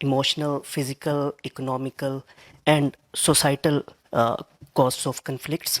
emotional, physical, economical and societal costs of conflicts।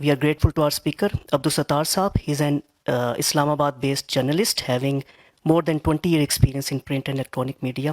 We are grateful to our speaker, Abdul Sattar Saab. He's an Islamabad-based journalist having more than 20-year experience in print and electronic media.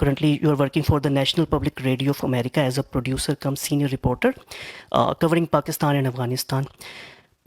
currently you are working for the National Public Radio of America as a producer cum senior reporter covering Pakistan and Afghanistan।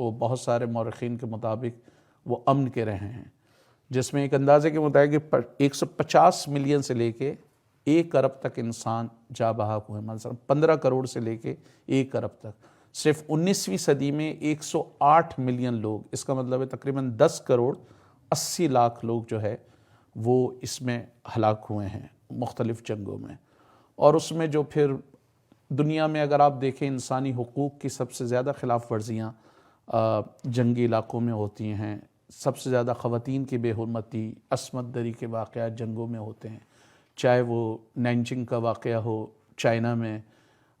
وہ بہت سارے مورخین کے مطابق وہ امن کے رہے ہیں، جس میں ایک اندازے کے مطابق 150 ملین سے لے کے 1 ارب تک انسان جا بحق ہوئے، مثلا 15 کروڑ سے لے کے 1 ارب تک۔ صرف 19ویں صدی میں 108 ملین لوگ، اس کا مطلب ہے تقریباً 10 کروڑ 80 لاکھ لوگ جو ہے وہ اس میں ہلاک ہوئے ہیں مختلف جنگوں میں۔ اور اس میں جو پھر دنیا میں اگر آپ دیکھیں انسانی حقوق کی سب سے زیادہ خلاف ورزیاں جنگی علاقوں میں ہوتی ہیں، سب سے زیادہ خواتین کی بے حرمتی، عصمت دری کے واقعات جنگوں میں ہوتے ہیں، چاہے وہ نینجنگ کا واقعہ ہو چائنا میں،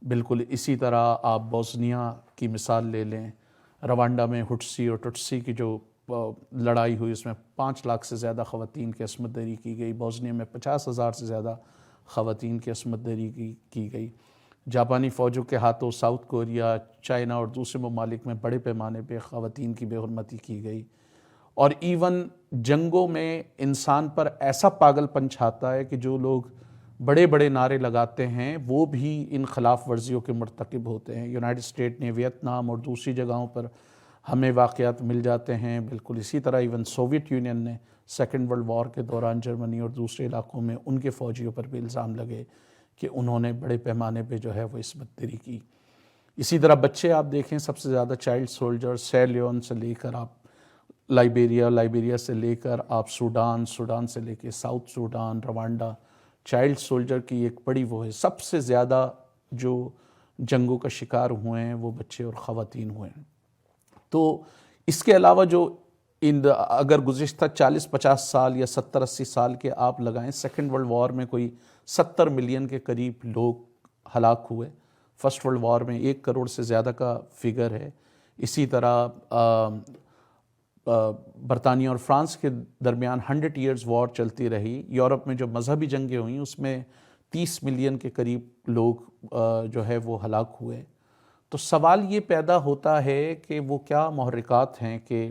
بالکل اسی طرح آپ بوسنیا کی مثال لے لیں، روانڈا میں ہٹسی اور ٹٹسی کی جو لڑائی ہوئی، اس میں 5 لاکھ سے زیادہ خواتین کی عصمت دری کی گئی، بوسنیا میں 50,000 سے زیادہ خواتین کی عصمت دری کی گئی۔ جاپانی فوجوں کے ہاتھوں ساؤتھ کوریا، چائنا اور دوسرے ممالک میں بڑے پیمانے پہ خواتین کی بے حرمتی کی گئی۔ اور ایون جنگوں میں انسان پر ایسا پاگل پن چھاتا ہے کہ جو لوگ بڑے بڑے نعرے لگاتے ہیں وہ بھی ان خلاف ورزیوں کے مرتکب ہوتے ہیں۔ یونائٹڈ اسٹیٹ نے ویتنام اور دوسری جگہوں پر ہمیں واقعات مل جاتے ہیں، بالکل اسی طرح ایون سوویت یونین نے سیکنڈ ورلڈ وار کے دوران جرمنی اور دوسرے علاقوں میں ان کے فوجیوں پر بھی الزام لگے کہ انہوں نے بڑے پیمانے پہ جو ہے وہ عصمت دری کی۔ اسی طرح بچے آپ دیکھیں، سب سے زیادہ چائلڈ سولجر سیرلیون سے لے کر آپ لائبیریا سے لے کر آپ سوڈان سے لے کے south Sudan, Rwanda, child soldier کی ایک بڑی وہ ہے۔ سب سے زیادہ جو جنگوں کا شکار ہوئے ہیں وہ بچے اور خواتین ہوئے ہیں۔ تو اس کے علاوہ جو اگر گزشتہ 40-50 سال یا 70-80 سال کے آپ لگائیں، سیکنڈ ورلڈ وار میں کوئی 70 ملین کے قریب لوگ ہلاک ہوئے، فرسٹ ورلڈ وار میں 1 کروڑ سے زیادہ کا فگر ہے۔ اسی طرح برطانیہ اور فرانس کے درمیان 100 ایئرز وار چلتی رہی۔ یورپ میں جو مذہبی جنگیں ہوئیں اس میں 30 ملین کے قریب لوگ جو ہے وہ ہلاک ہوئے۔ تو سوال یہ پیدا ہوتا ہے کہ وہ کیا محرکات ہیں کہ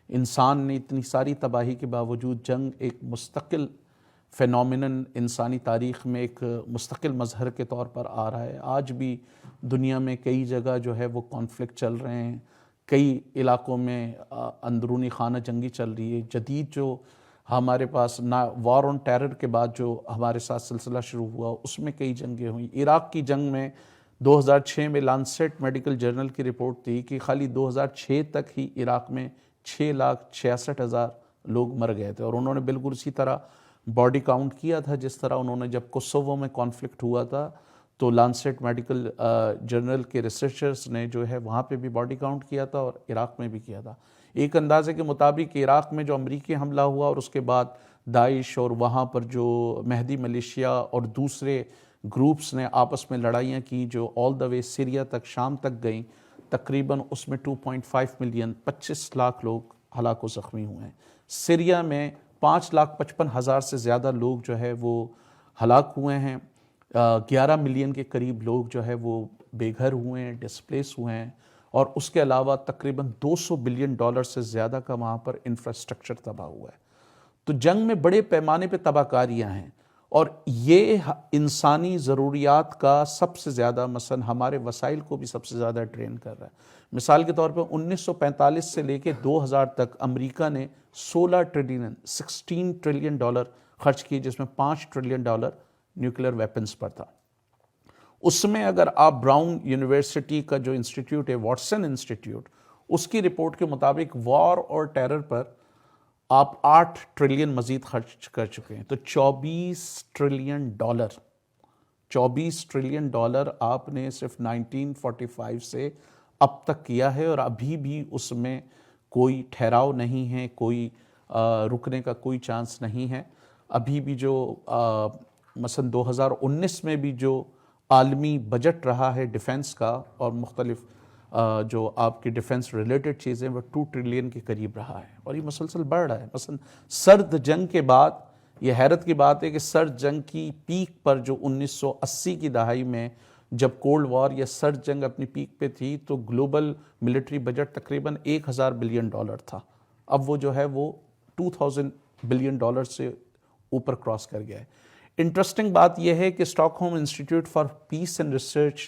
انسان نے اتنی ساری تباہی کے باوجود، جنگ ایک مستقل فینومینن انسانی تاریخ میں ایک مستقل مظہر کے طور پر آ رہا ہے۔ آج بھی دنیا میں کئی جگہ جو ہے وہ کانفلکٹ چل رہے ہیں، کئی علاقوں میں اندرونی خانہ جنگی چل رہی ہے۔ جدید جو ہمارے پاس وار آن ٹیرر کے بعد جو ہمارے ساتھ سلسلہ شروع ہوا اس میں کئی جنگیں ہوئیں۔ عراق کی جنگ میں 2006 میں لانسیٹ میڈیکل جرنل کی رپورٹ تھی کہ خالی 2006 تک ہی عراق میں 6,66,000 لوگ مر گئے تھے، اور انہوں نے بالکل اسی طرح باڈی کاؤنٹ کیا تھا جس طرح انہوں نے جب کوسوو میں کانفلکٹ ہوا تھا تو لانسیٹ میڈیکل جرنل کے ریسرچرز نے جو ہے وہاں پہ بھی باڈی کاؤنٹ کیا تھا اور عراق میں بھی کیا تھا۔ ایک اندازے کے مطابق عراق میں جو امریکی حملہ ہوا اور اس کے بعد داعش اور وہاں پر جو مہدی ملیشیا اور دوسرے گروپس نے آپس میں لڑائیاں کی جو آل دا وے سیریا تک، شام تک گئیں، تقریباً اس میں 2.5 ملین 25 لاکھ لوگ ہلاک و زخمی ہوئے ہیں۔ سیریا میں 5,55,000 سے زیادہ لوگ جو ہے وہ ہلاک ہوئے ہیں، 11 ملین کے قریب لوگ جو ہے وہ بے گھر ہوئے ہیں، ڈسپلیس ہوئے ہیں، اور اس کے علاوہ تقریباً $200 بلین سے زیادہ کا وہاں پر انفراسٹرکچر تباہ ہوا ہے۔ تو جنگ میں بڑے پیمانے پہ تباہ کاریاں ہیں، اور یہ انسانی ضروریات کا سب سے زیادہ، مثلا ہمارے وسائل کو بھی سب سے زیادہ ڈرین کر رہا ہے۔ مثال کے طور پہ 1945 سے لے کے 2000 تک امریکہ نے $16 ٹریلین خرچ کیے، جس میں $5 ٹریلین نیوکلیر ویپنز پر تھا۔ اس میں اگر آپ براؤن یونیورسٹی کا جو انسٹیٹیوٹ ہے، واٹسن انسٹیٹیوٹ، اس کی رپورٹ کے مطابق وار اور ٹیرر پر آپ 8 ٹریلین مزید خرچ کر چکے ہیں۔ تو $24 ٹریلین آپ نے صرف 1945 سے اب تک کیا ہے، اور ابھی بھی اس میں کوئی ٹھہراؤ نہیں ہے، کوئی رکنے کا کوئی چانس نہیں ہے۔ ابھی بھی جو مثلا 2019 میں بھی جو عالمی بجٹ رہا ہے ڈیفنس کا اور مختلف جو آپ کی ڈیفنس ریلیٹڈ چیزیں، وہ 2 ٹریلین کے قریب رہا ہے، اور یہ مسلسل بڑھ رہا ہے۔ مثلا سرد جنگ کے بعد یہ حیرت کی بات ہے کہ سرد جنگ کی پیک پر جو 1980 کی دہائی میں جب کولڈ وار یا سرد جنگ اپنی پیک پہ تھی تو گلوبل ملٹری بجٹ تقریباً $1,000 بلین تھا، اب وہ جو ہے وہ $2,000 بلین سے اوپر کراس کر گیا ہے۔ انٹرسٹنگ بات یہ ہے کہ Stockholm institute for peace and research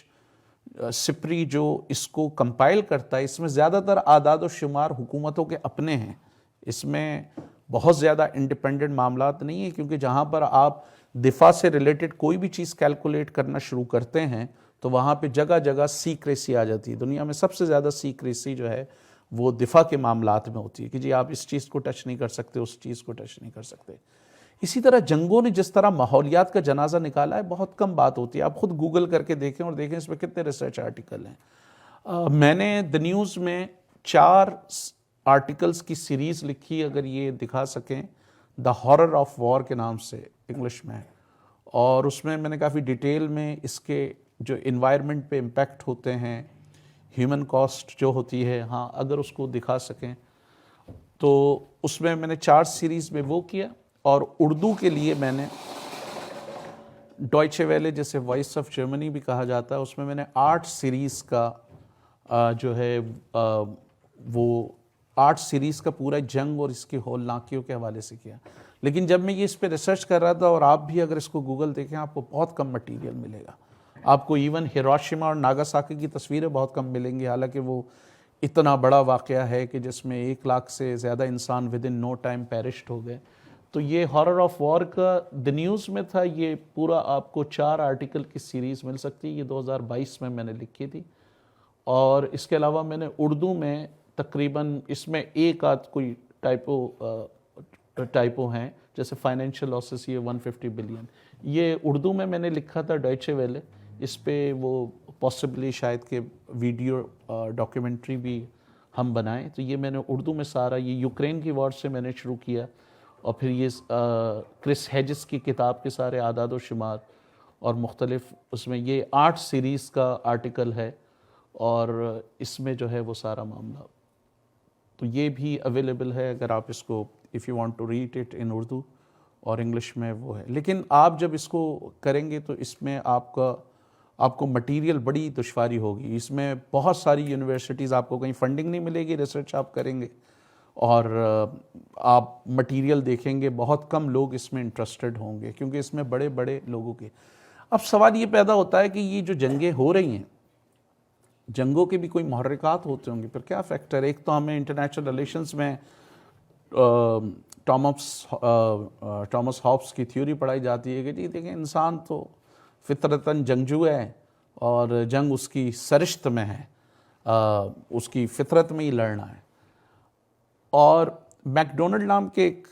SIPRI جو اس کو کمپائل کرتا ہے، اس میں زیادہ تر اعداد و شمار حکومتوں کے اپنے ہیں، اس میں بہت زیادہ انڈیپینڈنٹ معاملات نہیں ہیں، کیونکہ جہاں پر آپ دفاع سے ریلیٹڈ کوئی بھی چیز کیلکولیٹ کرنا شروع کرتے ہیں تو وہاں پہ جگہ جگہ سیکریسی آ جاتی ہے. دنیا میں سب سے زیادہ سیکریسی جو ہے وہ دفاع کے معاملات میں ہوتی ہے کہ جی آپ اس چیز کو ٹچ نہیں کر سکتے، اس چیز کو ٹچ نہیں کر سکتے. اسی طرح جنگوں نے جس طرح ماحولیات کا جنازہ نکالا ہے، بہت کم بات ہوتی ہے. آپ خود گوگل کر کے دیکھیں اور دیکھیں اس پہ کتنے ریسرچ آرٹیکل ہیں. میں نے دی نیوز میں 4 آرٹیکلز کی سیریز لکھی، اگر یہ دکھا سکیں، دا ہارر آف وار کے نام سے انگلش میں، اور اس میں نے کافی ڈیٹیل میں اس کے جو انوائرمنٹ پہ امپیکٹ ہوتے ہیں، ہیومن کاسٹ جو ہوتی ہے، ہاں اگر اس کو دکھا سکیں تو اس میں نے 4 سیریز میں وہ کیا. اور اردو کے لیے میں نے ڈوائچے ویلے، جسے وائس آف جرمنی بھی کہا جاتا ہے، اس میں نے 8 سیریز کا جو ہے وہ 8 سیریز کا پورا جنگ اور اس کی ہولناکیوں کے حوالے سے کیا. لیکن جب میں یہ اس پہ ریسرچ کر رہا تھا، اور آپ بھی اگر اس کو گوگل دیکھیں آپ کو بہت کم مٹیریل ملے گا. آپ کو ایون ہیروشیما اور ناگاساکی کی تصویریں بہت کم ملیں گی، حالانکہ وہ اتنا بڑا واقعہ ہے کہ جس میں 1 لاکھ سے زیادہ انسان ود ان نو ٹائم پیرشڈ ہو گئے. تو یہ ہارر آف وار کا دی نیوز میں تھا. یہ پورا آپ کو 4 آرٹیکل کی سیریز مل سکتی ہے. یہ 2022 میں نے لکھی تھی. اور اس کے علاوہ میں نے اردو میں تقریباً اس میں ایک آدھ کوئی ٹائپو ہیں، جیسے فائنینشیل لاسز یہ 150 بلین، یہ اردو میں نے لکھا تھا ڈوائچے ویلے. اس پہ وہ پاسبلی شاید کہ ویڈیو ڈاکیومنٹری بھی ہم بنائیں. تو یہ میں نے اردو میں سارا، یہ یوکرین کی وار سے میں نے شروع کیا، اور پھر یہ کرس ہیجز کی کتاب کے سارے اعداد و شمار اور مختلف، اس میں یہ 8 سیریز کا آرٹیکل ہے، اور اس میں جو ہے وہ سارا معاملہ. تو یہ بھی اویلیبل ہے اگر آپ اس کو if you want to read it in Urdu, اور انگلش میں وہ ہے. لیکن آپ جب اس کو کریں گے تو اس میں آپ کو مٹیریل بڑی دشواری ہوگی. اس میں بہت ساری یونیورسٹیز، آپ کو کہیں فنڈنگ نہیں ملے گی ریسرچ آپ کریں گے، اور آپ مٹیریل دیکھیں گے بہت کم لوگ اس میں انٹرسٹڈ ہوں گے، کیونکہ اس میں بڑے بڑے لوگوں کے. اب سوال یہ پیدا ہوتا ہے کہ یہ جو جنگیں ہو رہی ہیں، جنگوں کے بھی کوئی محرکات ہوتے ہوں گے. پھر کیا فیکٹر ہے؟ ایک تو ہمیں انٹرنیشنل ریلیشنز میں ٹامس ہابس کی تھیوری پڑھائی جاتی ہے کہ جی دیکھیں انسان تو فطرتاً جنگجو ہے، اور جنگ اس کی سرشت میں ہے، اس کی فطرت میں ہی لڑنا ہے. اور میک ڈونلڈ نام کے ایک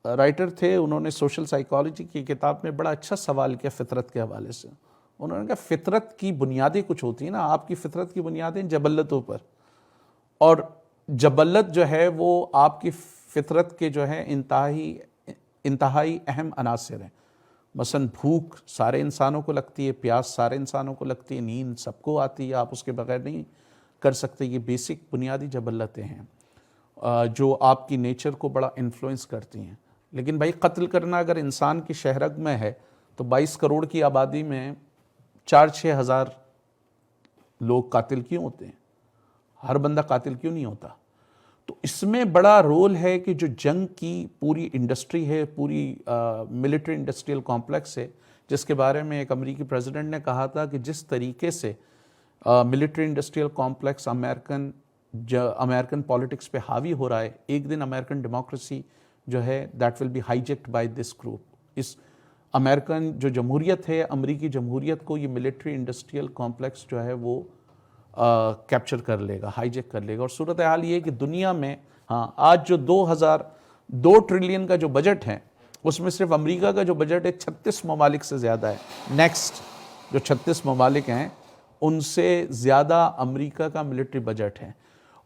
رائٹر تھے، انہوں نے سوشل سائیکالوجی کی کتاب میں بڑا اچھا سوال کیا فطرت کے حوالے سے. انہوں نے کہا فطرت کی بنیادیں کچھ ہوتی ہیں نا، آپ کی فطرت کی بنیادیں جبلتوں پر، اور جبلت جو ہے وہ آپ کی فطرت کے جو ہے انتہائی اہم عناصر ہیں. مثلا بھوک سارے انسانوں کو لگتی ہے، پیاس سارے انسانوں کو لگتی ہے، نیند سب کو آتی ہے، آپ اس کے بغیر نہیں کر سکتے. یہ بیسک بنیادی جبلتیں ہیں جو آپ کی نیچر کو بڑا انفلوئنس کرتی ہیں. لیکن بھائی قتل کرنا اگر انسان کی شہرگ میں ہے تو 22 کروڑ کی آبادی میں 4-6 ہزار لوگ قاتل کیوں ہوتے ہیں؟ ہر بندہ قاتل کیوں نہیں ہوتا؟ تو اس میں بڑا رول ہے کہ جو جنگ کی پوری انڈسٹری ہے، پوری ملٹری انڈسٹریل کمپلیکس ہے، جس کے بارے میں ایک امریکی پریزیڈنٹ نے کہا تھا کہ جس طریقے سے military industrial complex American politics پہ حاوی ہو رہا ہے، ایک دن امریکن ڈیموکریسی جو ہے that will be hijacked by this group. اس امریکن جو جمہوریت ہے، امریکی جمہوریت کو یہ ملٹری انڈسٹریل کمپلیکس جو ہے وہ کیپچر کر لے گا، ہائی جیک کر لے گا. اور صورتحال یہ ہے کہ دنیا میں آج جو 2 ٹریلین کا جو بجٹ ہے، اس میں صرف امریکہ کا جو بجٹ ہے 36 ممالک سے زیادہ ہے. نیکسٹ جو 36 ممالک ہیں ان سے زیادہ امریکہ کا ملٹری بجٹ ہے.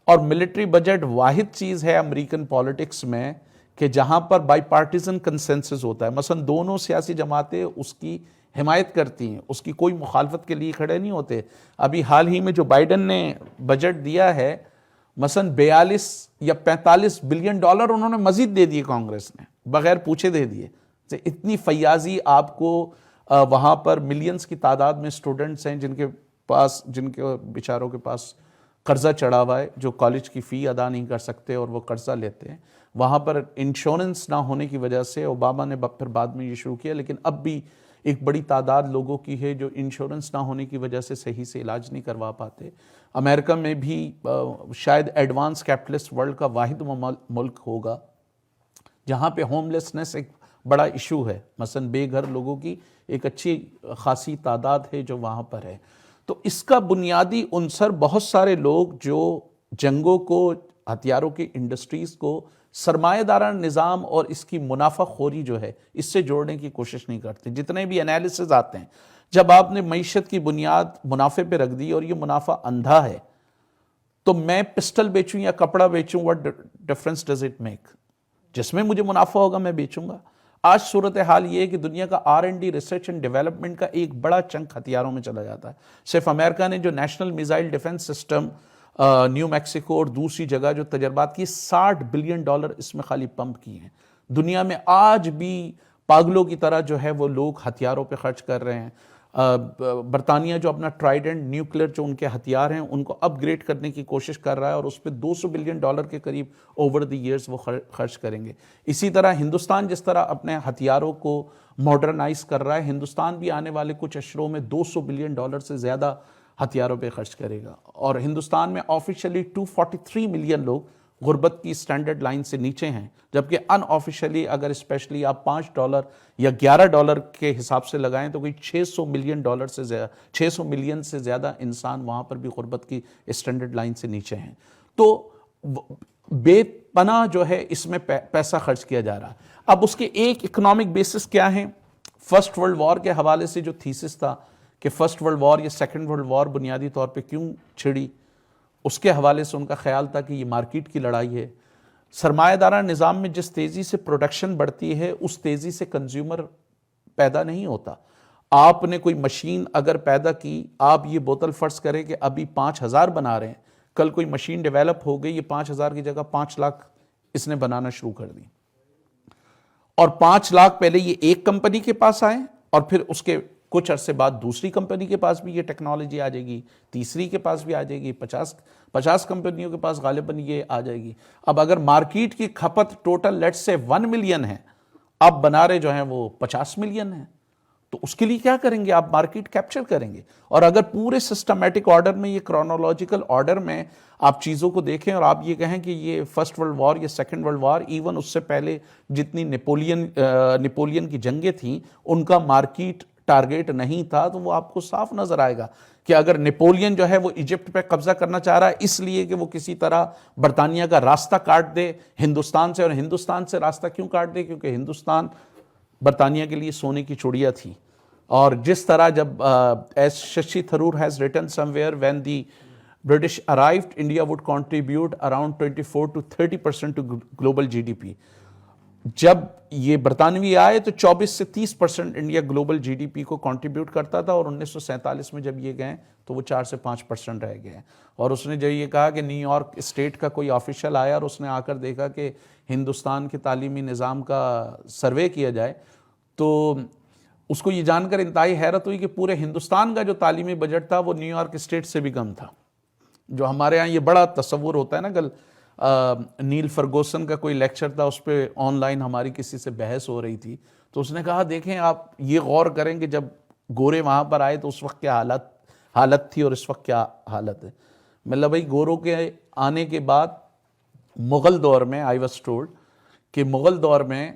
اور ملٹری بجٹ واحد چیز ہے امریکن پالیٹکس میں کہ جہاں پر بائی پارٹیزن کنسنسس ہوتا ہے. مثلا دونوں سیاسی جماعتیں اس کی حمایت کرتی ہیں، اس کی کوئی مخالفت کے لیے کھڑے نہیں ہوتے. ابھی حال ہی میں جو بائیڈن نے بجٹ دیا ہے، مثلا 42 یا 45 بلین ڈالر انہوں نے مزید دے دیے، کانگریس نے بغیر پوچھے دے دیے. اتنی فیاضی آپ کو وہاں پر ملینز کی تعداد میں اسٹوڈنٹس ہیں جن کے بیچاروں کے پاس قرضہ چڑھا ہوا ہے، جو کالج کی فی ادا نہیں کر سکتے اور وہ قرضہ لیتے ہیں. وہاں پر انشورنس نہ ہونے کی وجہ سے اوباما نے پھر بعد میں یہ شروع کیا، لیکن اب بھی ایک بڑی تعداد لوگوں کی ہے جو انشورنس نہ ہونے کی وجہ سے صحیح سے علاج نہیں کروا پاتے. امریکہ میں بھی شاید ایڈوانس کیپٹلسٹ ورلڈ کا واحد ملک ہوگا جہاں پہ ہوم لیسنس ایک بڑا ایشو ہے. مثلا بے گھر لوگوں کی ایک اچھی خاصی تعداد ہے جو وہاں پر ہے. تو اس کا بنیادی عنصر بہت سارے لوگ جو جنگوں کو، ہتھیاروں کی انڈسٹریز کو سرمایہ دارانہ نظام اور اس کی منافع خوری جو ہے اس سے جوڑنے کی کوشش نہیں کرتے. جتنے بھی انالیسز آتے ہیں، جب آپ نے معیشت کی بنیاد منافع پہ رکھ دی اور یہ منافع اندھا ہے، تو میں پسٹل بیچوں یا کپڑا بیچوں، what difference does it make؟ جس میں مجھے منافع ہوگا میں بیچوں گا. آج صورتحال یہ ہے کہ دنیا کا R&D ریسرچ اینڈ ڈیولپمنٹ کا ایک بڑا چنک ہتھیاروں میں چلا جاتا ہے. صرف امریکہ نے جو national missile defence system new Mexico اور دوسری جگہ جو تجربات کی، $60 بلین اس میں خالی پمپ کیے ہیں. دنیا میں آج بھی پاگلوں کی طرح جو ہے وہ لوگ ہتھیاروں پہ خرچ کر رہے ہیں. برطانیہ جو اپنا ٹرائیڈنٹ نیوکلیر جو ان کے ہتھیار ہیں ان کو اپ گریڈ کرنے کی کوشش کر رہا ہے اور اس پہ $200 بلین کے قریب اوور دی ایئرز وہ خرچ کریں گے. اسی طرح ہندوستان جس طرح اپنے ہتھیاروں کو ماڈرنائز کر رہا ہے، ہندوستان بھی آنے والے کچھ اشروں میں $200 بلین سے زیادہ ہتھیاروں پہ خرچ کرے گا. اور ہندوستان میں آفیشلی 243 ملین لوگ غربت کی سٹینڈرڈ لائن سے نیچے ہیں، جبکہ ان آفیشلی اگر اسپیشلی آپ $5 یا $11 کے حساب سے لگائیں تو کوئی 600 ملین سے زیادہ انسان وہاں پر بھی غربت کی سٹینڈرڈ لائن سے نیچے ہیں. تو بے پناہ جو ہے اس میں پیسہ خرچ کیا جا رہا ہے. اب اس کے ایک اکنامک بیسس کیا ہیں؟ فرسٹ ورلڈ وار کے حوالے سے جو تھیسس تھا کہ فرسٹ ورلڈ وار یا سیکنڈ ورلڈ وار بنیادی طور پہ کیوں چھڑی، اس کے حوالے سے ان کا خیال تھا کہ یہ مارکیٹ کی لڑائی ہے. سرمایہ دارانہ نظام میں جس تیزی سے پروڈکشن بڑھتی ہے اس تیزی سے کنزیومر پیدا نہیں ہوتا. آپ نے کوئی مشین اگر پیدا کی، آپ یہ بوتل فرض کریں کہ ابھی 5,000 بنا رہے ہیں، کل کوئی مشین ڈیولپ ہو گئی، یہ 5,000 کی جگہ 5 لاکھ اس نے بنانا شروع کر دی، اور 5 لاکھ پہلے یہ ایک کمپنی کے پاس آئے اور پھر اس کے کچھ عرصے بعد دوسری کمپنی کے پاس بھی یہ ٹیکنالوجی آ جائے گی، تیسری کے پاس بھی آ جائے گی، 50 کمپنیوں کے پاس غالباً یہ آ جائے گی. اب اگر مارکیٹ کی کھپت ٹوٹل لیٹ سے 1 ملین ہے، اب بنا رہے جو ہیں وہ 50 ملین ہیں، تو اس کے لیے کیا کریں گے؟ آپ مارکیٹ کیپچر کریں گے. اور اگر پورے سسٹمیٹک آرڈر میں، یہ کرونولوجیکل آرڈر میں آپ چیزوں کو دیکھیں اور آپ یہ کہیں کہ یہ فرسٹ ورلڈ وار یا سیکنڈ ورلڈ وار، ایون اس سے پہلے جتنی نیپولین کی جنگیں تھیں ان کا مارکیٹ ٹارگیٹ نہیں تھا، تو وہ آپ کو صاف نظر آئے گا کہ اگر نیپولین جو ہے وہ ایجپٹ پہ قبضہ کرنا چاہ رہا ہے اس لیے کہ وہ کسی طرح برطانیہ کا راستہ کاٹ دے ہندوستان سے، اور ہندوستان سے راستہ کیوں کاٹ دے؟ کیونکہ ہندوستان برطانیہ کے لیے سونے کی چڑیا تھی. اور جس طرح جب as Shashi Tharoor has written some where when the British arrived, India would contribute around 24 to 30% to global GDP. جب یہ برطانوی آئے تو 24 سے 30% India global G D P کو کنٹریبیوٹ کرتا تھا، اور 1947 میں جب یہ گئے تو وہ 4 سے 5% رہ گئے. اور اس نے جب یہ کہا کہ نیو یارک اسٹیٹ کا کوئی آفیشل آیا اور اس نے آ کر دیکھا کہ ہندوستان کے تعلیمی نظام کا سروے کیا جائے، تو اس کو یہ جان کر انتہائی حیرت ہوئی کہ پورے ہندوستان کا جو تعلیمی بجٹ تھا وہ نیو یارک اسٹیٹ سے بھی کم تھا. جو ہمارے ہاں یہ بڑا تصور ہوتا ہے نا، کل نیل فرگوسن کا کوئی لیکچر تھا، اس پہ آن لائن ہماری کسی سے بحث ہو رہی تھی، تو اس نے کہا دیکھیں آپ یہ غور کریں کہ جب گورے وہاں پر آئے تو اس وقت کیا حالت تھی اور اس وقت کیا حالت ہے. مطلب بھائی گوروں کے آنے کے بعد مغل دور میں آئی واز ٹولڈ کہ مغل دور میں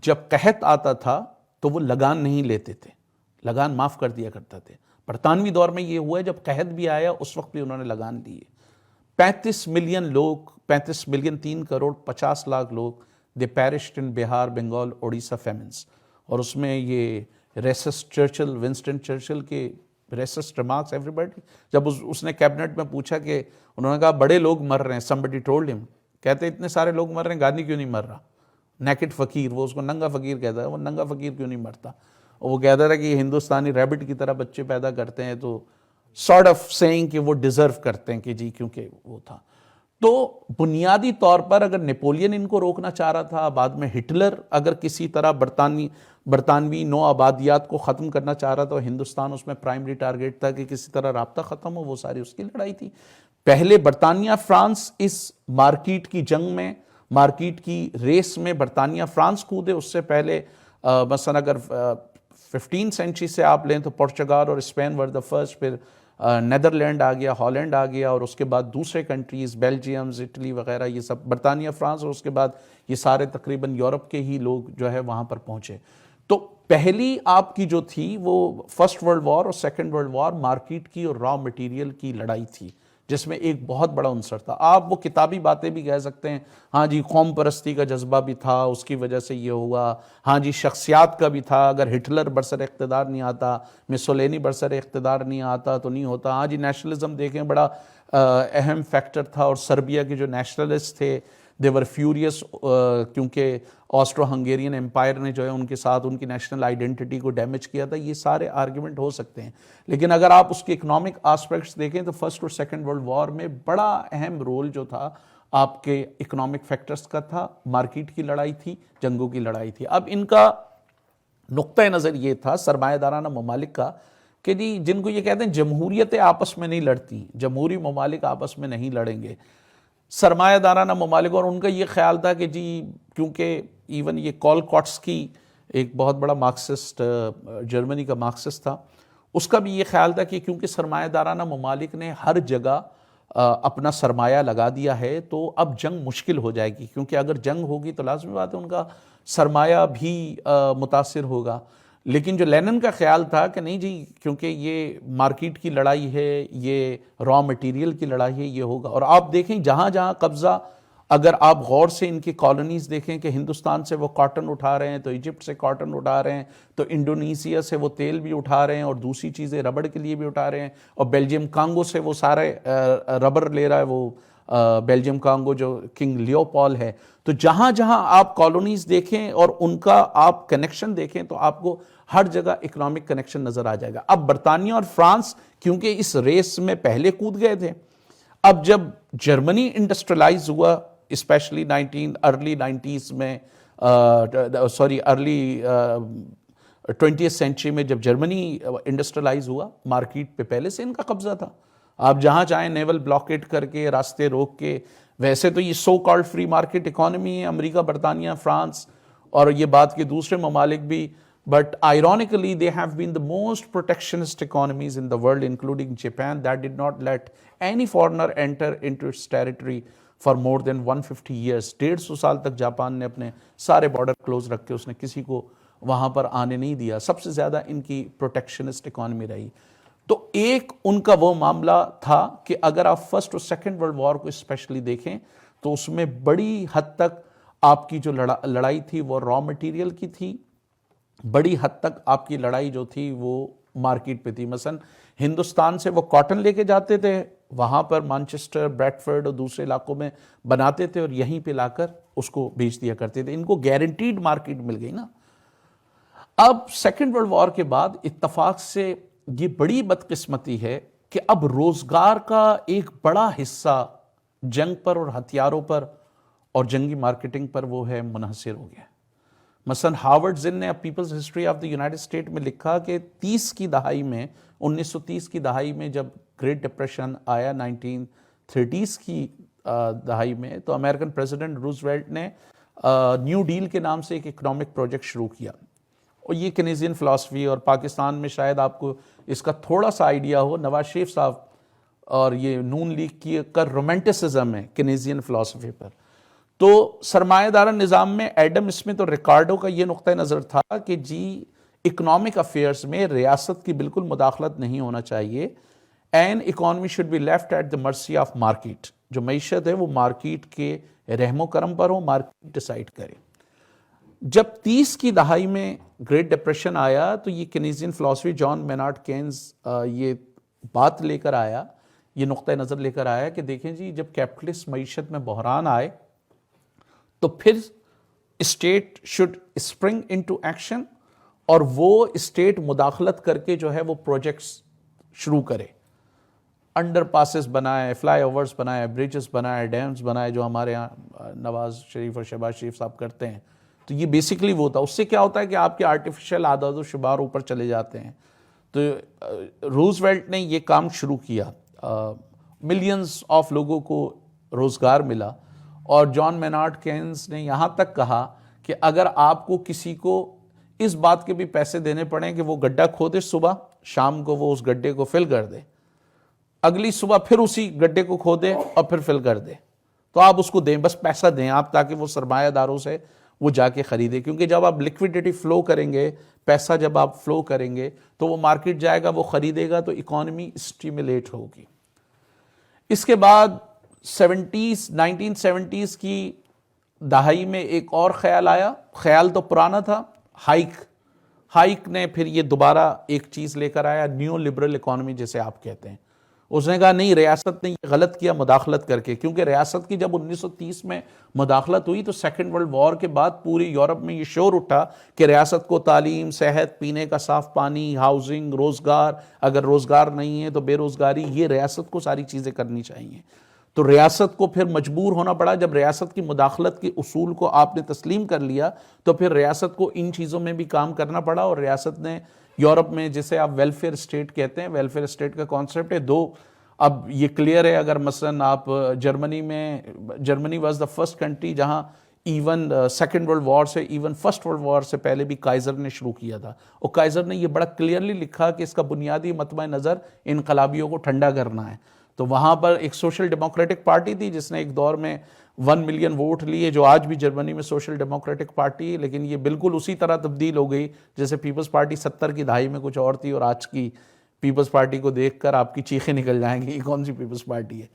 جب قحط آتا تھا تو وہ لگان نہیں لیتے تھے، لگان معاف کر دیا کرتے تھے. برطانوی دور میں یہ ہوا ہے جب قحط بھی آیا اس وقت بھی انہوں نے لگان لیے. 35 ملین لوگ، 35 ملین 3 کروڑ 50 لاکھ لوگ دے پیرشڈ ان بہار، بنگال، اڑیسہ فیمنس. اور اس میں یہ ریسسٹ چرچل، ونسٹن چرچل کے ریسسٹ ریمارکس ایوریبڈی، جب اس نے کیبنٹ میں پوچھا کہ انہوں نے کہا بڑے لوگ مر رہے ہیں، somebody told him، کہتے اتنے سارے لوگ مر رہے ہیں، گاندھی کیوں نہیں مر رہا؟ نیکڈ فقیر، وہ اس کو ننگا فقیر کہتا ہے، وہ ننگا فقیر کیوں نہیں مرتا؟ اور وہ کہتا تھا کہ یہ ہندوستانی ریبٹ کی طرح بچے پیدا کرتے ہیں، تو سارٹ آف سیئنگ کہ وہ ڈیزرو کرتے ہیں کہ جی کیونکہ وہ تھا. تو بنیادی طور پر اگر نیپولین ان کو روکنا چاہ رہا تھا، بعد میں ہٹلر اگر کسی طرح برطانوی نو آبادیات کو ختم کرنا چاہ رہا تھا، ہندوستان اس میں پرائمری ٹارگیٹ تھا کہ کسی طرح رابطہ ختم ہو، وہ ساری اس کی لڑائی تھی. پہلے برطانیہ فرانس اس مارکیٹ کی جنگ میں، مارکیٹ کی ریس میں برطانیہ فرانس کودے. اس سے پہلے مثلا اگر 15 سینچری سے آپ لیں تو پرتگال اور اسپین ور دا فرسٹ، پھر نیدرلینڈ آ گیا، ہالینڈ آ گیا، اور اس کے بعد دوسرے کنٹریز بیلجیم، اٹلی وغیرہ، یہ سب برطانیہ، فرانس، اور اس کے بعد یہ سارے تقریباً یورپ کے ہی لوگ جو ہے وہاں پر پہنچے. تو پہلی آپ کی جو تھی وہ فرسٹ ورلڈ وار اور سیکنڈ ورلڈ وار مارکیٹ کی اور را مٹیریل کی لڑائی تھی، جس میں ایک بہت بڑا عنصر تھا. آپ وہ کتابی باتیں بھی کہہ سکتے ہیں، ہاں جی قوم پرستی کا جذبہ بھی تھا، اس کی وجہ سے یہ ہوا، ہاں جی شخصیات کا بھی تھا، اگر ہٹلر برسر اقتدار نہیں آتا، مسولینی برسر اقتدار نہیں آتا تو نہیں ہوتا. ہاں جی نیشنلزم دیکھیں بڑا اہم فیکٹر تھا، اور سربیا کے جو نیشنلسٹ تھے دے ور فیوریس، کیونکہ آسٹرو ہنگیرین امپائر نے جو ہے ان کے ساتھ ان کی نیشنل آئیڈینٹی کو ڈیمیج کیا تھا. یہ سارے آرگیومنٹ ہو سکتے ہیں، لیکن اگر آپ اس کے اکنامک آسپیکٹس دیکھیں تو فرسٹ اور سیکنڈ ورلڈ وار میں بڑا اہم رول جو تھا آپ کے اکنامک فیکٹرز کا تھا. مارکیٹ کی لڑائی تھی، جنگوں کی لڑائی تھی. اب ان کا نقطہ نظر یہ تھا سرمایہ دارانہ ممالک کا کہ جی جن کو یہ کہتے ہیں جمہوریتیں آپس میں نہیں لڑتی، جمہوری ممالک آپس میں نہیں لڑیں گے، سرمایہ دارانہ ممالک. اور ان کا یہ خیال تھا کہ جی کیونکہ ایون یہ کال کاٹسکی ایک بہت بڑا مارکسسٹ، جرمنی کا مارکسسٹ تھا، اس کا بھی یہ خیال تھا کہ کیونکہ سرمایہ دارانہ ممالک نے ہر جگہ اپنا سرمایہ لگا دیا ہے تو اب جنگ مشکل ہو جائے گی، کیونکہ اگر جنگ ہوگی تو لازمی بات ہے ان کا سرمایہ بھی متاثر ہوگا. لیکن جو لینن کا خیال تھا کہ نہیں جی کیونکہ یہ مارکیٹ کی لڑائی ہے، یہ را مٹیریل کی لڑائی ہے، یہ ہوگا. اور آپ دیکھیں جہاں جہاں قبضہ، اگر آپ غور سے ان کی کالونیز دیکھیں کہ ہندوستان سے وہ کاٹن اٹھا رہے ہیں تو ایجپٹ سے کاٹن اٹھا رہے ہیں، تو انڈونیشیا سے وہ تیل بھی اٹھا رہے ہیں اور دوسری چیزیں ربڑ کے لیے بھی اٹھا رہے ہیں، اور بیلجیم کانگو سے وہ سارے ربڑ لے رہا ہے وہ بیلجیم کانگو جو کنگ لیوپول ہے. تو جہاں جہاں آپ کالونیز دیکھیں اور ان کا آپ کنیکشن دیکھیں تو آپ کو ہر جگہ اکنامک کنیکشن نظر آ جائے گا. اب برطانیہ اور فرانس کیونکہ اس ریس میں پہلے کود گئے تھے، اب جب جرمنی انڈسٹریلائز ہوا اسپیشلی ارلی 90s میں، ارلی 20th سینچری میں جب جرمنی انڈسٹریلائز ہوا، مارکیٹ پہ پہلے سے ان کا قبضہ تھا. آپ جہاں چاہیں نیول بلاکیٹ کر کے، راستے روک کے، ویسے تو یہ so called free market economy ہے امریکہ، برطانیہ، فرانس اور یہ بات کے دوسرے ممالک بھی، but ironically they have been the most protectionist economies in the world including Japan that did not let any foreigner enter into its territory for more than 150 years. 150 سال تک جاپان نے اپنے سارے بارڈر کلوز رکھ کے اس نے کسی کو وہاں پر آنے نہیں دیا. سب سے زیادہ ان کی پروٹیکشنسٹ اکانومی رہی. تو ایک ان کا وہ معاملہ تھا کہ اگر آپ فرسٹ اور سیکنڈ ورلڈ وار کو اسپیشلی دیکھیں تو اس میں بڑی حد تک آپ کی جو لڑائی تھی وہ را مٹیریل کی تھی، بڑی حد تک آپ کی لڑائی جو تھی وہ مارکیٹ پہ تھی. مثلا ہندوستان سے وہ کاٹن لے کے جاتے تھے، وہاں پر مانچسٹر، بریڈفورڈ اور دوسرے علاقوں میں بناتے تھے اور یہیں پہ لا کر اس کو بیچ دیا کرتے تھے. ان کو گارنٹیڈ مارکیٹ مل گئی نا. اب سیکنڈ ورلڈ وار کے بعد اتفاق سے یہ بڑی بدقسمتی ہے کہ اب روزگار کا ایک بڑا حصہ جنگ پر اور ہتھیاروں پر اور جنگی مارکیٹنگ پر وہ ہے منحصر ہو گیا. مثلا ہاورڈ زن نے people's history of the United State میں لکھا کہ 30 کی دہائی میں، 1930 کی دہائی میں جب گریٹ ڈپریشن آیا 1930 کی دہائی میں، تو امریکن پریزیڈنٹ روزویلٹ نے نیو ڈیل کے نام سے ایک اکنامک پروجیکٹ شروع کیا. اور یہ کینیزین فلسفی، اور پاکستان میں شاید آپ کو اس کا تھوڑا سا آئیڈیا ہو، نواز شریف صاحب اور یہ نون لیگ کی کا رومانٹسزم ہے کینیزین فلسفی پر. تو سرمایہ دارہ نظام میں ایڈم اسمتھ اور ریکارڈو کا یہ نقطہ نظر تھا کہ جی اکنامک افیئرز میں ریاست کی بالکل مداخلت نہیں ہونا چاہیے، an economy should be left at the mercy of market. جو معیشت ہے وہ مارکیٹ کے رحم و کرم پر ہو، مارکیٹ ڈیسائیڈ کرے. جب 30 کی دہائی میں گریٹ ڈپریشن آیا تو یہ کینیزین فلسفی جان مینارڈ کینز یہ بات لے کر آیا، یہ نقطہ نظر لے کر آیا کہ دیکھیں جی جب کیپٹلسٹ معیشت میں بحران آئے تو پھر state should spring into action, اور وہ اسٹیٹ مداخلت کر کے جو ہے وہ پروجیکٹس شروع کرے، انڈر پاسز بنائے، فلائی اوورز بنائے، بریجز بنائے، ڈیمز بنائے، جو ہمارے یہاں نواز شریف اور شہباز شریف صاحب کرتے ہیں. تو یہ بیسیکلی وہ تھا. اس سے کیا ہوتا ہے کہ آپ کے آرٹیفیشل اعداد و شمار اوپر چلے جاتے ہیں. تو روزویلٹ نے یہ کام شروع کیا، ملینز آف لوگوں کو روزگار ملا. اور جان مینارڈ کینز نے یہاں تک کہا کہ اگر آپ کو کسی کو اس بات کے بھی پیسے دینے پڑیں کہ وہ گڈھا کھودے صبح، شام کو وہ اس گڈھے کو فل کر دے، اگلی صبح پھر اسی گڈھے کو کھودے اور پھر فل کر دے. تو آپ اس کو دیں، بس پیسہ دیں آپ، تاکہ وہ سرمایہ داروں سے وہ جا کے خریدے. کیونکہ جب آپ لیکویڈیٹی فلو کریں گے، پیسہ جب آپ فلو کریں گے تو وہ مارکیٹ جائے گا، وہ خریدے گا، تو اکانومی اسٹیمولیٹ ہوگی. اس کے بعد 1970s کی دہائی میں ایک اور خیال آیا، خیال تو پرانا تھا، ہائیک نے پھر یہ دوبارہ ایک چیز لے کر آیا، نیو لبرل اکانومی جسے آپ کہتے ہیں. اس نے کہا نہیں، ریاست نے یہ غلط کیا مداخلت کر کے، کیونکہ ریاست کی جب 1930 میں مداخلت ہوئی تو سیکنڈ ورلڈ وار کے بعد پوری یورپ میں یہ شور اٹھا کہ ریاست کو تعلیم، صحت، پینے کا صاف پانی، ہاؤسنگ، روزگار، اگر روزگار نہیں ہے تو بے روزگاری، یہ ریاست کو ساری چیزیں کرنی چاہیے. تو ریاست کو پھر مجبور ہونا پڑا، جب ریاست کی مداخلت کے اصول کو آپ نے تسلیم کر لیا تو پھر ریاست کو ان چیزوں میں بھی کام کرنا پڑا. اور ریاست نے یورپ میں جسے آپ ویلفیئر اسٹیٹ کہتے ہیں، ویلفیئر اسٹیٹ کا کانسیپٹ ہے دو. اب یہ کلیئر ہے، اگر مثلا آپ Germany was the first country جہاں ایون سیکنڈ ورلڈ وار سے، ایون فرسٹ ورلڈ وار سے پہلے بھی کائزر نے شروع کیا تھا، اور کائزر نے یہ بڑا کلیئرلی لکھا کہ اس کا بنیادی مطمع نظر انقلابیوں کو ٹھنڈا کرنا ہے. تو وہاں پر ایک سوشل ڈیموکریٹک پارٹی تھی جس نے ایک دور میں 1 ملین ووٹ لیے، جو آج بھی جرمنی میں سوشل ڈیموکریٹک پارٹی ہے، لیکن یہ بالکل اسی طرح تبدیل ہو گئی جیسے پیپلز پارٹی 70 کی دہائی میں کچھ اور تھی، اور آج کی پیپلز پارٹی کو دیکھ کر آپ کی چیخیں نکل جائیں گی، یہ کون سی پیپلز پارٹی ہے.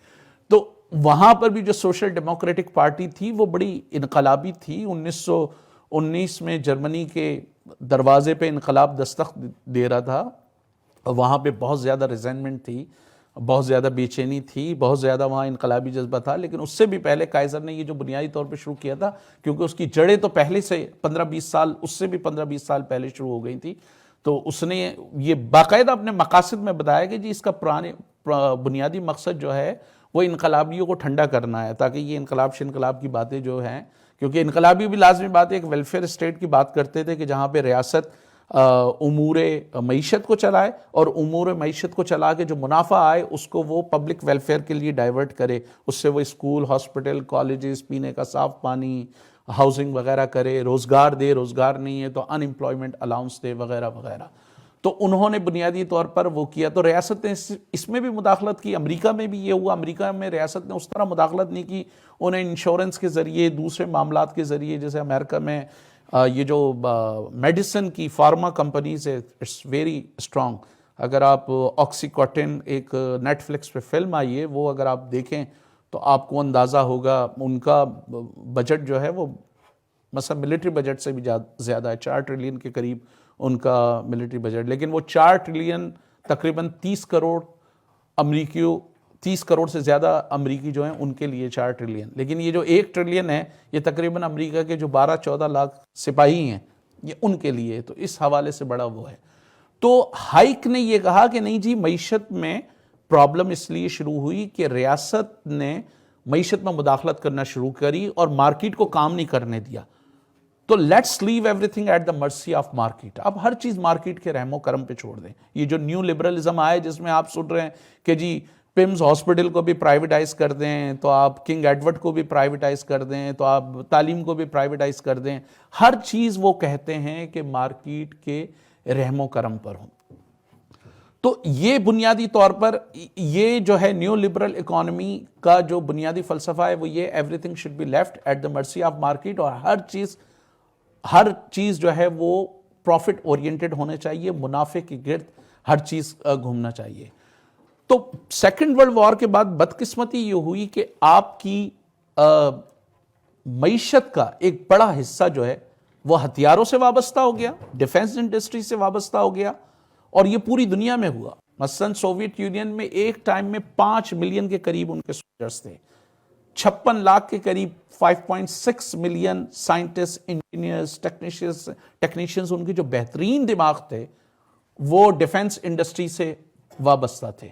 تو وہاں پر بھی جو سوشل ڈیموکریٹک پارٹی تھی وہ بڑی انقلابی تھی. 1919 میں جرمنی کے دروازے پہ انقلاب دستک دے رہا تھا، اور وہاں پہ بہت زیادہ ریزنمنٹ تھی، بہت زیادہ بے چینی تھی، بہت زیادہ وہاں انقلابی جذبہ تھا. لیکن اس سے بھی پہلے کائزر نے یہ جو بنیادی طور پہ شروع کیا تھا، کیونکہ اس کی جڑیں تو پہلے سے 15-20 سال، اس سے بھی 15-20 سال پہلے شروع ہو گئی تھی، تو اس نے یہ باقاعدہ اپنے مقاصد میں بتایا کہ جی اس کا بنیادی مقصد جو ہے وہ انقلابیوں کو ٹھنڈا کرنا ہے، تاکہ یہ انقلاب کی باتیں جو ہیں، کیونکہ انقلابی بھی لازمی بات ہے، ایک ویلفیئر اسٹیٹ کی بات کرتے تھے کہ جہاں پہ ریاست امور معیشت کو چلائے، اور امور معیشت کو چلا کے جو منافع آئے اس کو وہ پبلک ویلفیئر کے لیے ڈائیورٹ کرے، اس سے وہ اسکول، ہاسپٹل، کالجز، پینے کا صاف پانی، ہاؤسنگ وغیرہ کرے، روزگار دے، روزگار نہیں ہے تو ان امپلائمنٹ الاؤنس دے، وغیرہ وغیرہ. تو انہوں نے بنیادی طور پر وہ کیا. تو ریاست نے اس میں بھی مداخلت کی. امریکہ میں بھی یہ ہوا، امریکہ میں ریاست نے اس طرح مداخلت نہیں کی، انہیں انشورنس کے ذریعے، دوسرے معاملات کے ذریعے، جیسے امریکہ میں یہ جو میڈیسن کی فارما کمپنیز ہے، اٹس ویری اسٹرانگ. اگر آپ آکسیکوٹن، ایک نیٹ فلکس پہ فلم آئی ہے، وہ اگر آپ دیکھیں تو آپ کو اندازہ ہوگا ان کا بجٹ جو ہے وہ مثلا ملٹری بجٹ سے بھی زیادہ ہے، 4 ٹریلین کے قریب ان کا ملٹری بجٹ. لیکن وہ 4 ٹریلین تقریباً 30 کروڑ امریکیوں، 30 کروڑ سے زیادہ امریکی جو ہیں ان کے لیے 4 ٹریلین. لیکن یہ جو 1 ٹریلین ہے یہ تقریباً امریکہ کے جو 12-14 لاکھ سپاہی ہیں یہ ان کے لیے، تو اس حوالے سے بڑا وہ ہے. تو ہائیک نے یہ کہا کہ نہیں جی، معیشت میں پرابلم اس لیے شروع ہوئی کہ ریاست نے معیشت میں مداخلت کرنا شروع کری اور مارکیٹ کو کام نہیں کرنے دیا. تو let's leave everything at the mercy of market. اب ہر چیز مارکیٹ کے رحم و کرم پہ چھوڑ دیں. یہ جو نیو لبرلزم آئے جس میں آپ سن رہے ہیں کہ جی پمز ہاسپٹل کو بھی پرائیویٹائز کر دیں، تو آپ کنگ ایڈورڈ کو بھی پرائیویٹائز کر دیں، تو آپ تعلیم کو بھی پرائیویٹائز کر دیں، ہر چیز وہ کہتے ہیں کہ مارکیٹ کے رحم و کرم پر ہوں. تو یہ بنیادی طور پر یہ جو ہے نیو لبرل اکانومی کا جو بنیادی فلسفہ ہے وہ یہ everything should be left at the mercy of market, اور ہر چیز جو ہے وہ پروفٹ اورینٹڈ ہونے چاہیے، منافع کے گرد ہر چیز گھومنا چاہیے. تو سیکنڈ ورلڈ وار کے بعد بدقسمتی یہ ہوئی کہ آپ کی معیشت کا ایک بڑا حصہ جو ہے وہ ہتھیاروں سے وابستہ ہو گیا، ڈیفنس انڈسٹری سے وابستہ ہو گیا، اور یہ پوری دنیا میں ہوا. مثلا سوویت یونین میں ایک ٹائم میں 5 ملین کے قریب ان کے سولجرز تھے، 56 لاکھ کے قریب 5.6 ملین سائنٹسٹ، انجینئرز، ٹیکنیشینز، ان کے جو بہترین دماغ تھے وہ ڈیفنس انڈسٹری سے وابستہ تھے.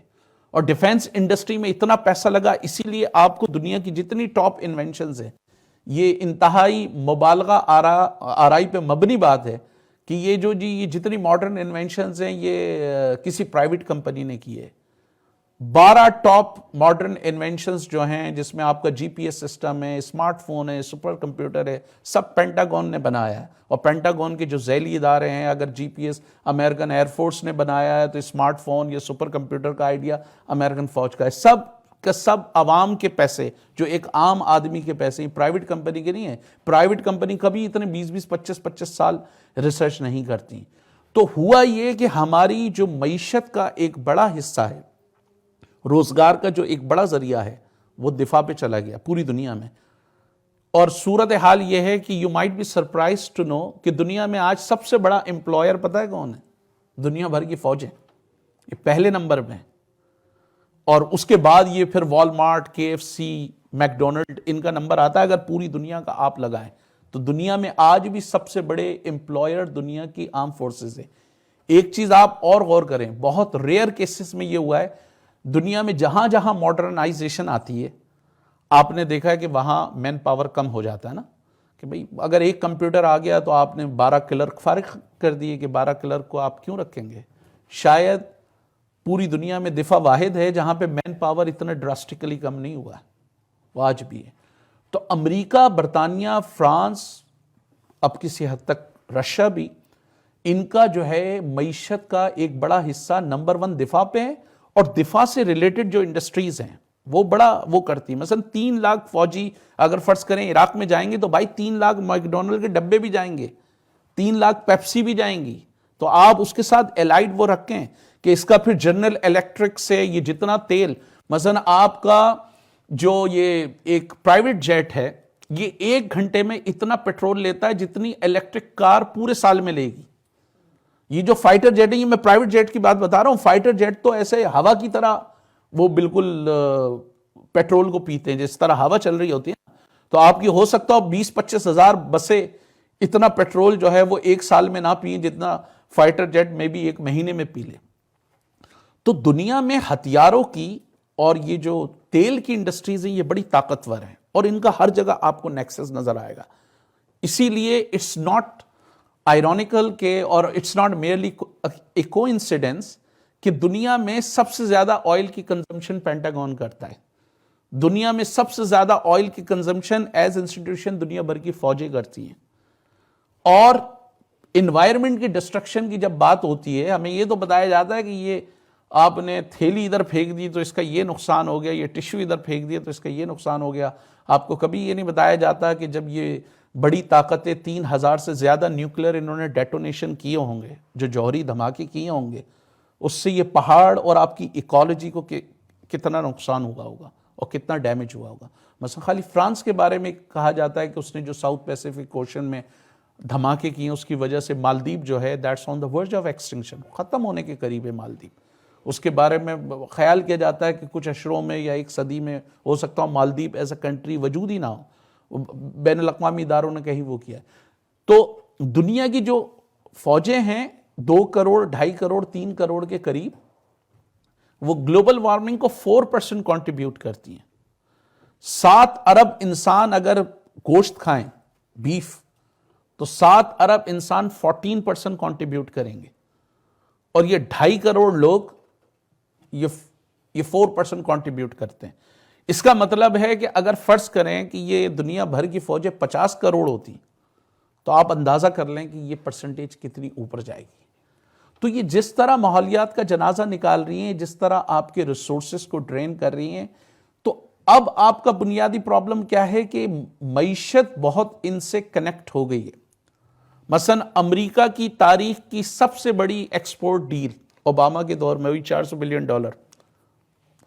اور ڈیفنس انڈسٹری میں اتنا پیسہ لگا، اسی لیے آپ کو دنیا کی جتنی ٹاپ انوینشنز ہیں، یہ انتہائی مبالغہ آرائی پہ مبنی بات ہے کہ یہ جتنی ماڈرن انوینشنز ہیں یہ کسی پرائیویٹ کمپنی نے کی ہے. 12 ٹاپ ماڈرن انوینشنز جو ہیں جس میں آپ کا جی پی ایس سسٹم ہے, اسمارٹ فون ہے, سپر کمپیوٹر ہے, سب پینٹاگون نے بنایا ہے. اور پینٹاگون کے جو ذیلی ادارے ہیں, اگر G P S American air force نے بنایا ہے تو اسمارٹ فون یا سپر کمپیوٹر کا آئیڈیا امریکن فوج کا ہے. سب کا سب عوام کے پیسے, جو ایک عام آدمی کے پیسے, پرائیویٹ کمپنی کے نہیں ہیں. پرائیویٹ کمپنی کبھی اتنے 20-25 سال ریسرچ نہیں کرتی. تو ہوا یہ کہ ہماری جو معیشت کا ایک بڑا حصہ ہے, روزگار کا جو ایک بڑا ذریعہ ہے, وہ دفاع پہ چلا گیا پوری دنیا میں. اور صورتحال یہ ہے کہ you might be surprise to know کہ دنیا میں آج سب سے بڑا امپلائر پتہ ہے کون ہے؟ دنیا بھر کی فوجیں, یہ پہلے نمبر پہ ہیں. اور اس کے بعد یہ پھر والمارٹ, کے ایف سی, میک ڈونلڈ, ان کا نمبر آتا ہے. اگر پوری دنیا کا آپ لگائیں تو دنیا میں آج بھی سب سے بڑے امپلائر دنیا کی آرم فورسز ہے. ایک چیز آپ اور غور کریں, بہت ریئر کیسز میں یہ ہوا ہے, دنیا میں جہاں جہاں ماڈرنائزیشن آتی ہے آپ نے دیکھا ہے کہ وہاں مین پاور کم ہو جاتا ہے نا, کہ بھئی اگر ایک کمپیوٹر آ گیا تو آپ نے 12 کلرک فارغ کر دیے کہ 12 کلرک کو آپ کیوں رکھیں گے. شاید پوری دنیا میں دفعہ واحد ہے جہاں پہ مین پاور اتنا ڈراسٹکلی کم نہیں ہوا ہے, وہ آج بھی ہے. تو امریکہ, برطانیہ, فرانس, اب کسی حد تک رشیا بھی, ان کا جو ہے معیشت کا ایک بڑا حصہ نمبر 1 دفاع پہ ہے. اور دفاع سے ریلیٹڈ جو انڈسٹریز ہیں وہ بڑا وہ کرتی ہیں. مثلا 3 لاکھ فوجی اگر فرض کریں عراق میں جائیں گے تو بھائی 3 لاکھ میک ڈونلڈ کے ڈبے بھی جائیں گے, 3 لاکھ پیپسی بھی جائیں گی. تو آپ اس کے ساتھ الائڈ وہ رکھیں کہ اس کا پھر جنرل الیکٹرک سے یہ جتنا تیل, مثلا آپ کا جو یہ ایک پرائیویٹ جیٹ ہے, یہ 1 گھنٹے میں اتنا پیٹرول لیتا ہے جتنی الیکٹرک کار پورے سال میں لے گی. یہ جو فائٹر جیٹ ہے, یہ میں پرائیویٹ جیٹ کی بات بتا رہا ہوں, فائٹر جیٹ تو ایسے ہوا کی طرح وہ بالکل پیٹرول کو پیتے ہیں جس طرح ہوا چل رہی ہوتی ہے. تو آپ کی ہو سکتا ہو 20-25 ہزار بسیں اتنا پیٹرول جو ہے وہ 1 سال میں نہ پئیں جتنا فائٹر جیٹ میں بھی 1 مہینے میں پی لے. تو دنیا میں ہتھیاروں کی اور یہ جو تیل کی انڈسٹریز ہیں یہ بڑی طاقتور ہیں, اور ان کا ہر جگہ آپ کو نیکسس نظر آئے گا. اسی لیے اٹس ناٹ آئرونیکل کہ, اور اٹس ناٹ میئرلی اے کوانسیڈنس کہ دنیا میں سب سے زیادہ آئل کی کنزمپشن پینٹاگون کرتا ہے. دنیا میں سب سے زیادہ آئل کی کنزمپشن ایز انسٹیٹیوشن دنیا بھر کی فوجیں کرتی ہیں. اور انوائرمنٹ کی ڈسٹرکشن کی جب بات ہوتی ہے, ہمیں یہ تو بتایا جاتا ہے کہ یہ آپ نے تھیلی ادھر پھینک دی تو اس کا یہ نقصان ہو گیا, یہ ٹشو ادھر پھینک دیا تو اس کا یہ نقصان ہو گیا. آپ کو کبھی یہ نہیں بتایا جاتا کہ جب یہ بڑی طاقتیں 3000 سے زیادہ نیوکلیر انہوں نے ڈیٹونیشن کیے ہوں گے, جو جوہری دھماکے کیے ہوں گے, اس سے یہ پہاڑ اور آپ کی ایکالوجی کو کتنا نقصان ہوا ہوگا اور کتنا ڈیمیج ہوا ہوگا. مثلا خالی فرانس کے بارے میں کہا جاتا ہے کہ اس نے جو ساؤتھ پیسیفک اوشن میں دھماکے کیے اس کی وجہ سے مالدیپ جو ہے that's on the verge of extinction, ختم ہونے کے قریب ہے مالدیپ. اس کے بارے میں خیال کیا جاتا ہے کہ کچھ اشروں میں یا 1 صدی میں ہو سکتا ہو مالدیپ ایز اے کنٹری وجود ہی نہ ہو. بین الاقوامی اداروں نے کہیں وہ کیا ہے. تو دنیا کی جو فوجیں ہیں 2 کروڑ, 2.5 کروڑ, 3 کروڑ کے قریب, وہ گلوبل وارمنگ کو 4% کنٹریبیوٹ کرتی ہیں. 7 ارب انسان اگر گوشت کھائیں, بیف, تو 7 ارب انسان 14% کنٹریبیوٹ کریں گے. اور یہ 2.5 کروڑ لوگ یہ 4% کنٹریبیوٹ کرتے ہیں. اس کا مطلب ہے کہ اگر فرض کریں کہ یہ دنیا بھر کی فوجیں 50 کروڑ ہوتی تو آپ اندازہ کر لیں کہ یہ پرسنٹیج کتنی اوپر جائے گی. تو یہ جس طرح ماحولیات کا جنازہ نکال رہی ہیں, جس طرح آپ کے ریسورسز کو ڈرین کر رہی ہیں, تو اب آپ کا بنیادی پرابلم کیا ہے کہ معیشت بہت ان سے کنیکٹ ہو گئی ہے. مثلا امریکہ کی تاریخ کی سب سے بڑی ایکسپورٹ ڈیل اوباما کے دور میں ہوئی $400 بلین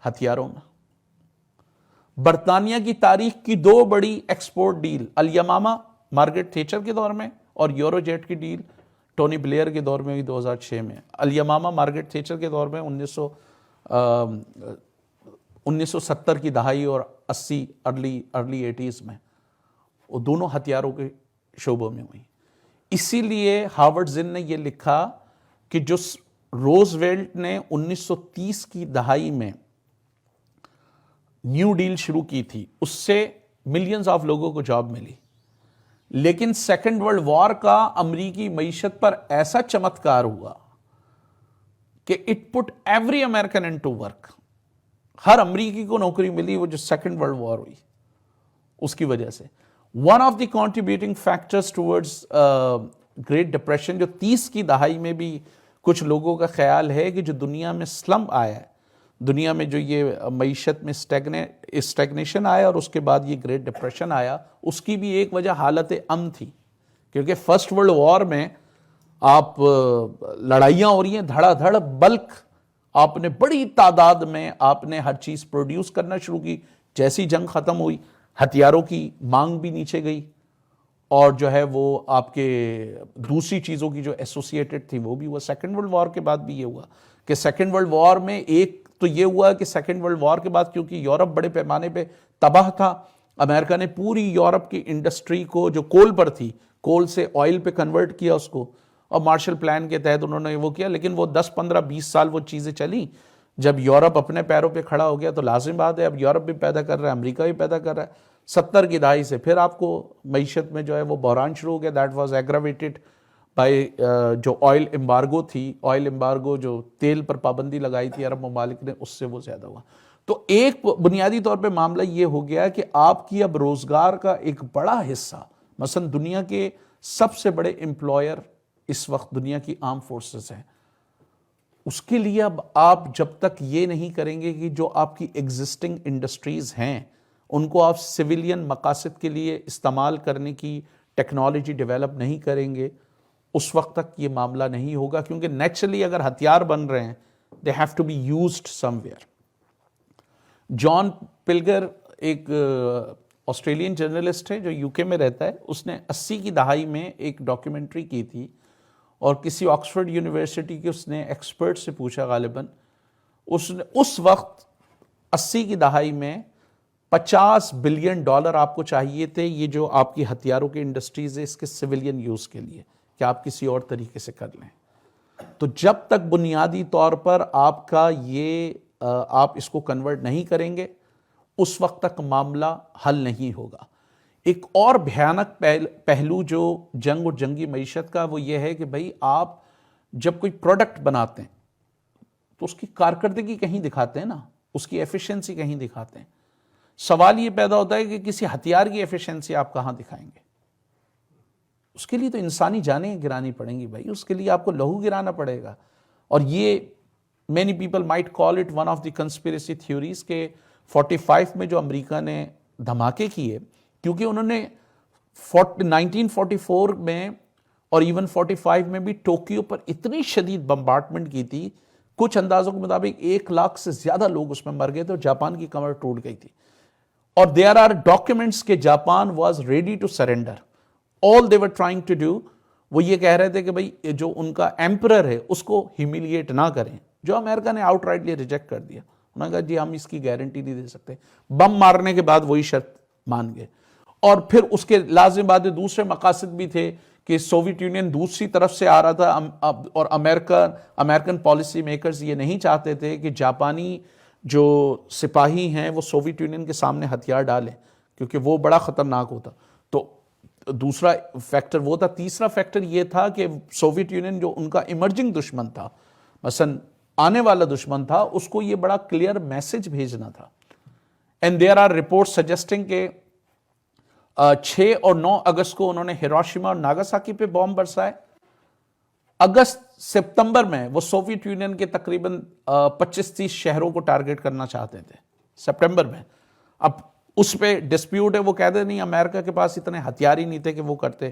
ہتھیاروں میں. برطانیہ کی تاریخ کی 2 بڑی ایکسپورٹ ڈیل, الیماما مارگریٹ تھیچر کے دور میں, اور یورو جیٹ کی ڈیل ٹونی بلیئر کے دور میں ہوئی 2006 میں. الیماما مارگریٹ تھیچر کے دور میں 1970 کی دہائی اور 80 ارلی 80s میں, وہ دونوں ہتھیاروں کے شعبوں میں ہوئی. اسی لیے ہارورڈ زن نے یہ لکھا کہ جو روز ویلٹ نے 1930 کی دہائی میں نیو ڈیل شروع کی تھی, اس سے ملینز آف لوگوں کو جاب ملی. لیکن سیکنڈ ورلڈ وار کا امریکی معیشت پر ایسا چمتکار ہوا کہ it put every American into work. ہر امریکی کو نوکری ملی وہ جو سیکنڈ ورلڈ وار ہوئی اس کی وجہ سے. One of the contributing factors towards great depression, جو 30 کی دہائی میں بھی کچھ لوگوں کا خیال ہے کہ جو دنیا میں سلم آیا ہے, دنیا میں جو یہ معیشت میں اسٹیگنیشن آیا اور اس کے بعد یہ گریٹ ڈپریشن آیا, اس کی بھی ایک وجہ حالت امن تھی. کیونکہ فرسٹ ورلڈ وار میں آپ لڑائیاں ہو رہی ہیں دھڑا دھڑ, بلک آپ نے بڑی تعداد میں آپ نے ہر چیز پروڈیوس کرنا شروع کی. جیسی جنگ ختم ہوئی ہتھیاروں کی مانگ بھی نیچے گئی, اور جو ہے وہ آپ کے دوسری چیزوں کی جو ایسوسیٹڈ تھی وہ بھی ہوا. سیکنڈ ورلڈ وار کے بعد بھی یہ ہوا کہ سیکنڈ ورلڈ وار میں ایک تو یہ ہوا کہ سیکنڈ ورلڈ وار کے بعد کیونکہ یورپ بڑے پیمانے پہ تباہ تھا, امریکہ نے پوری یورپ کی انڈسٹری کو جو کول پر تھی, کول سے آئل پہ کنورٹ کیا اس کو, اور مارشل پلان کے تحت انہوں نے وہ کیا. لیکن وہ 10 15 20 سال وہ چیزیں چلیں. جب یورپ اپنے پیروں پہ کھڑا ہو گیا تو لازم بات ہے اب یورپ بھی پیدا کر رہا ہے, امریکہ بھی پیدا کر رہا ہے. 70 کی دہائی سے پھر آپ کو معیشت میں جو ہے وہ بحران شروع ہو گیا. دیٹ واز ایگراویٹڈ بائی جو آئل امبارگو تھی, آئل امبارگو جو تیل پر پابندی لگائی تھی عرب ممالک نے, اس سے وہ زیادہ ہوا. تو ایک بنیادی طور پہ معاملہ یہ ہو گیا کہ آپ کی اب روزگار کا ایک بڑا حصہ, مثلا دنیا کے سب سے بڑے امپلائر اس وقت دنیا کی آرم فورسز ہیں, اس کے لیے اب آپ جب تک یہ نہیں کریں گے کہ جو آپ کی ایگزسٹنگ انڈسٹریز ہیں ان کو آپ سویلین مقاصد کے لیے استعمال کرنے کی ٹیکنالوجی ڈیولپ نہیں کریں گے, اس وقت تک یہ معاملہ نہیں ہوگا. کیونکہ نیچرلی اگر ہتھیار بن رہے ہیں they have to be used somewhere. John Pilger ایک آسٹریلین جرنلسٹ ہے جو یو کے میں رہتا ہے, اس نے 80 کی دہائی میں ایک ڈاکیومنٹری کی تھی, اور کسی آکسفورڈ یونیورسٹی کے اس نے ایکسپرٹ سے پوچھا غالباً, اس نے اس وقت 80 کی دہائی میں $50 بلین آپ کو چاہیے تھے یہ جو آپ کی ہتھیاروں کی انڈسٹریز ہے اس کے سویلین یوز کے لیے, کہ آپ کسی اور طریقے سے کر لیں. تو جب تک بنیادی طور پر آپ کا یہ آپ اس کو کنورٹ نہیں کریں گے اس وقت تک معاملہ حل نہیں ہوگا. ایک اور بھیانک پہلو جو جنگ اور جنگی معیشت کا وہ یہ ہے کہ بھئی آپ جب کوئی پروڈکٹ بناتے ہیں تو اس کی کارکردگی کہیں دکھاتے ہیں نا, اس کی ایفیشنسی کہیں دکھاتے ہیں. سوال یہ پیدا ہوتا ہے کہ کسی ہتھیار کی ایفیشنسی آپ کہاں دکھائیں گے؟ اس کے لیے تو انسانی جانیں گرانی پڑیں گی بھائی, اس کے لیے آپ کو لہو گرانا پڑے گا. اور یہ many people might call it one of the conspiracy theories کہ 45 میں جو امریکہ نے دھماکے کیے, کیونکہ انہوں نے 1944 میں اور ایون 45 میں بھی ٹوکیو پر اتنی شدید بمبارڈمنٹ کی تھی, کچھ اندازوں کے مطابق 1 لاکھ سے زیادہ لوگ اس میں مر گئے تھے اور جاپان کی کمر ٹوٹ گئی تھی. اور there are documents کہ Japan was ready to surrender. All they were trying to do وہ یہ کہہ رہے تھے کہ بھئی جو ان کا ایمپرر ہے اس کو ہیمیلیٹ نہ کریں, جو امریکہ نے آؤٹ رائٹلی ریجیکٹ کر دیا. انہوں نے کہا جی ہم اس کی گارنٹی نہیں دے سکتے. بم مارنے کے بعد وہی شرط مان گئے. اور پھر اس کے لازم بعد دوسرے مقاصد بھی تھے کہ سوویت یونین دوسری طرف سے آ رہا تھا, اور امریکن پالیسی میکرز یہ نہیں چاہتے تھے کہ جاپانی جو سپاہی ہیں وہ سوویت یونین کے سامنے ہتھیار ڈالیں, کیونکہ وہ بڑا خطرناک ہوتا. تو دوسرا فیکٹر وہ تھا. تیسرا فیکٹر یہ تھا کہ سوویت یونین جو ان کا ایمرجنگ دشمن تھا, مثلا آنے والا دشمن تھا, اس کو یہ بڑا کلیئر میسج بھیجنا تھا. And there are report suggesting کہ 6 اور 9 اگست کو انہوں نے ہیروشیما اور ناگاساکی پہ بم برسائے. اگست ستمبر میں وہ سوویت یونین کے تقریباً 25-30 شہروں کو ٹارگٹ کرنا چاہتے تھے سپٹمبر میں. اب اس پہ ڈسپیوٹ ہے, وہ کہتے نہیں امریکہ کے پاس اتنے ہتھیار ہی نہیں تھے کہ وہ کرتے.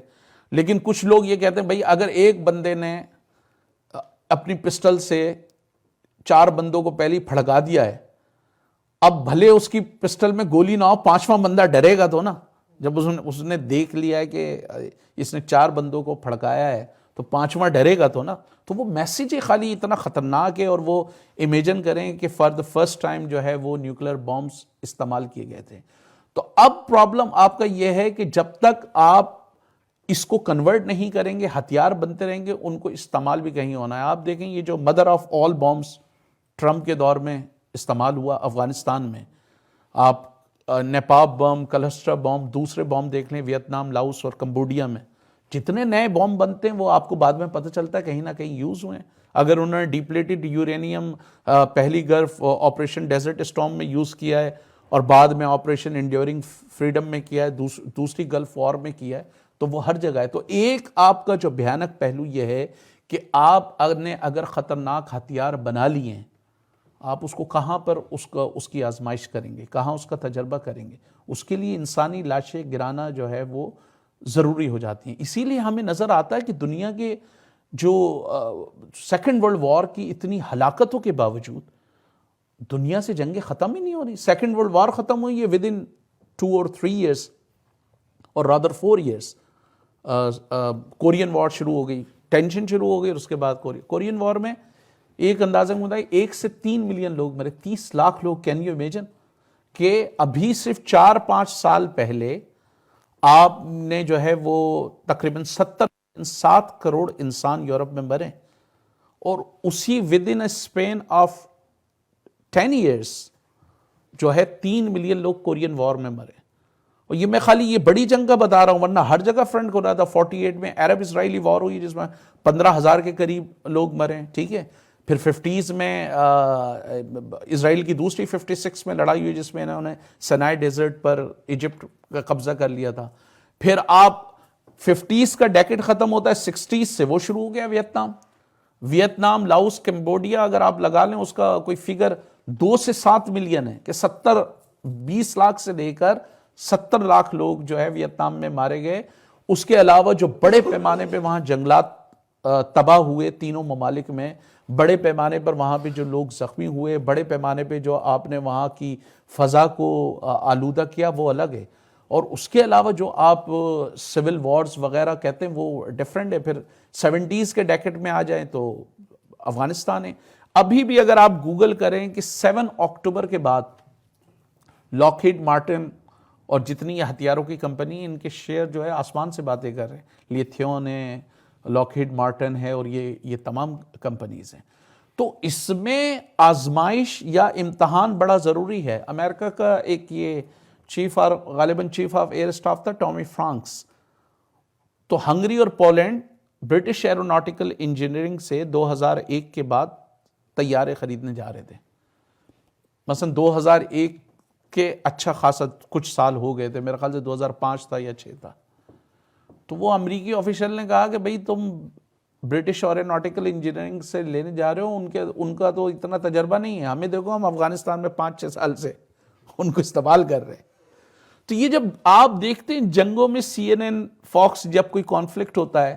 لیکن کچھ لوگ یہ کہتے ہیں بھائی اگر ایک بندے نے اپنی پسٹل سے 4 بندوں کو پہلے پھڑکا دیا ہے, اب بھلے اس کی پسٹل میں گولی نہ ہو, 5واں بندہ ڈرے گا تو نا. جب اس نے دیکھ لیا ہے کہ اس نے 4 بندوں کو پھڑکایا ہے تو 5واں ڈرے گا تو نا. تو وہ میسیج ہی خالی اتنا خطرناک ہے. اور وہ امیجن کریں کہ فار دا فرسٹ ٹائم جو ہے وہ نیوکلیر بامز استعمال کیے گئے تھے. تو اب پرابلم آپ کا یہ ہے کہ جب تک آپ اس کو کنورٹ نہیں کریں گے, ہتھیار بنتے رہیں گے, ان کو استعمال بھی کہیں ہونا ہے. آپ دیکھیں یہ جو mother of all bombs Trump کے دور میں استعمال ہوا افغانستان میں, آپ نیپاب بم, کلسٹرا بم, دوسرے بم دیکھ لیں ویتنام, لاؤس اور کمبوڈیا میں, جتنے نئے بم بنتے ہیں وہ آپ کو بعد میں پتہ چلتا ہے کہیں نہ کہیں یوز ہوئے ہیں. اگر انہوں نے ڈیپلیٹڈ یورینیم پہلی گلف آپریشن ڈیزرٹ اسٹارم میں یوز کیا ہے اور بعد میں آپریشن انڈیورنگ فریڈم میں کیا ہے, دوسری گلف وار میں کیا ہے, تو وہ ہر جگہ ہے. تو ایک آپ کا جو بھیانک پہلو یہ ہے کہ آپ نے اگر خطرناک ہتھیار بنا لیے ہیں, آپ اس کو کہاں پر اس کی آزمائش کریں گے, کہاں اس کا تجربہ کریں گے؟ اس کے لیے انسانی لاشیں گرانا جو ہے وہ ضروری ہو جاتی ہیں. اسی لیے ہمیں نظر آتا ہے کہ دنیا کے جو سیکنڈ ورلڈ وار کی اتنی ہلاکتوں کے باوجود دنیا سے جنگیں ختم ہی نہیں ہو رہی. سیکنڈ ورلڈ وار ختم ہوئی ہے ود ان 2 or 3 years اور رادر 4 years. کورین وار شروع ہو گئی, ٹینشن شروع ہو گئی, اور اس کے بعد کورین وار میں ایک اندازہ مطابق 1 سے 3 ملین لوگ مرے, 30 لاکھ لوگ. کین یو امیجن کہ ابھی صرف 4-5 سال پہلے آپ نے جو ہے وہ تقریباً 7 کروڑ انسان یورپ میں مرے, اور اسی with in span of 10 years جو ہے 3 ملین لوگ کورین وار میں مرے. اور یہ میں خالی یہ بڑی جنگ کا بتا رہا ہوں, ورنہ ہر جگہ فرنٹ ہو رہا تھا. 48 میں عرب اسرائیلی وار ہوئی جس میں 15,000 کے قریب لوگ مرے, ٹھیک ہے. پھر 50s میں اسرائیل کی دوسری 56 میں لڑائی ہوئی جس میں انہوں نے سینائی ڈیزرٹ پر ایجپٹ کا قبضہ کر لیا تھا. پھر آپ 50s کا ڈیکیڈ ختم ہوتا ہے, 60s سے وہ شروع ہو گیا ویتنام, لاؤس, کمبوڈیا. اگر آپ لگا لیں اس کا کوئی فگر 2 سے 7 ملین ہے کہ 20 لاکھ سے لے کر 70 لاکھ لوگ جو ہے ویتنام میں مارے گئے. اس کے علاوہ جو بڑے پیمانے پہ وہاں جنگلات تباہ ہوئے تینوں ممالک میں, بڑے پیمانے پر وہاں پہ جو لوگ زخمی ہوئے, بڑے پیمانے پہ جو آپ نے وہاں کی فضا کو آلودہ کیا, وہ الگ ہے. اور اس کے علاوہ جو آپ سول وارز وغیرہ کہتے ہیں وہ ڈیفرنٹ ہے. پھر 70s کے ڈیکیڈ میں آ جائیں تو افغانستان ہے. ابھی بھی اگر آپ گوگل کریں کہ 7 اکتوبر کے بعد لاکہیڈ مارٹن اور جتنی یہ ہتھیاروں کی کمپنی, ان کے شیئر جو ہے آسمان سے باتیں کر رہے ہیں. لیتھیون ہے, لاکہیڈ مارٹن ہے, اور یہ تمام کمپنیز ہیں. تو اس میں آزمائش یا امتحان بڑا ضروری ہے. امریکہ کا ایک یہ غالباً چیف آف ایئر اسٹاف تھا, ٹامی فرانکس. تو ہنگری اور پولینڈ برٹش ایروناٹیکل انجینئرنگ سے 2001 کے بعد طیارے خریدنے جا رہے تھے. مثلا 2001 کے اچھا خاصا کچھ سال ہو گئے تھے, میرے خیال سے 2005 تھا یا 6 تھا. تو وہ امریکی آفیشل نے کہا کہ بھئی تم برٹش ایروناٹیکل انجینئرنگ سے لینے جا رہے ہو, ان کا تو اتنا تجربہ نہیں ہے, ہمیں دیکھو ہم افغانستان میں 5-6 سال سے ان کو استعمال کر رہے ہیں. تو یہ جب آپ دیکھتے ہیں جنگوں میں CNN, فاکس, جب کوئی کانفلکٹ ہوتا ہے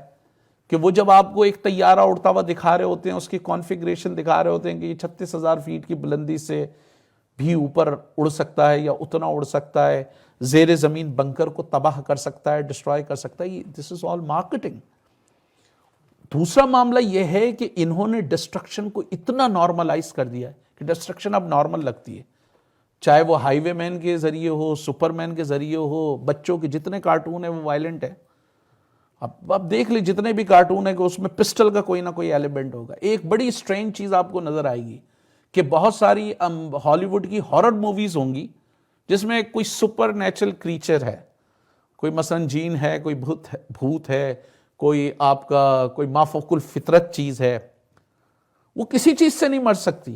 کہ وہ جب آپ کو ایک طیارہ اڑتا ہوا دکھا رہے ہوتے ہیں, اس کی کانفیگریشن دکھا رہے ہوتے ہیں کہ یہ 36,000 فیٹ کی بلندی سے بھی اوپر اڑ سکتا ہے یا اتنا اڑ سکتا ہے, زیر زمین بنکر کو تباہ کر سکتا ہے, ڈسٹرائے کر سکتا ہے. دس از آل مارکیٹنگ. دوسرا معاملہ یہ ہے کہ انہوں نے ڈسٹرکشن کو اتنا نارملائز کر دیا ہے کہ ڈسٹرکشن اب نارمل لگتی ہے, چاہے وہ ہائی وے مین کے ذریعے ہو, سپر مین کے ذریعے ہو, بچوں کے جتنے کارٹون ہیں وہ وائلنٹ ہے. اب دیکھ لیں جتنے بھی کارٹون ہیں کہ اس میں پسٹل کا کوئی نہ کوئی ایلیمنٹ ہوگا. ایک بڑی اسٹرینج چیز آپ کو نظر آئے گی کہ بہت ساری ہالی ووڈ کی ہارر موویز ہوں گی جس میں کوئی سپر نیچرل کریچر ہے, کوئی مثلا جین ہے, کوئی بھوت ہے, کوئی آپ کا کوئی مافوق الفطرت چیز ہے, وہ کسی چیز سے نہیں مر سکتی.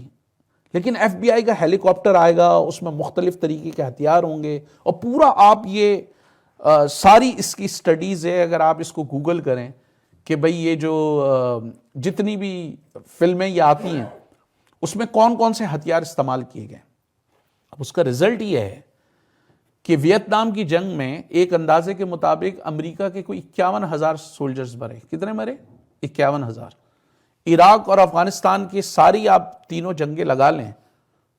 لیکن FBI کا ہیلی کاپٹر آئے گا, اس میں مختلف طریقے کے ہتھیار ہوں گے, اور پورا آپ یہ ساری اس کی سٹڈیز ہے, اگر آپ اس کو گوگل کریں کہ بھئی یہ جو جتنی بھی فلمیں یہ آتی ہیں اس میں کون کون سے ہتھیار استعمال کیے گئے. اب اس کا رزلٹ یہ ہے کہ ویتنام کی جنگ میں ایک اندازے کے مطابق امریکہ کے کوئی 51,000 سولجرز مرے. کتنے مرے؟ 51,000. عراق اور افغانستان کی ساری آپ تینوں جنگیں لگا لیں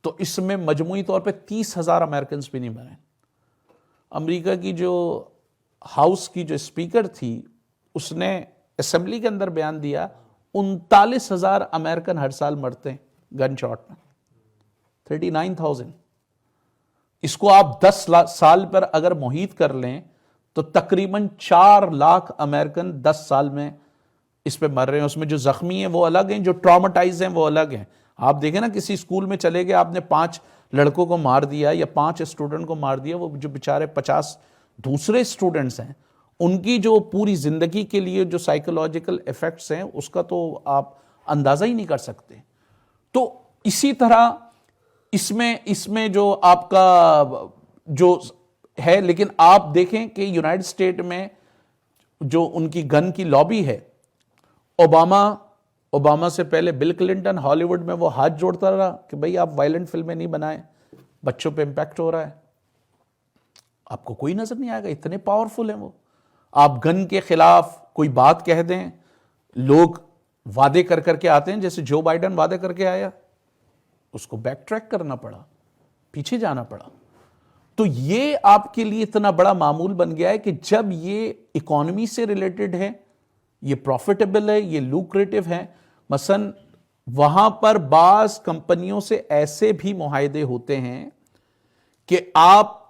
تو اس میں مجموعی طور پہ 30,000 امریکنز بھی نہیں مرے. امریکہ کی جو ہاؤس کی جو اسپیکر تھی اس نے اسمبلی کے اندر بیان دیا 39,000 امریکن ہر سال مرتے ہیں گن شاٹ میں. 39,000. اس کو آپ 10 سال پر اگر محیط کر لیں تو تقریباً 4 لاکھ امریکن 10 سال میں اس پہ مر رہے ہیں. اس میں جو زخمی ہیں وہ الگ ہیں, جو ٹراماٹائز ہیں وہ الگ ہیں. آپ دیکھیں نا کسی اسکول میں چلے گئے, آپ نے 5 لڑکوں کو مار دیا یا 5 اسٹوڈنٹ کو مار دیا, وہ جو بیچارے 50 دوسرے اسٹوڈنٹس ہیں ان کی جو پوری زندگی کے لیے جو سائیکولوجیکل ایفیکٹس ہیں اس کا تو آپ اندازہ ہی نہیں کر سکتے. تو اسی طرح اس میں جو آپ کا جو ہے, لیکن آپ دیکھیں کہ یونائٹڈ اسٹیٹ میں جو ان کی گن کی لابی ہے, اوباما سے پہلے بل کلنٹن ہالی ووڈ میں وہ ہاتھ جوڑتا رہا کہ بھئی آپ وائلنٹ فلمیں نہیں بنائیں, بچوں پہ امپیکٹ ہو رہا ہے. آپ کو کوئی نظر نہیں آئے گا, اتنے پاورفل ہیں وہ. آپ گن کے خلاف کوئی بات کہہ دیں, لوگ وعدے کر کے آتے ہیں, جیسے جو بائیڈن وعدے کر کے آیا, اس کو بیک ٹریک کرنا پڑا, پیچھے جانا پڑا. تو یہ آپ کے لیے اتنا بڑا معمول بن گیا ہے کہ جب یہ اکانومی سے ریلیٹڈ ہے, یہ پروفیٹیبل ہے, یہ لوکریٹو ہے. مثلا وہاں پر بعض کمپنیوں سے ایسے بھی معاہدے ہوتے ہیں کہ آپ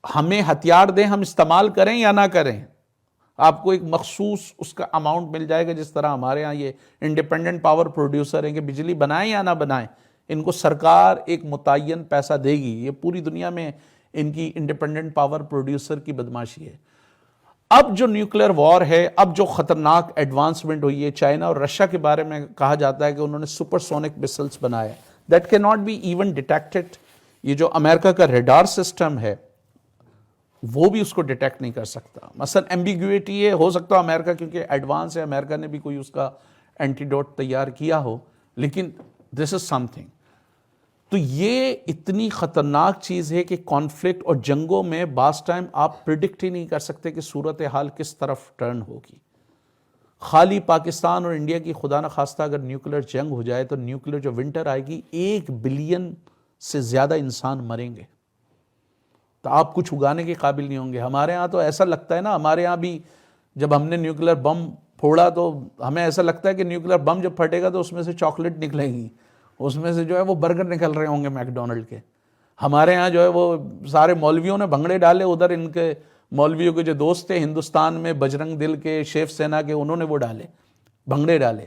ہمیں ہتھیار دیں, ہم استعمال کریں یا نہ کریں, آپ کو ایک مخصوص اس کا اماؤنٹ مل جائے گا. جس طرح ہمارے ہاں یہ انڈیپینڈنٹ پاور پروڈیوسر ہیں کہ بجلی بنائیں یا نہ بنائیں, ان کو سرکار ایک متعین پیسہ دے گی. یہ پوری دنیا میں ان کی انڈیپینڈنٹ پاور پروڈیوسر کی بدماشی ہے. اب جو نیوکلیر وار ہے, اب جو خطرناک ایڈوانسمنٹ ہوئی ہے, چائنا اور رشیا کے بارے میں کہا جاتا ہے کہ انہوں نے سپر سونک مسلس بنائے that can not be even detected. یہ جو امریکہ کا ریڈار سسٹم ہے وہ بھی اس کو ڈیٹیکٹ نہیں کر سکتا. مثلا ایمبیگویٹی ہے, ہو سکتا ہے امریکہ کیونکہ ایڈوانس ہے, امریکہ نے بھی کوئی اس کا اینٹیڈوٹ تیار کیا ہو, لیکن دس از سم تھنگ. تو یہ اتنی خطرناک چیز ہے کہ کانفلکٹ اور جنگوں میں بعض ٹائم آپ پریڈکٹ ہی نہیں کر سکتے کہ صورتحال کس طرف ٹرن ہوگی. خالی پاکستان اور انڈیا کی خدا نخواستہ اگر نیوکلیر جنگ ہو جائے تو نیوکلیر جو ونٹر آئے گی 1 بلین سے زیادہ انسان مریں گے, تو آپ کچھ اگانے کے قابل نہیں ہوں گے. ہمارے ہاں تو ایسا لگتا ہے نا, ہمارے ہاں بھی جب ہم نے نیوکلیر بم پھوڑا تو ہمیں ایسا لگتا ہے کہ نیوکلیر بم جب پھٹے گا تو اس میں سے چاکلیٹ نکلیں گی, اس میں سے جو ہے وہ برگر نکل رہے ہوں گے میک ڈونلڈ کے. ہمارے ہاں جو ہے وہ سارے مولویوں نے بھنگڑے ڈالے, ادھر ان کے مولویوں کے جو دوست تھے ہندوستان میں, بجرنگ دل کے, شیو سینا کے, انہوں نے وہ ڈالے, بھنگڑے ڈالے.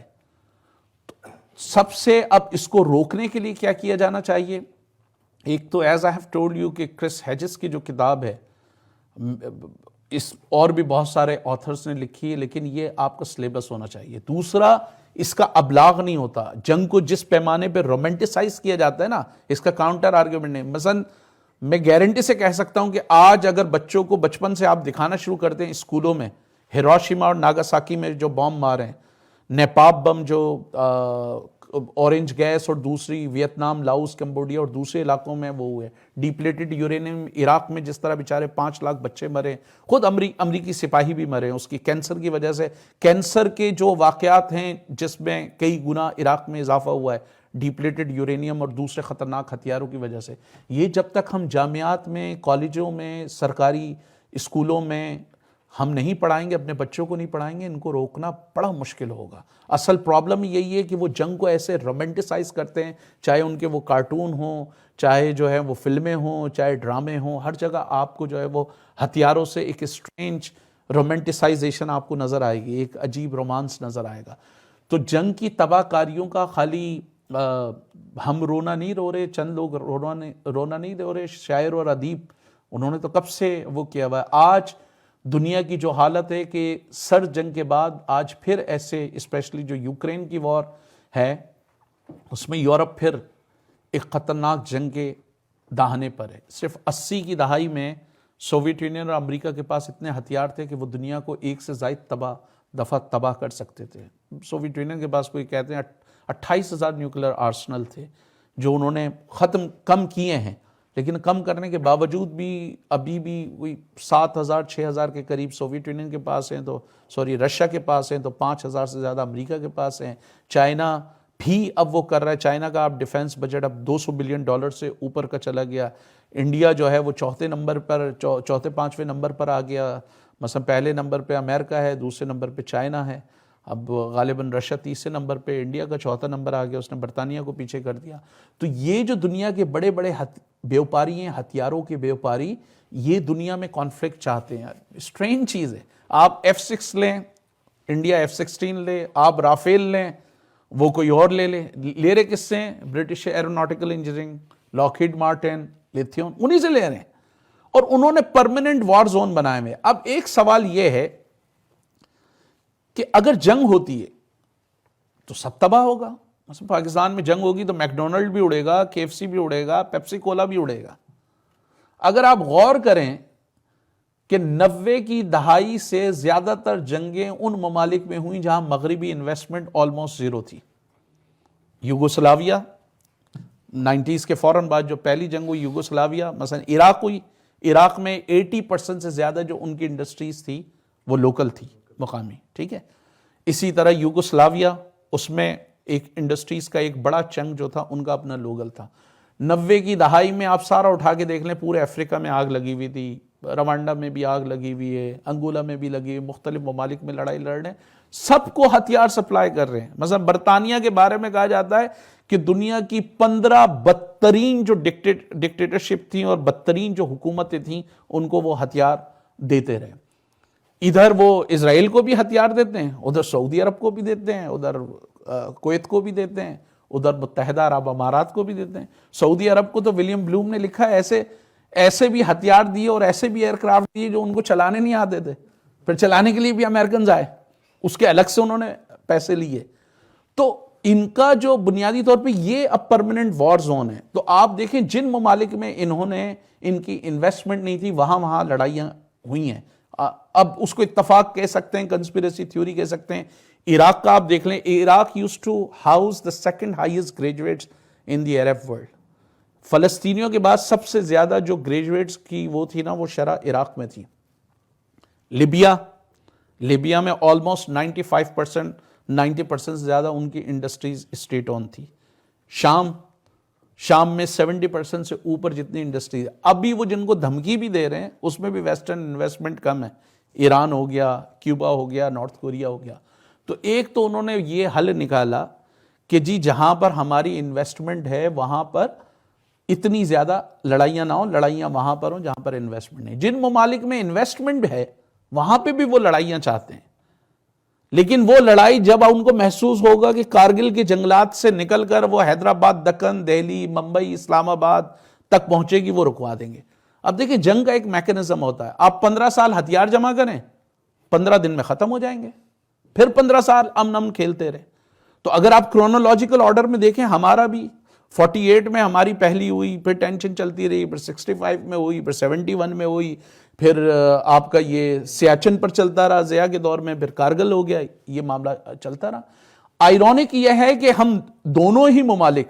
سب سے اب اس کو روکنے کے لیے کیا کیا جانا چاہیے؟ ایک تو as I have told you کہ کرس ہیجز کی جو کتاب ہے, اس اور بھی بہت سارے آتھرز نے لکھی ہے, لیکن یہ آپ کا سلیبس ہونا چاہیے. دوسرا, اس کا ابلاغ نہیں ہوتا. جنگ کو جس پیمانے پہ رومانٹیسائز کیا جاتا ہے نا, اس کا کاؤنٹر آرگیومنٹ نہیں. مثلا میں گارنٹی سے کہہ سکتا ہوں کہ آج اگر بچوں کو بچپن سے آپ دکھانا شروع کر دیں اسکولوں میں ہیروشیما اور ناگاساکی میں جو بم مارے ہیں, نیپال بم جو اورنج گیس, اور دوسری ویتنام, لاؤس, کمبوڈیا اور دوسرے علاقوں میں وہ ہوئے ڈیپلیٹڈ یورینیم, عراق میں جس طرح بیچارے 5 لاکھ بچے مرے, خود امریکی سپاہی بھی مرے اس کی کینسر کی وجہ سے. کینسر کے جو واقعات ہیں جس میں کئی گنا عراق میں اضافہ ہوا ہے ڈیپلیٹڈ یورینیم اور دوسرے خطرناک ہتھیاروں کی وجہ سے. یہ جب تک ہم جامعات میں, کالجوں میں, سرکاری اسکولوں میں ہم نہیں پڑھائیں گے, اپنے بچوں کو نہیں پڑھائیں گے, ان کو روکنا بڑا مشکل ہوگا. اصل پرابلم یہی ہے کہ وہ جنگ کو ایسے رومانٹیسائز کرتے ہیں, چاہے ان کے وہ کارٹون ہوں, چاہے جو ہے وہ فلمیں ہوں, چاہے ڈرامے ہوں, ہر جگہ آپ کو جو ہے وہ ہتھیاروں سے ایک اسٹرینج رومانٹیسائزیشن آپ کو نظر آئے گی, ایک عجیب رومانس نظر آئے گا. تو جنگ کی تباہ کاریوں کا خالی ہم رونا نہیں رو رہے, چند لوگ رونا نہیں رو رہے, شاعر اور ادیب انہوں نے تو کب سے وہ کیا ہوا ہے. آج دنیا کی جو حالت ہے کہ سرد جنگ کے بعد آج پھر ایسے, اسپیشلی جو یوکرین کی وار ہے اس میں یورپ پھر ایک خطرناک جنگ کے دہانے پر ہے. صرف 80 کی دہائی میں سوویت یونین اور امریکہ کے پاس اتنے ہتھیار تھے کہ وہ دنیا کو 1 سے زائد دفعہ تباہ کر سکتے تھے. سوویت یونین کے پاس کوئی کہتے ہیں 28,000 نیوکلیر آرسنل تھے جو انہوں نے کم کیے ہیں, لیکن کم کرنے کے باوجود بھی ابھی بھی وہی 7,000-6,000 کے قریب سوویت یونین کے پاس ہیں, رشیا کے پاس ہیں, تو 5,000 سے زیادہ امریکہ کے پاس ہیں. چائنا بھی اب وہ کر رہا ہے, چائنا کا اب ڈیفنس بجٹ اب $200 بلین سے اوپر کا چلا گیا. انڈیا جو ہے وہ چوتھے 5ویں نمبر پر آ گیا. مثلا پہلے نمبر پہ امریکہ ہے, دوسرے نمبر پہ چائنا ہے, اب غالباً رشیا تیسرے نمبر پہ, انڈیا کا چوتھا نمبر آ گیا, اس نے برطانیہ کو پیچھے کر دیا. تو یہ جو دنیا کے بڑے بڑے بیوپاری ہیں, ہتھیاروں کے بیوپاری, یہ دنیا میں کانفلکٹ چاہتے ہیں. اسٹرینج چیز ہے. آپ F-6 لیں, انڈیا F-16 لے, آپ رافیل لیں, وہ کوئی اور لے رہے کس سے ہیں؟ برٹش ایروناٹیکل انجینئرنگ, لاکہیڈ مارٹن, لیتھیون, انہی سے لے رہے ہیں, اور انہوں نے پرماننٹ وار زون بنائے ہوئے. اب ایک سوال یہ ہے کہ اگر جنگ ہوتی ہے تو سب تباہ ہوگا. مثلا پاکستان میں جنگ ہوگی تو میکڈونلڈ بھی اڑے گا, KFC بھی اڑے گا, پیپسی کولا بھی اڑے گا. اگر آپ غور کریں کہ 90 کی دہائی سے زیادہ تر جنگیں ان ممالک میں ہوئیں جہاں مغربی انویسٹمنٹ آلموسٹ زیرو تھی. یوگوسلاویہ 90s کے فوراً بعد جو پہلی جنگ ہوئی یوگوسلاویہ, مثلا عراق ہوئی, عراق میں 80% سے زیادہ جو ان کی انڈسٹریز تھی وہ لوکل تھی, مقامی. ٹھیک ہے, اسی طرح یوگوسلاویہ, اس میں ایک انڈسٹریز کا ایک بڑا چنک جو تھا ان کا اپنا لوکل تھا. 90 کی دہائی میں آپ سارا اٹھا کے دیکھ لیں, پورے افریقہ میں آگ لگی ہوئی تھی, روانڈا میں بھی آگ لگی ہوئی ہے, انگولا میں بھی لگی ہوئی, مختلف ممالک میں لڑائی لڑ رہے ہیں, سب کو ہتھیار سپلائی کر رہے ہیں. مثلا برطانیہ کے بارے میں کہا جاتا ہے کہ دنیا کی 15 بدترین جو ڈکٹیٹرشپ تھیں اور بدترین جو حکومتیں تھیں ان کو وہ ہتھیار دیتے رہے. ادھر وہ اسرائیل کو بھی ہتھیار دیتے ہیں, ادھر سعودی عرب کو بھی دیتے ہیں, ادھر کویت کو بھی دیتے ہیں, ادھر متحدہ عرب امارات کو بھی دیتے ہیں. سعودی عرب کو تو ولیم بلوم نے لکھا ہے ایسے بھی ہتھیار دیے اور ایسے بھی ایئر کرافٹ دیے جو ان کو چلانے نہیں آتے تھے, پھر چلانے کے لیے بھی امریکنز آئے, اس کے الگ سے انہوں نے پیسے لیے. تو ان کا جو بنیادی طور پہ یہ اب پرماننٹ وار زون ہے. تو آپ دیکھیں جن ممالک میں انہوں نے ان کی انویسٹمنٹ نہیں تھی وہاں لڑائیاں ہوئی ہیں. اب اس کو اتفاق کہہ سکتے ہیں, کنسپیریسی تھیوری کہہ سکتے ہیں. عراق کا آپ دیکھ لیں, Iraq used to house the second highest graduates in the Arab world. فلسطینیوں کے بعد سب سے زیادہ جو گریجویٹس کی وہ تھی نا, وہ شرح عراق میں تھی. لیبیا میں آلموسٹ 90% سے زیادہ ان کی انڈسٹریز اسٹیٹ آن تھی. شام میں 70% سے اوپر جتنی انڈسٹریز, ابھی وہ جن کو دھمکی بھی دے رہے ہیں اس میں بھی ویسٹرن انویسٹمنٹ کم ہے. ایران ہو گیا, کیوبا ہو گیا, نارتھ کوریا ہو گیا. تو ایک تو انہوں نے یہ حل نکالا کہ جی جہاں پر ہماری انویسٹمنٹ ہے وہاں پر اتنی زیادہ لڑائیاں نہ ہوں, لڑائیاں وہاں پر ہوں جہاں پر انویسٹمنٹ نہیں. جن ممالک میں انویسٹمنٹ ہے وہاں پہ بھی وہ لڑائیاں چاہتے ہیں, لیکن وہ لڑائی جب ان کو محسوس ہوگا کہ کارگل کے جنگلات سے نکل کر وہ حیدرآباد, دکن, دہلی, ممبئی, اسلام آباد تک پہنچے گی, وہ رکوا دیں گے. اب دیکھیں جنگ کا ایک میکینزم ہوتا ہے, آپ 15 سال ہتھیار جمع کریں, 15 دن میں ختم ہو جائیں گے, پھر 15 سال امن کھیلتے رہے. تو اگر آپ کرونولوجیکل آرڈر میں دیکھیں, ہمارا بھی 48 میں ہماری پہلی ہوئی, پھر ٹینشن چلتی رہی, پھر 65 میں ہوئی, پھر 71 میں ہوئی, پھر آپ کا یہ سیاچن پر چلتا رہا ضیاء کے دور میں, پھر کارگل ہو گیا, یہ معاملہ چلتا رہا. آئرونک یہ ہے کہ ہم دونوں ہی ممالک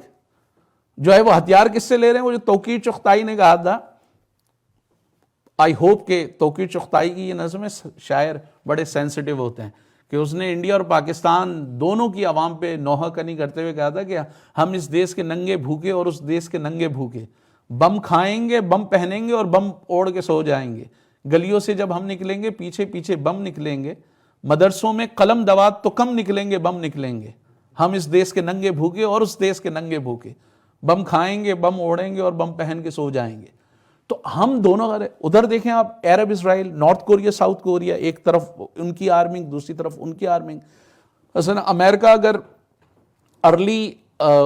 جو ہے وہ ہتھیار کس سے لے رہے ہیں. وہ جو توقیر چغتائی نے کہا تھا, آئی ہوپ کہ توقیر چغتائی کی یہ نظم ہے, شاعر بڑے سینسٹیو ہوتے ہیں, کہ اس نے انڈیا اور پاکستان دونوں کی عوام پہ نوحہ کنی کرتے ہوئے کہا تھا کہ ہم اس دیش کے ننگے بھوکے اور اس دیش کے ننگے بھوکے, بم کھائیں گے, بم پہنیں گے اور بم اوڑھ کے سو جائیں گے. گلیوں سے جب ہم نکلیں گے پیچھے پیچھے بم نکلیں گے, مدرسوں میں قلم دوات تو کم نکلیں گے, بم نکلیں گے. ہم اس دیش کے ننگے بھوکے اور اس دیش کے ننگے بھوکے, بم کھائیں گے, بم اوڑھیں گے اور بم پہن کے سو جائیں گے. تو ہم دونوں ادھر دیکھیں آپ, عرب اسرائیل, نارتھ کوریا, ساؤتھ کوریا, ایک طرف ان کی آرمنگ, دوسری طرف ان کی آرمنگ. مثلا امریکہ اگر ارلی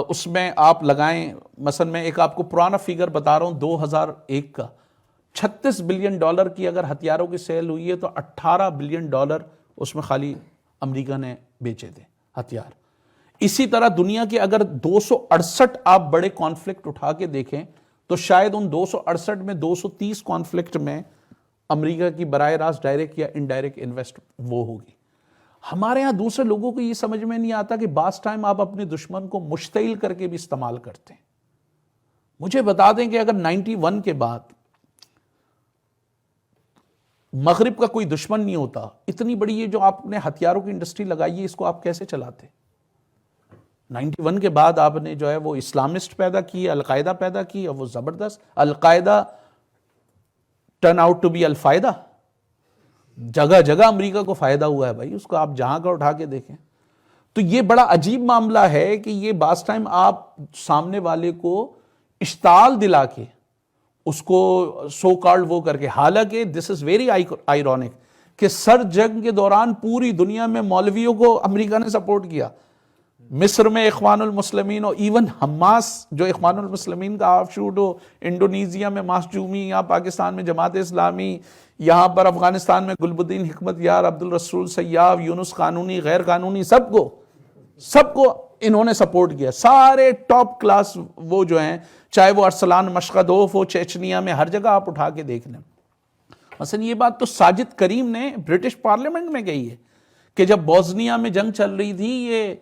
اس میں آپ لگائیں, مثلا میں ایک آپ کو پرانا فیگر بتا رہا ہوں 2001 کا, $36 بلین کی اگر ہتھیاروں کی سیل ہوئی ہے تو $18 بلین اس میں خالی امریکہ نے بیچے تھے ہتھیار. اسی طرح دنیا کے اگر 268 آپ بڑے کانفلکٹ اٹھا کے دیکھیں تو شاید ان 268 میں 230 کانفلکٹ میں امریکہ کی براہ راست ڈائریکٹ یا انڈائریکٹ انویسٹ وہ ہوگی. ہمارے ہاں دوسرے لوگوں کو یہ سمجھ میں نہیں آتا کہ بعض ٹائم آپ اپنے دشمن کو مشتعل کر کے بھی استعمال کرتے ہیں. مجھے بتا دیں کہ اگر 91 کے بعد مغرب کا کوئی دشمن نہیں ہوتا, اتنی بڑی یہ جو آپ نے ہتھیاروں کی انڈسٹری لگائی ہے اس کو آپ کیسے چلاتے؟ 91 کے بعد آپ نے جو ہے وہ اسلامسٹ پیدا کی, القاعدہ پیدا کی, اور وہ زبردست القاعدہ ٹرن آؤٹ ٹو بی الفائدہ. جگہ جگہ امریکہ کو فائدہ ہوا ہے بھائی, اس کو آپ جہاں کا اٹھا کے دیکھیں. تو یہ بڑا عجیب معاملہ ہے کہ یہ بعض ٹائم آپ سامنے والے کو اشتعال دلا کے اس کو سو کالڈ وہ کر کے, حالانکہ دس از ویری آئرونک کہ سر جنگ کے دوران پوری دنیا میں مولویوں کو امریکہ نے سپورٹ کیا. مصر میں اخوان المسلمین, اور ایون حماس جو اخوان المسلمین کا آف شوٹ ہو, انڈونیزیا میں ماسجومی, یہاں پاکستان میں جماعت اسلامی, یہاں پر افغانستان میں گلب الدین حکمت یار, عبد الرسول سیاف, یونس قانونی, غیر قانونی, سب کو سب کو انہوں نے سپورٹ کیا, سارے ٹاپ کلاس وہ جو ہیں, چاہے وہ ارسلان مشغدوف ہو چیچنیا میں, ہر جگہ آپ اٹھا کے دیکھ لیں. مثلا یہ بات تو ساجد کریم نے برٹش پارلیمنٹ میں کہی ہے کہ جب بوسنیا میں جنگ چل رہی تھی, یہ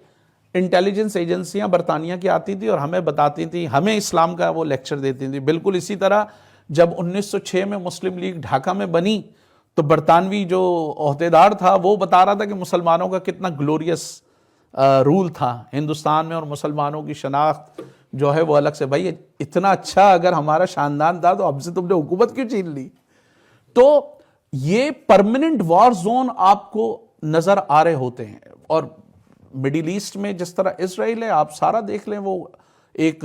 انٹیلیجنس ایجنسیاں برطانیہ کی آتی تھی اور ہمیں بتاتی تھیں, ہمیں اسلام کا وہ لیکچر دیتی تھیں. بالکل اسی طرح جب 1906 میں مسلم لیگ ڈھاکہ میں بنی تو برطانوی جو عہدیدار تھا وہ بتا رہا تھا کہ مسلمانوں کا کتنا گلوریس رول تھا ہندوستان میں, اور مسلمانوں کی شناخت جو ہے وہ الگ سے. بھائی اتنا اچھا اگر ہمارا خاندان تھا تو اب سے تم نے حکومت کیوں چھین لی؟ تو یہ پرماننٹ وار زون آپ کو نظر آ رہے ہوتے ہیں. اور مڈل ایسٹ میں جس طرح اسرائیل ہے, آپ سارا دیکھ لیں, وہ ایک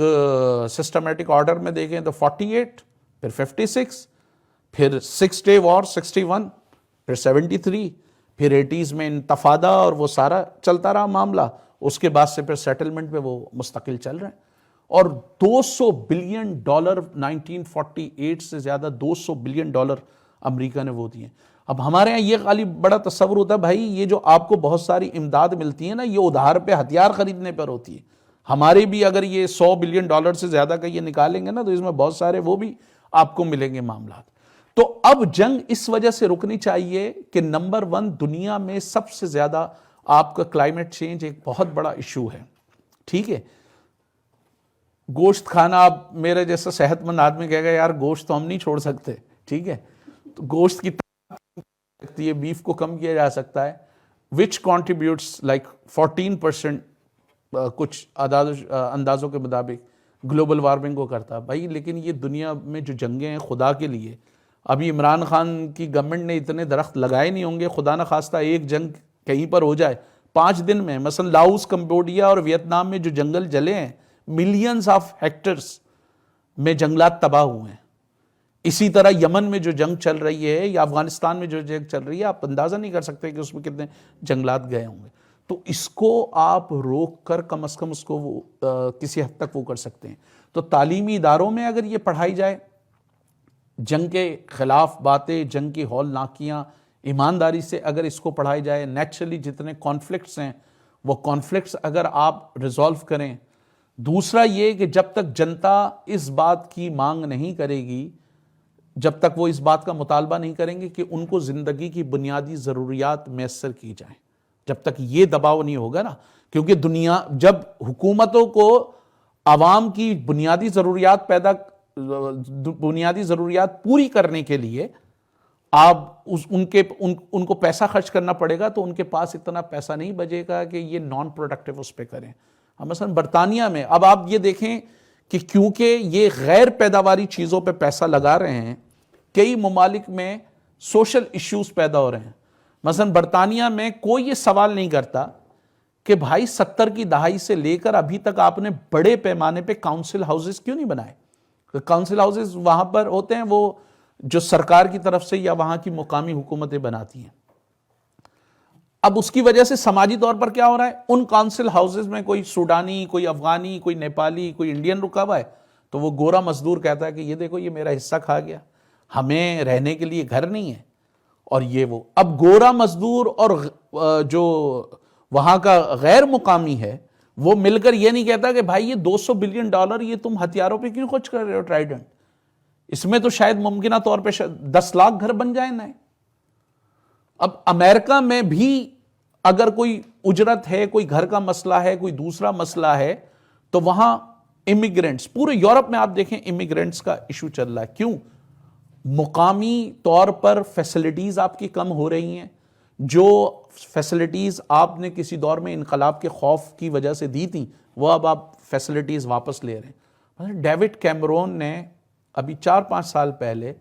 سسٹمیٹک آرڈر میں دیکھیں تو 48, پھر 56, پھر 6 ڈے وار 61, پھر 73, پھر 80s میں انتفاضہ, اور وہ سارا چلتا رہا معاملہ. اس کے بعد سے پھر سیٹلمنٹ پہ وہ مستقل چل رہے ہیں. اور $200 بلین 1948 سے زیادہ $200 بلین امریکہ نے وہ دیے. اب ہمارے یہاں یہ غالب بڑا تصور ہوتا ہے بھائی یہ جو آپ کو بہت ساری امداد ملتی ہے نا, یہ ادھار پہ ہتھیار خریدنے پر ہوتی ہے. ہمارے بھی اگر یہ $100 بلین سے زیادہ کا یہ نکالیں گے نا تو اس میں بہت سارے وہ بھی آپ کو ملیں گے معاملات. تو اب جنگ اس وجہ سے رکنی چاہیے کہ نمبر 1 دنیا میں سب سے زیادہ آپ کا کلائمیٹ چینج ایک بہت بڑا ایشو ہے. ٹھیک ہے, گوشت کھانا, آپ میرے جیسا صحت مند آدمی کہے گا یار گوشت تو ہم نہیں چھوڑ سکتے, ٹھیک ہے, تو گوشت کی سکتی ہے, بیف کو کم کیا جا سکتا ہے, وچ کانٹریبیوٹس لائک 14% کچھ اندازوں کے مطابق گلوبل وارمنگ کو کرتا. بھائی لیکن یہ دنیا میں جو جنگیں ہیں خدا کے لیے, ابھی عمران خان کی گورنمنٹ نے اتنے درخت لگائے نہیں ہوں گے, خدا نہ خواستہ ایک جنگ کہیں پر ہو جائے 5 دن میں, مثلا لاؤس, کمبوڈیا اور ویتنام میں جو جنگل جلے ہیں, ملینز آف ہیکٹرز میں جنگلات تباہ ہوئے ہیں. اسی طرح یمن میں جو جنگ چل رہی ہے یا افغانستان میں جو جنگ چل رہی ہے, آپ اندازہ نہیں کر سکتے کہ اس میں کتنے جنگلات گئے ہوں گے. تو اس کو آپ روک کر کم از کم اس کو وہ کسی حد تک وہ کر سکتے ہیں. تو تعلیمی اداروں میں اگر یہ پڑھائی جائے, جنگ کے خلاف باتیں, جنگ کی ہولناکیاں, ایمانداری سے اگر اس کو پڑھائی جائے, نیچرلی جتنے کانفلکٹس ہیں وہ کانفلکٹس اگر آپ ریزالو کریں. دوسرا یہ کہ جب تک جنتا اس بات کی مانگ نہیں کرے گی, جب تک وہ اس بات کا مطالبہ نہیں کریں گے کہ ان کو زندگی کی بنیادی ضروریات میسر کی جائیں, جب تک یہ دباؤ نہیں ہوگا نا, کیونکہ دنیا جب حکومتوں کو عوام کی بنیادی ضروریات پوری کرنے کے لیے آپ ان کو پیسہ خرچ کرنا پڑے گا, تو ان کے پاس اتنا پیسہ نہیں بچے گا کہ یہ نان پروڈکٹیو اس پہ کریں. مثلا برطانیہ میں اب آپ یہ دیکھیں کہ کیونکہ یہ غیر پیداواری چیزوں پہ پیسہ لگا رہے ہیں, کئی ممالک میں سوشل ایشوز پیدا ہو رہے ہیں. مثلا برطانیہ میں کوئی یہ سوال نہیں کرتا کہ بھائی 70 کی دہائی سے لے کر ابھی تک آپ نے بڑے پیمانے پہ کاؤنسل ہاؤسز کیوں نہیں بنائے. کاؤنسل ہاؤسز وہاں پر ہوتے ہیں وہ جو سرکار کی طرف سے یا وہاں کی مقامی حکومتیں بناتی ہیں. اب اس کی وجہ سے سماجی طور پر کیا ہو رہا ہے, ان کاؤنسل ہاؤسز میں کوئی سوڈانی, کوئی افغانی, کوئی نیپالی, کوئی انڈین رکا ہوا ہے, تو وہ گورا مزدور کہتا ہے کہ یہ دیکھو یہ میرا حصہ کھا گیا, ہمیں رہنے کے لیے گھر نہیں ہے. اور یہ وہ اب گورا مزدور اور جو وہاں کا غیر مقامی ہے وہ مل کر یہ نہیں کہتا کہ بھائی یہ $200 بلین یہ تم ہتھیاروں پہ کیوں خرچ کر رہے ہو ٹرائیڈنٹ, اس میں تو شاید ممکنہ طور پہ 10 لاکھ گھر بن جائیں نئے. اب امریکہ میں بھی اگر کوئی اجرت ہے, کوئی گھر کا مسئلہ ہے, کوئی دوسرا مسئلہ ہے, تو وہاں امیگرینٹس, پورے یورپ میں آپ دیکھیں امیگرینٹس کا ایشو چل رہا ہے. کیوں؟ مقامی طور پر فیسلٹیز آپ کی کم ہو رہی ہیں, جو فیسلٹیز آپ نے کسی دور میں انقلاب کے خوف کی وجہ سے دی تھی وہ اب آپ فیسلٹیز واپس لے رہے ہیں. ڈیوڈ کیمرون نے ابھی 4-5 سال پہلے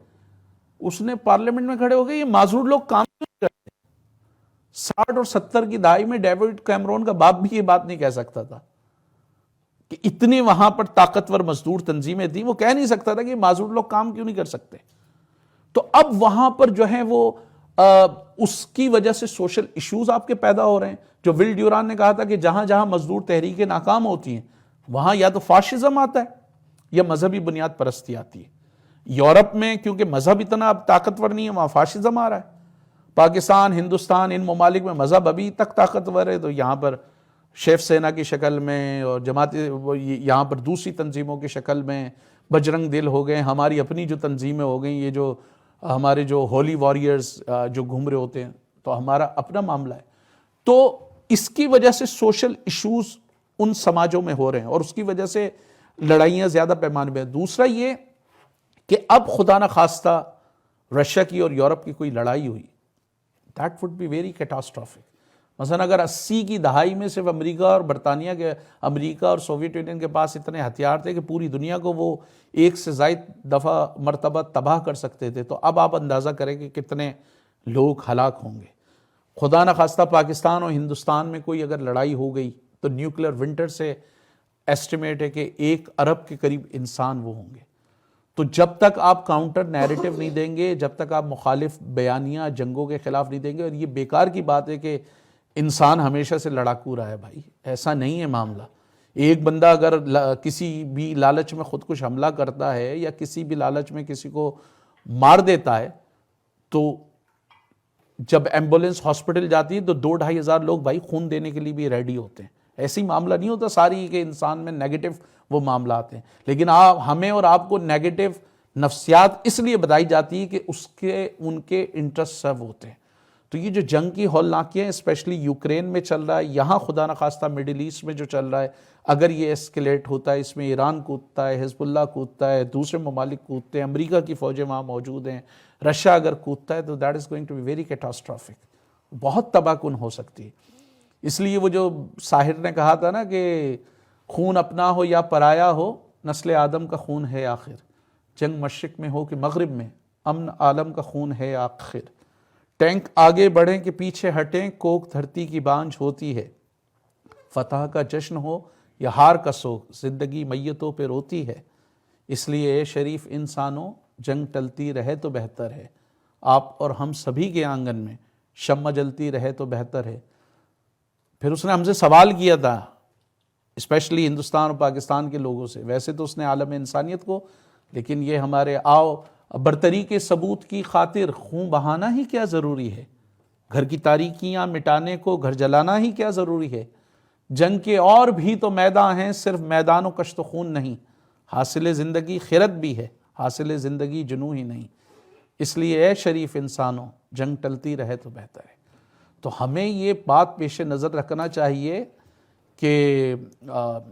اس نے پارلیمنٹ میں کھڑے ہو گئے, یہ معذور لوگ کام نہیں کرتے. 60 اور 70 کی دہائی میں ڈیوڈ کیمرون کا باپ بھی یہ بات نہیں کہہ سکتا تھا کہ اتنی وہاں پر طاقتور مزدور تنظیمیں تھیں, وہ کہہ نہیں سکتا تھا کہ معذور لوگ کام کیوں نہیں کر سکتے. تو اب وہاں پر جو ہے وہ اس کی وجہ سے سوشل ایشوز آپ کے پیدا ہو رہے ہیں. جو ول ڈیوران نے کہا تھا کہ جہاں جہاں مزدور تحریکیں ناکام ہوتی ہیں وہاں یا تو فاشزم آتا ہے یا مذہبی بنیاد پرستی آتی ہے. یورپ میں کیونکہ مذہب اتنا اب طاقتور نہیں ہے, وہاں فاشزم آ رہا ہے. پاکستان, ہندوستان, ان ممالک میں مذہب ابھی تک طاقتور ہے, تو یہاں پر شیف سینا کی شکل میں اور جماعت یہاں پر دوسری تنظیموں کی شکل میں بجرنگ دل ہو گئے, ہماری اپنی جو تنظیمیں ہو گئیں, یہ جو ہمارے جو ہولی واریئرز جو گھوم رہے ہوتے ہیں, تو ہمارا اپنا معاملہ ہے. تو اس کی وجہ سے سوشل ایشوز ان سماجوں میں ہو رہے ہیں اور اس کی وجہ سے لڑائیاں زیادہ پیمانے پہ. دوسرا یہ کہ اب خدا نخواستہ رشیا کی اور یورپ کی کوئی لڑائی ہوئی, that would be very catastrophic. مثلا اگر 80 کی دہائی میں صرف امریکہ اور برطانیہ کے, امریکہ اور سوویت یونین کے پاس اتنے ہتھیار تھے کہ پوری دنیا کو وہ ایک سے زائد دفعہ مرتبہ تباہ کر سکتے تھے, تو اب آپ اندازہ کریں کہ کتنے لوگ ہلاک ہوں گے. خدا نخواستہ پاکستان اور ہندوستان میں کوئی اگر لڑائی ہو گئی تو نیوکلیر ونٹر سے ایسٹیمیٹ ہے کہ 1 ارب کے قریب انسان وہ ہوں گے. تو جب تک آپ کاؤنٹر نیریٹو نہیں دیں گے, جب تک آپ مخالف بیانیاں جنگوں کے خلاف نہیں دیں گے, اور یہ بیکار کی بات ہے کہ انسان ہمیشہ سے لڑاکو رہا ہے, بھائی ایسا نہیں ہے معاملہ. ایک بندہ اگر کسی بھی لالچ میں خودکش حملہ کرتا ہے یا کسی بھی لالچ میں کسی کو مار دیتا ہے, تو جب ایمبولینس ہاسپٹل جاتی ہے تو 2-2.5 ہزار لوگ بھائی خون دینے کے لیے بھی ریڈی ہوتے ہیں. ایسی معاملہ نہیں ہوتا ساری کہ انسان میں نیگیٹو وہ معاملات ہیں, لیکن ہمیں اور آپ کو نیگیٹو نفسیات اس لیے بتائی جاتی ہے کہ ان کے انٹرسٹ سرو ہوتے ہیں. تو یہ جو جنگ کی ہولناکیاں ہیں, اسپیشلی یوکرین میں چل رہا ہے, یہاں خدا نخواستہ مڈل ایسٹ میں جو چل رہا ہے, اگر یہ اسکیلیٹ ہوتا ہے, اس میں ایران کودتا ہے, حزب اللہ کودتا ہے, دوسرے ممالک کودتے ہیں, امریکہ کی فوجیں وہاں موجود ہیں, رشیا اگر کودتا ہے, تو that is going to be very catastrophic, بہت تباہ کن ہو سکتی ہے. اس لیے وہ جو ساحر نے کہا تھا نا کہ خون اپنا ہو یا پرایا ہو, نسل آدم کا خون ہے آخر, جنگ مشرق میں ہو کہ مغرب میں, امن عالم کا خون ہے آخر. ٹینک آگے بڑھیں کہ پیچھے ہٹیں, کوک دھرتی کی بانجھ ہوتی ہے, فتح کا جشن ہو یا ہار کا سوگ, زندگی میتوں پہ روتی ہے. اس لیے اے شریف انسانوں, جنگ ٹلتی رہے تو بہتر ہے, آپ اور ہم سبھی کے آنگن میں شمع جلتی رہے تو بہتر ہے. پھر اس نے ہم سے سوال کیا تھا, اسپیشلی ہندوستان اور پاکستان کے لوگوں سے, ویسے تو اس نے عالم انسانیت کو, لیکن یہ ہمارے برتری کے ثبوت کی خاطر خون بہانا ہی کیا ضروری ہے, گھر کی تاریکیاں مٹانے کو گھر جلانا ہی کیا ضروری ہے. جنگ کے اور بھی تو میدان ہیں, صرف میدان و کشت و خون نہیں, حاصل زندگی خیرت بھی ہے, حاصل زندگی جنوں ہی نہیں. اس لیے اے شریف انسانوں, جنگ ٹلتی رہے تو بہتر ہے. تو ہمیں یہ بات پیش نظر رکھنا چاہیے کہ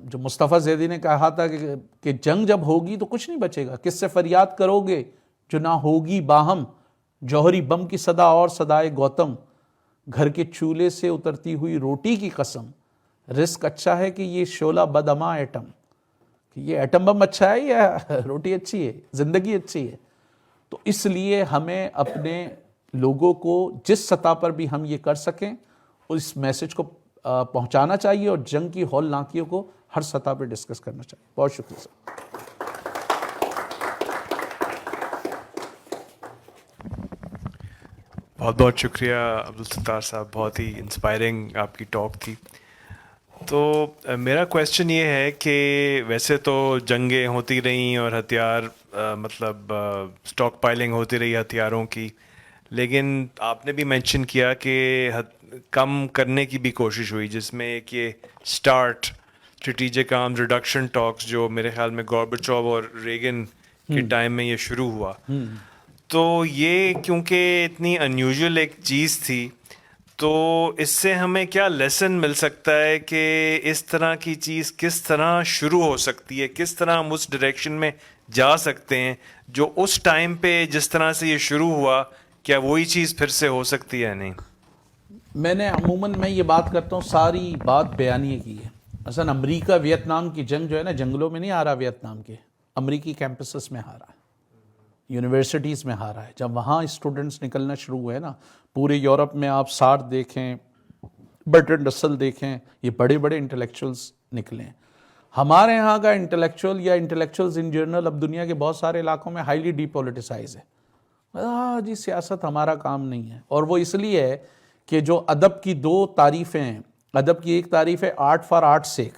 جو مصطفیٰ زیدی نے کہا تھا کہ جنگ جب ہوگی تو کچھ نہیں بچے گا, کس سے فریاد کرو گے جو نہ ہوگی باہم, جوہری بم کی صدا اور صدائے گوتم, گھر کے چولہے سے اترتی ہوئی روٹی کی قسم, رزق اچھا ہے کہ یہ شعلہ بداما ایٹم, کہ یہ ایٹم بم اچھا ہے یا روٹی اچھی ہے, زندگی اچھی ہے. تو اس لیے ہمیں اپنے لوگوں کو جس سطح پر بھی ہم یہ کر سکیں اس میسج کو پہنچانا چاہیے, اور جنگ کی ہولناکیوں کو ہر سطح پہ ڈسکس کرنا چاہیے. بہت شکریہ سر. بہت بہت شکریہ عبدالستار صاحب, بہت ہی انسپائرنگ آپ کی ٹاک تھی. تو میرا کویسچن یہ ہے کہ ویسے تو جنگیں ہوتی رہیں اور ہتھیار مطلب اسٹاک پائلنگ ہوتی رہی ہتھیاروں کی, لیکن آپ نے بھی مینشن کیا کہ کم کرنے کی بھی کوشش ہوئی, جس میں ایک یہ اسٹارٹ اسٹریٹجک آرمز ریڈکشن ٹاکس جو میرے خیال میں گورباچوف اور ریگن کے ٹائم میں یہ شروع ہوا. تو یہ کیونکہ اتنی انیوژل ایک چیز تھی, تو اس سے ہمیں کیا لیسن مل سکتا ہے کہ اس طرح کی چیز کس طرح شروع ہو سکتی ہے, کس طرح ہم اس ڈائریکشن میں جا سکتے ہیں جو اس ٹائم پہ جس طرح سے یہ شروع ہوا, کیا وہی چیز پھر سے ہو سکتی ہے؟ نہیں, میں یہ بات کرتا ہوں, ساری بات بیانیے کی ہے. مثلا امریکہ ویتنام کی جنگ جو ہے نا, جنگلوں میں نہیں ہارا ویتنام کے, امریکی کیمپسز میں ہارا ہے, یونیورسٹیز میں ہارا ہے. جب وہاں اسٹوڈنٹس نکلنا شروع ہوئے نا, پورے یورپ میں آپ سارٹ دیکھیں, برٹرنڈ رسل دیکھیں, یہ بڑے بڑے انٹلیکچوئلس نکلے ہیں. ہمارے یہاں کا انٹلیکچوئل یا انٹلیکچوئلز ان جنرل اب دنیا کے بہت سارے علاقوں میں ہائیلی ڈی پولیٹیسائز ہے. جی سیاست ہمارا کام نہیں ہے, اور وہ اس لیے ہے کہ جو ادب کی 2 تعریفیں ہیں, ادب کی ایک تعریف ہے آرٹ فار آرٹ سیک,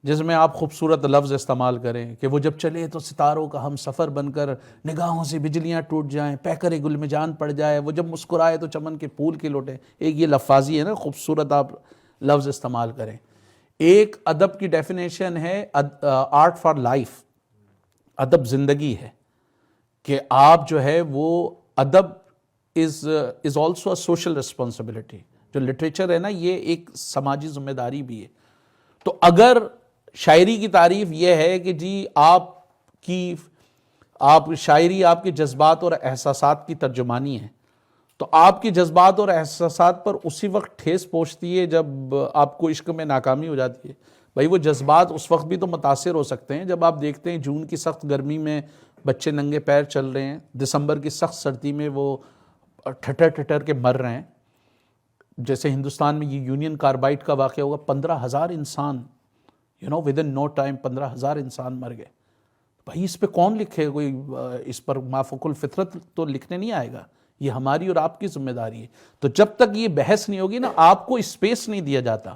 جس میں آپ خوبصورت لفظ استعمال کریں کہ وہ جب چلے تو ستاروں کا ہم سفر بن کر نگاہوں سے بجلیاں ٹوٹ جائیں, پیکر گل میں جان پڑ جائے, وہ جب مسکرائے تو چمن کے پھول کے لوٹیں. ایک یہ لفاظی ہے نا خوبصورت آپ لفظ استعمال کریں. ایک ادب کی ڈیفینیشن ہے آرٹ فار لائف، ادب زندگی ہے، کہ آپ جو ہے وہ ادب is also a social responsibility. جو لٹریچر ہے نا یہ ایک سماجی ذمہ داری بھی ہے. تو اگر شاعری کی تعریف یہ ہے کہ جی آپ شاعری آپ کے جذبات اور احساسات کی ترجمانی ہے، تو آپ کے جذبات اور احساسات پر اسی وقت ٹھیس پہنچتی ہے جب آپ کو عشق میں ناکامی ہو جاتی ہے. بھائی وہ جذبات اس وقت بھی تو متاثر ہو سکتے ہیں جب آپ دیکھتے ہیں جون کی سخت گرمی میں بچے ننگے پیر چل رہے ہیں، دسمبر کی سخت سردی میں وہ ٹھٹر کے مر رہے ہیں. جیسے ہندوستان میں یہ یونین کاربائڈ کا واقعہ ہوا، 15,000 انسان ود ان نو ٹائم 15,000 انسان مر گئے. بھائی اس پہ کون لکھے؟ کوئی اس پر مافوق الفطرت تو لکھنے نہیں آئے گا. یہ ہماری اور آپ کی ذمہ داری ہے. تو جب تک یہ بحث نہیں ہوگی نا، آپ کو اسپیس نہیں دیا جاتا.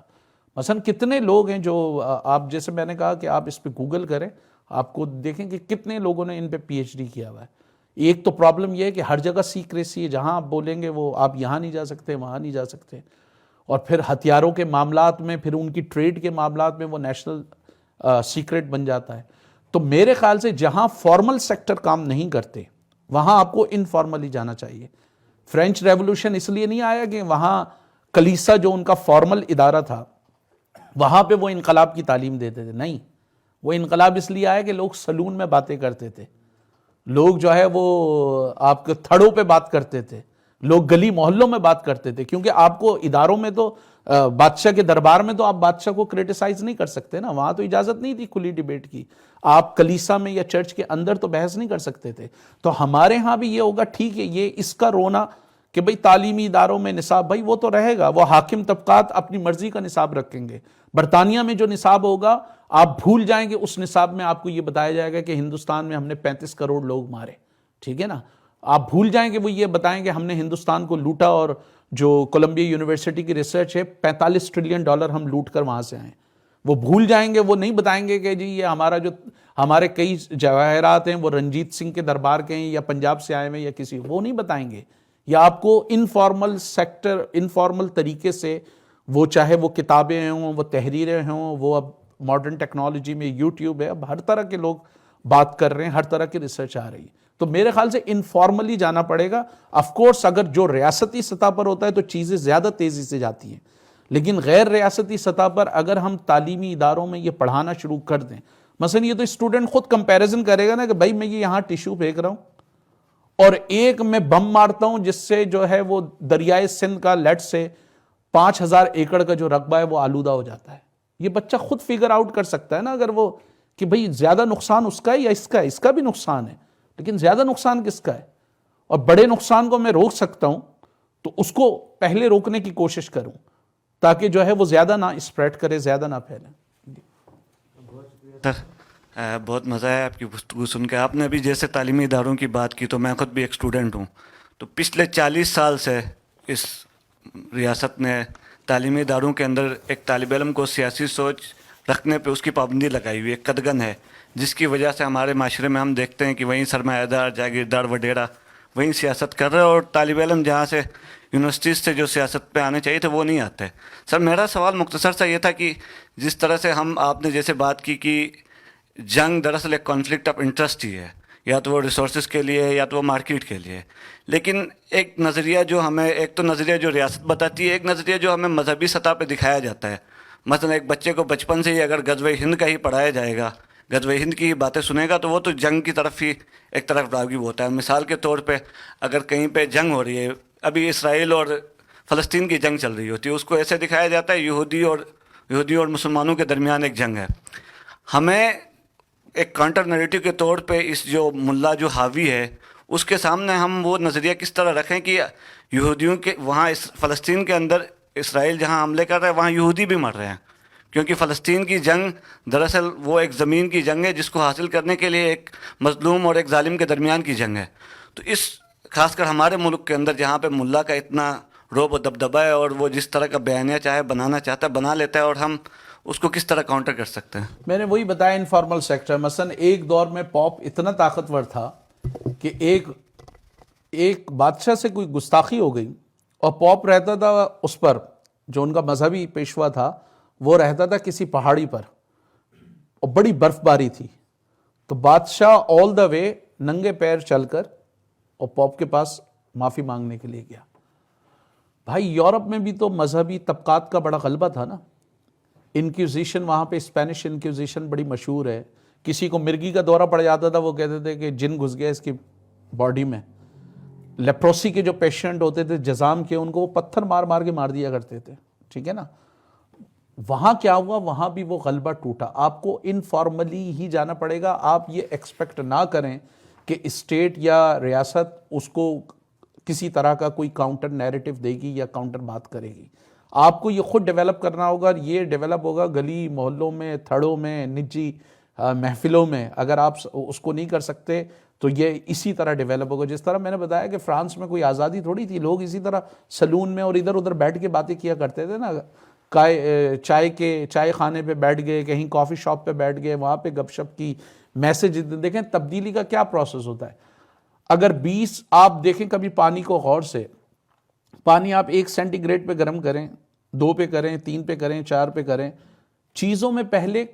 مثلا کتنے لوگ ہیں جو آپ جیسے میں نے کہا کہ آپ اس پہ گوگل کریں، آپ کو دیکھیں کہ کتنے لوگوں نے ان پہ پی ایچ ڈی کیا ہوا ہے. ایک تو پرابلم یہ ہے کہ ہر جگہ سیکریسی ہے، جہاں آپ بولیں گے وہ آپ یہاں نہیں جا سکتے، وہاں نہیں جا سکتے. اور پھر ہتھیاروں کے معاملات میں، پھر ان کی ٹریڈ کے معاملات میں وہ نیشنل سیکرٹ بن جاتا ہے. تو میرے خیال سے جہاں فارمل سیکٹر کام نہیں کرتے وہاں آپ کو انفارملی جانا چاہیے. فرینچ ریولوشن اس لیے نہیں آیا کہ وہاں کلیسا جو ان کا فارمل ادارہ تھا وہاں پہ وہ انقلاب کی تعلیم دیتے تھے. نہیں، وہ انقلاب اس لیے آیا کہ لوگ سلون میں باتیں کرتے تھے، لوگ جو ہے وہ آپ کے تھڑوں پہ بات کرتے تھے، لوگ گلی محلوں میں بات کرتے تھے. کیونکہ آپ کو اداروں میں تو بادشاہ کے دربار میں تو آپ بادشاہ کو کرٹیسائز نہیں کر سکتے نا، وہاں تو اجازت نہیں تھی کھلی ڈیبیٹ کی. آپ کلیسا میں یا چرچ کے اندر تو بحث نہیں کر سکتے تھے. تو ہمارے ہاں بھی یہ ہوگا، ٹھیک ہے یہ اس کا رونا کہ بھئی تعلیمی اداروں میں نصاب، بھئی وہ تو رہے گا، وہ حاکم طبقات اپنی مرضی کا نصاب رکھیں گے. برطانیہ میں جو نصاب ہوگا آپ بھول جائیں گے، اس نصاب میں آپ کو یہ بتایا جائے گا کہ ہندوستان میں ہم نے 35 کروڑ لوگ مارے. ٹھیک ہے نا، آپ بھول جائیں گے، وہ یہ بتائیں گے ہم نے ہندوستان کو لوٹا، اور جو کولمبیا یونیورسٹی کی ریسرچ ہے 45 ٹریلین ڈالر ہم لوٹ کر وہاں سے آئے. وہ بھول جائیں گے، وہ نہیں بتائیں گے کہ جی یہ ہمارے کئی جواہرات ہیں وہ رنجیت سنگھ کے دربار کے ہیں یا پنجاب سے آئے ہیں یا کسی، وہ نہیں بتائیں گے. یا آپ کو انفارمل سیکٹر، انفارمل طریقے سے، وہ چاہے وہ کتابیں ہوں، وہ تحریریں ہوں، وہ اب ماڈرن ٹیکنالوجی میں یوٹیوب ہے، اب ہر طرح کے لوگ بات کر رہے ہیں، ہر طرح کی ریسرچ آ رہی ہے. تو میرے خیال سے انفارملی جانا پڑے گا. آف کورس اگر جو ریاستی سطح پر ہوتا ہے تو چیزیں زیادہ تیزی سے جاتی ہیں، لیکن غیر ریاستی سطح پر اگر ہم تعلیمی اداروں میں یہ پڑھانا شروع کر دیں، مثلا یہ تو اسٹوڈنٹ خود کمپیریزن کرے گا نا کہ بھائی میں یہ یہاں ٹیشو پھینک رہا ہوں اور ایک میں بم مارتا ہوں جس سے جو ہے وہ دریائے سندھ کا لیٹ سے 5,000 ایکڑ کا جو رقبہ ہے وہ آلودہ ہو جاتا ہے. یہ بچہ خود فگر آؤٹ کر سکتا ہے نا اگر وہ کہ بھئی زیادہ نقصان اس کا ہے یا اس کا ہے. اس کا بھی نقصان ہے لیکن زیادہ نقصان کس کا ہے، اور بڑے نقصان کو میں روک سکتا ہوں تو اس کو پہلے روکنے کی کوشش کروں تاکہ جو ہے وہ زیادہ نہ اسپریڈ کرے، زیادہ نہ پھیلے. بہت مزہ آیا آپ کی گفتگو سن کے. آپ نے ابھی جیسے تعلیمی اداروں کی بات کی تو میں خود بھی ایک اسٹوڈنٹ ہوں. تو پچھلے 40 سال سے اس ریاست نے تعلیمی اداروں کے اندر ایک طالب علم کو سیاسی سوچ رکھنے پہ اس کی پابندی لگائی ہوئی، ایک قدغن ہے، جس کی وجہ سے ہمارے معاشرے میں ہم دیکھتے ہیں کہ وہیں سرمایہ دار، جاگیردار وڈیرا وہیں سیاست کر رہے ہیں، اور طالب علم جہاں سے یونیورسٹیز سے جو سیاست پہ آنے چاہیے تھے وہ نہیں آتے. سر میرا سوال مختصر سا یہ تھا کہ جس طرح سے آپ نے جیسے بات کی کہ جنگ دراصل ایک کانفلکٹ آف انٹرسٹ ہی ہے، یا تو وہ ریسورسز کے لیے یا تو وہ مارکیٹ کے لیے. لیکن ایک نظریہ جو ہمیں، ایک تو نظریہ جو ریاست بتاتی ہے، ایک نظریہ جو ہمیں مذہبی سطح پہ دکھایا جاتا ہے. مثلا ایک بچے کو بچپن سے ہی اگر غزوہ ہند کا ہی پڑھایا جائے گا، غزوہ ہند کی باتیں سنے گا تو وہ تو جنگ کی طرف ہی ایک طرف راغب ہوتا ہے. مثال کے طور پہ اگر کہیں پہ جنگ ہو رہی ہے، ابھی اسرائیل اور فلسطین کی جنگ چل رہی ہوتی ہے، اس کو ایسے دکھایا جاتا ہے یہودی اور مسلمانوں کے درمیان ایک جنگ ہے. ہمیں ایک کانٹر نیریٹو کے طور پہ اس جو ملا جو حاوی ہے اس کے سامنے ہم وہ نظریہ کس طرح رکھیں کہ یہودیوں کے وہاں فلسطین کے اندر اسرائیل جہاں حملے کر رہا ہے وہاں یہودی بھی مر رہے ہیں، کیونکہ فلسطین کی جنگ دراصل وہ ایک زمین کی جنگ ہے جس کو حاصل کرنے کے لیے ایک مظلوم اور ایک ظالم کے درمیان کی جنگ ہے. تو اس خاص کر ہمارے ملک کے اندر جہاں پہ ملا کا اتنا روب و دبدبہ ہے اور وہ جس طرح کا بیانیہ چاہے بنانا چاہتا ہے بنا لیتا ہے، اور ہم اس کو کس طرح کاؤنٹر کر سکتے ہیں؟ میں نے وہی بتایا انفارمل سیکٹر. مثلا ایک دور میں پاپ اتنا طاقتور تھا کہ ایک بادشاہ سے کوئی گستاخی ہو گئی اور پاپ رہتا تھا اس پر جو ان کا مذہبی پیشوا تھا وہ رہتا تھا کسی پہاڑی پر اور بڑی برف باری تھی، تو بادشاہ آل دا وے ننگے پیر چل کر اور پوپ کے پاس معافی مانگنے کے لیے گیا. بھائی یورپ میں بھی تو مذہبی طبقات کا بڑا غلبہ تھا نا. انکوزیشن وہاں پہ اسپینش انکوزیشن بڑی مشہور ہے. کسی کو مرگی کا دورہ پڑ جاتا تھا وہ کہتے تھے کہ جن گھس گیا اس کی باڈی میں. لیپروسی کے جو پیشنٹ ہوتے تھے جزام کے، ان کو وہ پتھر مار مار کے مار دیا کرتے تھے. ٹھیک ہے نا. وہاں کیا ہوا؟ وہاں بھی وہ غلبہ ٹوٹا. آپ کو انفارملی ہی جانا پڑے گا. آپ یہ ایکسپیکٹ نہ کریں کہ اسٹیٹ یا ریاست اس کو کسی طرح کا کوئی کاؤنٹر نیریٹو دے گی یا کاؤنٹر بات کرے گی. آپ کو یہ خود ڈیولپ کرنا ہوگا. یہ ڈیولپ ہوگا گلی محلوں میں، تھڑوں میں، نجی محفلوں میں. اگر آپ اس کو نہیں کر سکتے تو یہ اسی طرح ڈیولپ ہوگا. جس طرح میں نے بتایا کہ فرانس میں کوئی آزادی تھوڑی تھی، لوگ اسی طرح سلون میں اور ادھر ادھر بیٹھ کے باتیں کیا کرتے تھے نا. چائے خانے پہ بیٹھ گئے، کہیں کافی شاپ پہ بیٹھ گئے، وہاں پہ گپ شپ کی. میسج دیکھیں تبدیلی کا کیا پروسیس ہوتا ہے. اگر 20 آپ دیکھیں کبھی پانی کو غور سے، پانی آپ 1 سینٹی گریڈ پہ گرم کریں، 2 پہ کریں، 3 پہ کریں، 4 پہ کریں، چیزوں میں پہلے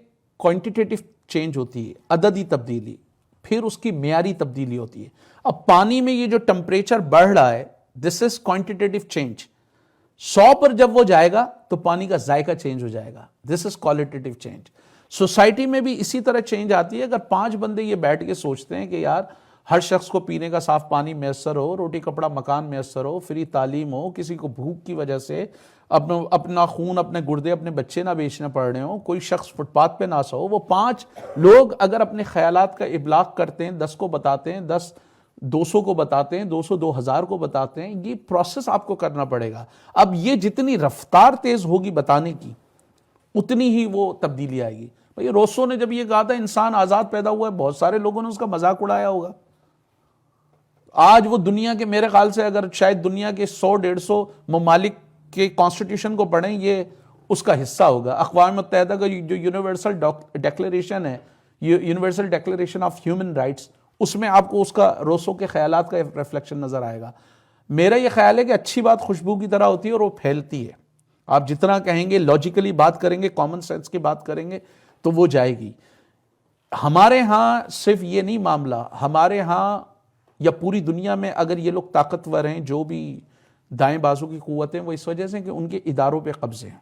کوانٹیٹیو چینج ہوتی ہے، عددی تبدیلی، پھر اس کی معیاری تبدیلی ہوتی ہے. اب پانی میں یہ جو ٹمپریچر بڑھ رہا ہے، دس از کوانٹیٹیو چینج. 100 پر جب وہ جائے گا تو پانی کا ذائقہ چینج ہو جائے گا. دس از کوالٹیٹیو چینج. سوسائٹی میں بھی اسی طرح چینج آتی ہے. اگر 5 بندے یہ بیٹھ کے سوچتے ہیں کہ یار ہر شخص کو پینے کا صاف پانی میسر ہو، روٹی کپڑا مکان میسر ہو، فری تعلیم ہو، کسی کو بھوک کی وجہ سے اپنا خون، اپنے گردے، اپنے بچے نہ بیچنے پڑ رہے ہوں، کوئی شخص فٹ پاتھ پہ نہ سو، وہ 5 لوگ اگر اپنے خیالات کا ابلاغ کرتے ہیں، 10 کو بتاتے ہیں، 10 200 کو بتاتے ہیں، 200 2000 کو بتاتے ہیں، یہ پروسیس آپ کو کرنا پڑے گا. اب یہ جتنی رفتار تیز ہوگی بتانے کی اتنی ہی وہ تبدیلی آئے گی. بھئی روسو نے جب یہ کہا تھا انسان آزاد پیدا ہوا ہے، بہت سارے لوگوں نے اس کا مذاق اڑایا ہوگا. آج وہ دنیا کے، میرے خیال سے اگر شاید دنیا کے 100-150 ممالک کے کانسٹیٹیوشن کو پڑھیں، یہ اس کا حصہ ہوگا. اقوام متحدہ کا جو یونیورسل ڈیکلیریشن ہے، universal declaration of human rights, اس میں آپ کو اس کا روسو کے خیالات کا ریفلیکشن نظر آئے گا. میرا یہ خیال ہے کہ اچھی بات خوشبو کی طرح ہوتی ہے اور وہ پھیلتی ہے. آپ جتنا کہیں گے، لاجیکلی بات کریں گے، کامن سینس کی بات کریں گے تو وہ جائے گی. ہمارے ہاں صرف یہ نہیں معاملہ، ہمارے ہاں یا پوری دنیا میں اگر یہ لوگ طاقتور ہیں، جو بھی دائیں بازو کی قوتیں، وہ اس وجہ سے کہ ان کے اداروں پہ قبضے ہیں.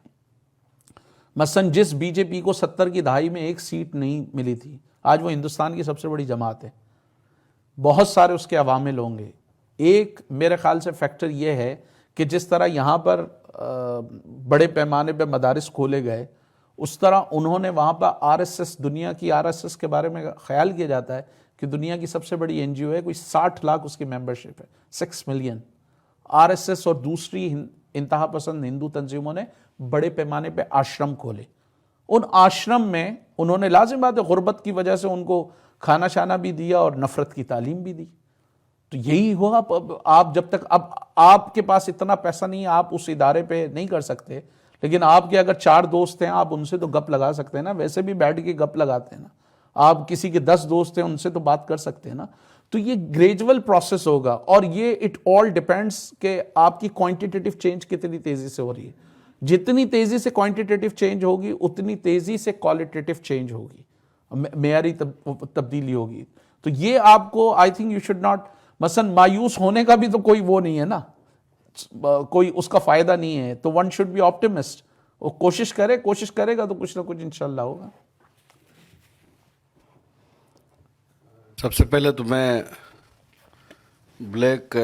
مثلا جس بی جے پی کو 70 کی دہائی میں 1 سیٹ نہیں ملی تھی، آج وہ ہندوستان کی سب سے بڑی جماعت ہے. بہت سارے اس کے عوامل ہوں گے. ایک میرے خیال سے فیکٹر یہ ہے کہ جس طرح یہاں پر بڑے پیمانے پہ مدارس کھولے گئے، اس طرح انہوں نے وہاں پر RSS، دنیا کی RSS کے بارے میں خیال کیا جاتا ہے کہ دنیا کی سب سے بڑی NGO ہے، کوئی 60 لاکھ اس کی ممبرشپ ہے، 6 ملین. RSS اور دوسری انتہا پسند ہندو تنظیموں نے بڑے پیمانے پہ آشرم کھولے. ان آشرم میں انہوں نے، لازم بات ہے غربت کی وجہ سے ان کو کھانا شانا بھی دیا اور نفرت کی تعلیم بھی دی. تو یہی ہوا. آپ جب تک، اب آپ کے پاس اتنا پیسہ نہیں ہے، آپ اس ادارے پہ نہیں کر سکتے، لیکن آپ کے اگر 4 دوست ہیں، آپ ان سے تو گپ لگا سکتے ہیں نا. ویسے بھی بیٹھ کے گپ لگاتے ہیں نا. آپ کسی کے 10 دوست ہیں، ان سے تو بات کر سکتے ہیں نا. تو یہ گریجول پروسیس ہوگا، اور یہ اٹ آل ڈیپینڈس کہ آپ کی کوانٹیٹیو چینج کتنی تیزی سے ہو رہی ہے. جتنی تیزی سے کوانٹیٹیو چینج ہوگی اتنی تیزی سے کوالٹیٹیو چینج ہوگی، معیاری تبدیلی ہوگی. تو یہ آپ کو I think you should not, مثلا مایوس ہونے کا بھی تو کوئی وہ نہیں ہے نا، کوئی اس کا فائدہ نہیں ہے. تو ون شوڈ بی آپٹیمسٹ. وہ کوشش کرے گا تو کچھ نہ کچھ انشاءاللہ ہوگا. سب سے پہلے تو میں بلیک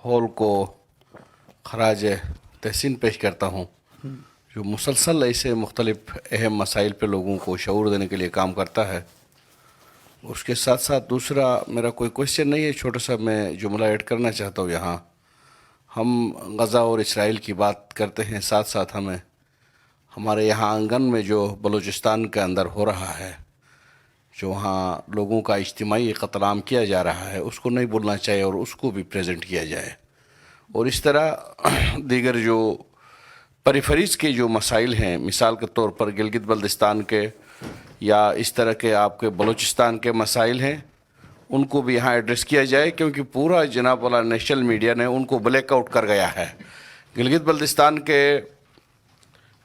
ہول کو خراج تحسین پیش کرتا ہوں، جو مسلسل ایسے مختلف اہم مسائل پہ لوگوں کو شعور دینے کے لیے کام کرتا ہے. اس کے ساتھ ساتھ دوسرا میرا کوئی کوشچن نہیں ہے، چھوٹا سا میں جملہ ایڈ کرنا چاہتا ہوں. یہاں ہم غزہ اور اسرائیل کی بات کرتے ہیں، ساتھ ساتھ ہمارے یہاں آنگن میں جو بلوچستان کے اندر ہو رہا ہے، جو وہاں لوگوں کا اجتماعی قتل عام کیا جا رہا ہے، اس کو نہیں بھولنا چاہیے اور اس کو بھی پریزنٹ کیا جائے. اور اس طرح دیگر جو پریفریز کے جو مسائل ہیں، مثال کے طور پر گلگت بلتستان کے یا اس طرح کے آپ کے بلوچستان کے مسائل ہیں، ان کو بھی یہاں ایڈریس کیا جائے، کیونکہ پورا جناب والا نیشنل میڈیا نے ان کو بلیک آؤٹ کر گیا ہے. گلگت بلتستان کے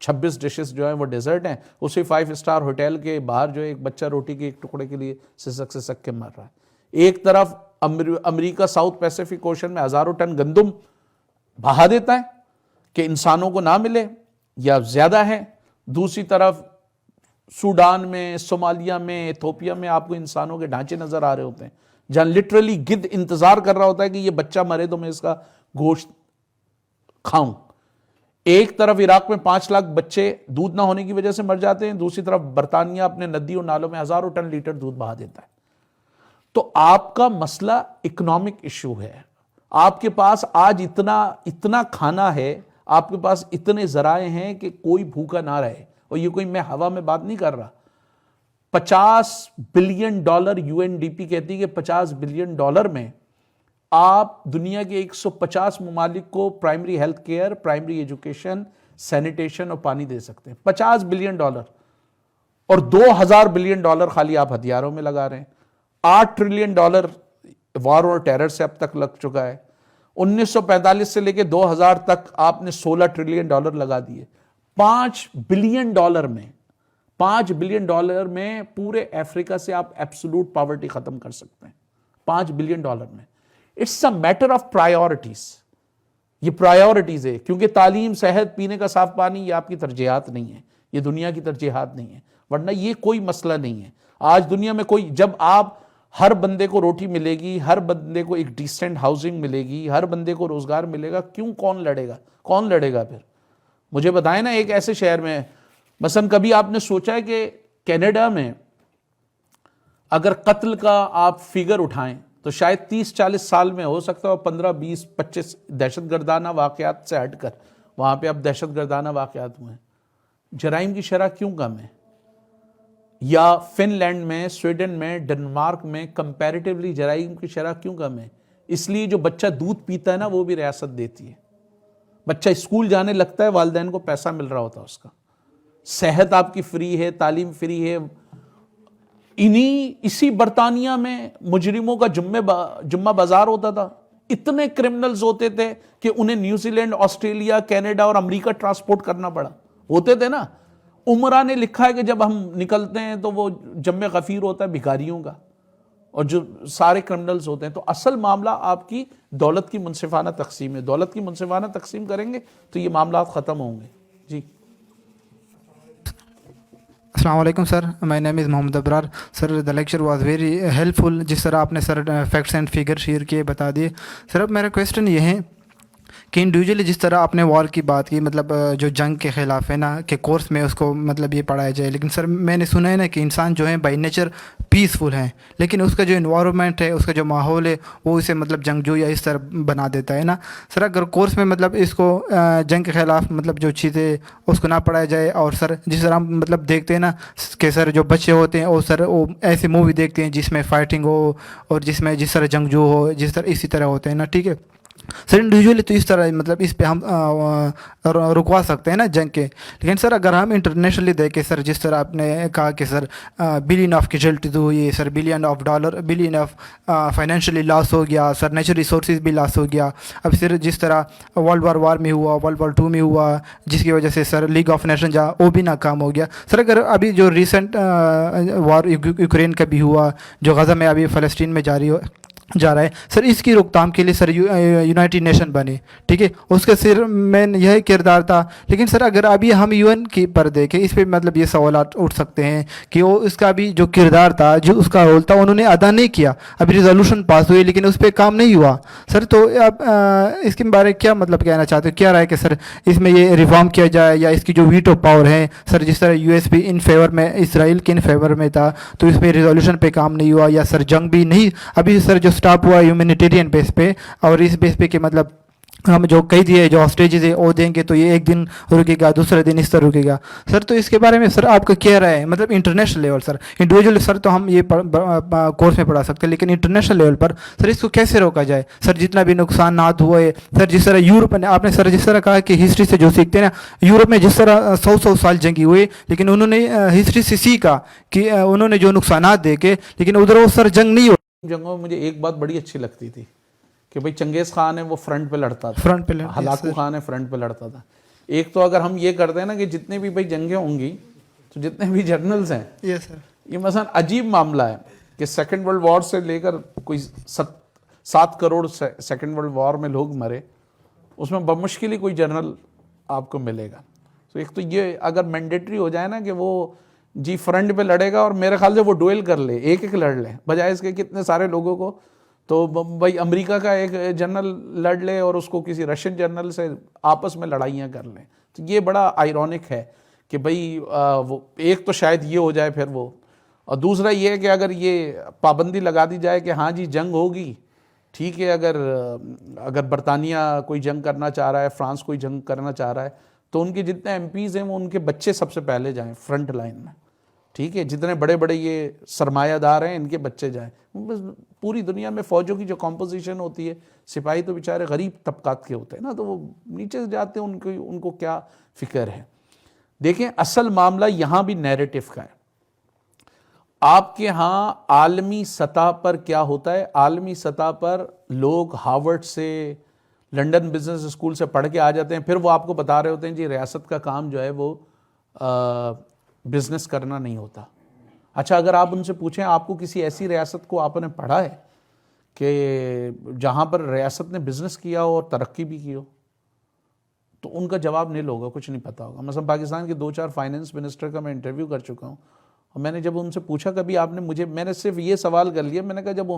26 ڈشز جو ہیں وہ ڈیزرٹ ہیں. اسی 5 اسٹار ہوٹل کے باہر جو ہے ایک بچہ روٹی کے ایک ٹکڑے کے لیے سسک کے مر رہا ہے. ایک طرف امریکہ ساؤتھ پیسیفک اوشن میں ہزاروں ٹن گندم بہا دیتا ہے کہ انسانوں کو نہ ملے یا زیادہ ہے. دوسری طرف سوڈان میں، صومالیہ میں، ایتھوپیا میں آپ کو انسانوں کے ڈھانچے نظر آ رہے ہوتے ہیں جہاں لٹرلی گدھ انتظار کر رہا ہوتا ہے کہ یہ بچہ مرے تو میں اس کا گوشت کھاؤں. ایک طرف عراق میں 5 لاکھ بچے دودھ نہ ہونے کی وجہ سے مر جاتے ہیں، دوسری طرف برطانیہ اپنے ندی اور نالوں میں ہزاروں ٹن لیٹر دودھ بہا دیتا ہے. تو آپ کا مسئلہ اکنامک ایشو ہے. آپ کے پاس آج اتنا کھانا ہے، آپ کے پاس اتنے ذرائع ہیں کہ کوئی بھوکا نہ رہے. اور یہ کوئی میں ہوا میں بات نہیں کر رہا. $50 بلین UNDP کہتی ہے کہ $50 بلین میں آپ دنیا کے 150 ممالک کو primary health care, primary education, sanitation اور پانی دے سکتے ہیں. $50 بلین اور $2000 بلین خالی آپ ہتھیاروں میں لگا رہے ہیں. $8 ٹریلین وار اور ٹیرر سے اب تک لگ چکا ہے. 1945 سے لے کے 2000 تک آپ نے $16 ٹریلین لگا دیے. $5 بلین میں پورے افریقہ سے آپ ایبسولوٹ پاورٹی ختم کر سکتے ہیں. $5 بلین میں. It's a matter of priorities. یہ پرائیورٹیز ہے کیونکہ تعلیم، صحت، پینے کا صاف پانی یہ آپ کی ترجیحات نہیں ہیں، یہ دنیا کی ترجیحات نہیں ہیں. ورنہ یہ کوئی مسئلہ نہیں ہے. آج دنیا میں جب آپ ہر بندے کو روٹی ملے گی، ہر بندے کو ایک ڈیسنٹ ہاؤسنگ ملے گی، ہر بندے کو روزگار ملے گا، کون لڑے گا پھر؟ مجھے بتائیں نا ایک ایسے شہر میں مثلا کبھی آپ نے سوچا ہے کہ کینیڈا میں اگر قتل کا آپ فگر اٹھائیں تو شاید 30-40 سال میں ہو سکتا ہے 15-20-25 دہشت گردانہ واقعات سے ہٹ کر وہاں پہ اب دہشت گردانہ واقعات ہوئے ہیں. جرائم کی شرح کیوں کم ہے؟ یا فن لینڈ میں، سویڈن میں، ڈنمارک میں کمپیریٹیولی جرائم کی شرح کیوں کم ہے؟ اس لیے جو بچہ دودھ پیتا ہے نا وہ بھی ریاست دیتی ہے. بچہ اسکول جانے لگتا ہے، والدین کو پیسہ مل رہا ہوتا ہے اس کا. صحت آپ کی فری ہے، تعلیم فری ہے. اسی برطانیہ میں مجرموں کا جمعہ بازار ہوتا تھا. اتنے کرمنلز ہوتے تھے کہ انہیں نیوزی لینڈ، آسٹریلیا، کینیڈا اور امریکہ ٹرانسپورٹ کرنا پڑا. ہوتے تھے نا. عمرہ نے لکھا ہے کہ جب ہم نکلتے ہیں تو وہ جمع غفیر ہوتا ہے بھکاریوں کا اور جو سارے کرمنلز ہوتے ہیں. تو اصل معاملہ آپ کی دولت کی منصفانہ تقسیم ہے. دولت کی منصفانہ تقسیم کریں گے تو یہ معاملات ختم ہوں گے. جی السلام علیکم sir. My name is Muhammad Abrar. Sir the lecture was very helpful. جس طرح آپ نے sir facts and figure share کیے بتا دیے. سر اب میرا کویسچن یہ ہے کہ انڈیویجولی جس طرح آپ نے وار کی بات کی، مطلب جو جنگ کے خلاف ہے نا کہ کورس میں اس کو مطلب یہ پڑھایا جائے، لیکن سر میں نے سنا ہے نا کہ انسان جو ہے بائی نیچر پیسفل ہیں، لیکن اس کا جو انوائرمنٹ ہے، اس کا جو ماحول ہے وہ اسے مطلب جنگجو یا اس طرح بنا دیتا ہے نا. سر اگر کورس میں مطلب اس کو جنگ کے خلاف مطلب جو چیزیں اس کو نہ پڑھایا جائے، اور سر جس طرح ہم مطلب دیکھتے ہیں نا کہ سر جو بچے ہوتے ہیں وہ سر وہ ایسی مووی دیکھتے ہیں جس میں فائٹنگ ہو اور جس طرح جنگجو ہو، جس طرح اسی طرح ہوتے ہیں نا. ٹھیک ہے سر. انڈیویجولی تو اس طرح مطلب اس پہ ہم رکوا سکتے ہیں نا جنگ کے، لیکن سر اگر ہم انٹرنیشنلی دیکھیں سر، جس طرح آپ نے کہا کہ سر بلین آف کیجوالٹیز ہوئی، سر بلین آف فائنینشلی لاس ہو گیا، سر نیچرل ریسورسز بھی لاس ہو گیا. اب سر جس طرح ورلڈ وار میں ہوا، ورلڈ وار 2 میں ہوا، جس کی وجہ سے سر لیگ آف نیشن جہاں وہ بھی ناکام ہو گیا. سر اگر ابھی جو ریسنٹ وار یوکرین کا بھی ہوا، جو غزہ میں ابھی فلسطین میں جا رہا ہے، سر اس کی روک تھام کے لیے سر یونائٹڈ نیشن بنے. ٹھیک ہے، اس کا صرف مین یہی کردار تھا. لیکن سر اگر ابھی ہم UN کی پر دیکھیں، اس پہ مطلب یہ سوالات اٹھ سکتے ہیں کہ وہ اس کا بھی جو کردار تھا، جو اس کا رول تھا، انہوں نے ادا نہیں کیا. ابھی ریزولوشن پاس ہوئی لیکن اس پہ کام نہیں ہوا. سر تو اب اس کے بارے کیا مطلب کہنا چاہتے ہو؟ کیا رائے کہ سر اس میں یہ ریفارم کیا جائے، یا اس کی جو ویٹو پاور ہے سر، جس طرح US بھی ان فیور میں، اسرائیل کے ان فیور میں تھا، تو اس پہ ریزولوشن پہ کام نہیں ہوا، یا سر جنگ بھی نہیں ابھی سر جو سٹاپ ہوا ہیومینیٹیرین بیس پہ، اور اس بیس پہ کہ مطلب ہم جو کہہ دیے جو ہاسٹیجز ہے وہ دیں گے تو یہ ایک دن رکے گا، دوسرے دن اس طرح رکے گا. سر تو اس کے بارے میں سر آپ کا کیا رائے ہے؟ مطلب انٹرنیشنل لیول سر، انڈیویجول سر تو ہم یہ کورس میں پڑھا سکتے ہیں، لیکن انٹرنیشنل لیول پر سر اس کو کیسے روکا جائے؟ سر جتنا بھی نقصانات ہوئے سر، جس طرح یورپ نے، آپ نے سر جس طرح کہا کہ ہسٹری سے جو سیکھتے ہیں نا، یورپ میں جس طرح 100 سال جنگی ہوئے، لیکن انہوں نے ہسٹری سے سیکھا کہ انہوں نے جو نقصانات دیکھے، لیکن ادھر وہ سر جنگ نہیں ہو. جنگوں میں مجھے ایک بات بڑی اچھی لگتی تھی کہ بھئی چنگیز خان ہے وہ فرنٹ پہ لڑتا تھا، فرنٹ پہ ہلاکو خان ہے فرنٹ پہ لڑتا تھا. ایک تو اگر ہم یہ کرتے ہیں نا کہ جتنے بھی بھائی جنگیں ہوں گی تو جتنے بھی جرنلز ہیں یس سر. یہ مثلا عجیب معاملہ ہے کہ سیکنڈ ورلڈ وار سے لے کر کوئی 7 کروڑ سیکنڈ ورلڈ وار میں لوگ مرے, اس میں بمشکل ہی کوئی جرنل آپ کو ملے گا. تو ایک تو یہ اگر مینڈیٹری ہو جائے نا کہ وہ جی فرنٹ پہ لڑے گا اور میرے خیال سے وہ ڈویل کر لے, ایک لڑ لے, بجائے اس کے کتنے سارے لوگوں کو, تو بھائی امریکہ کا ایک جنرل لڑ لے اور اس کو کسی رشین جنرل سے آپس میں لڑائیاں کر لیں. تو یہ بڑا آئرونک ہے کہ بھئی وہ ایک تو شاید یہ ہو جائے پھر وہ, اور دوسرا یہ ہے کہ اگر یہ پابندی لگا دی جائے کہ ہاں جی جنگ ہوگی ٹھیک ہے, اگر برطانیہ کوئی جنگ کرنا چاہ رہا ہے, فرانس کوئی جنگ کرنا چاہ رہا ہے, تو ان کے جتنے ایم پیز ہیں وہ ان کے بچے سب سے پہلے جائیں فرنٹ لائن میں, ٹھیک ہے, جتنے بڑے بڑے یہ سرمایہ دار ہیں ان کے بچے جائیں. پوری دنیا میں فوجوں کی جو کمپوزیشن ہوتی ہے, سپاہی تو بیچارے غریب طبقات کے ہوتے ہیں نا, تو وہ نیچے سے جاتے ہیں, ان کو کیا فکر ہے. دیکھیں اصل معاملہ یہاں بھی نیریٹو کا ہے. آپ کے ہاں عالمی سطح پر کیا ہوتا ہے, عالمی سطح پر لوگ ہارورڈ سے, لنڈن بزنس اسکول سے پڑھ کے آ جاتے ہیں, پھر وہ آپ کو بتا رہے ہوتے ہیں جی ریاست کا کام جو ہے وہ بزنس کرنا نہیں ہوتا. اچھا اگر آپ ان سے پوچھیں آپ کو کسی ایسی ریاست کو آپ نے پڑھا ہے کہ جہاں پر ریاست نے بزنس کیا ہو اور ترقی بھی کی ہو, تو ان کا جواب نہیں ہوگا, کچھ نہیں پتا ہوگا. مثلا پاکستان کے 2-4 فائننس منسٹر کا میں انٹرویو کر چکا ہوں, اور میں نے جب ان سے پوچھا کبھی آپ نے میں نے صرف یہ سوال کر لیا, میں نے کہا جب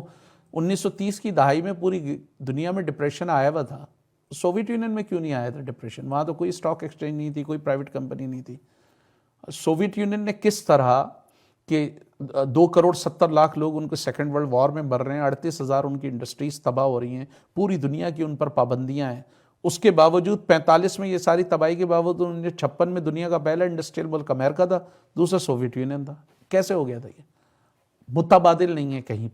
1930 کی دہائی میں پوری دنیا میں ڈپریشن آیا ہوا تھا, سوویت یونین میں کیوں نہیں آیا تھا ڈپریشن؟ وہاں تو کوئی اسٹاک ایکسچینج نہیں تھی, کوئی پرائیویٹ کمپنی نہیں تھی. سوویت یونین نے کس طرح کہ 2 کروڑ 70 لاکھ لوگ ان کے سیکنڈ ورلڈ وار میں مر رہے ہیں, 38,000 ان کی انڈسٹریز تباہ ہو رہی ہیں, پوری دنیا کی ان پر پابندیاں ہیں, اس کے باوجود 45 میں یہ ساری تباہی کے باوجود 1956 میں دنیا کا پہلا انڈسٹریل ملک امریکہ تھا, دوسرا سوویت یونین تھا. کیسے ہو گیا تھا یہ؟ متبادل نہیں ہے کہیں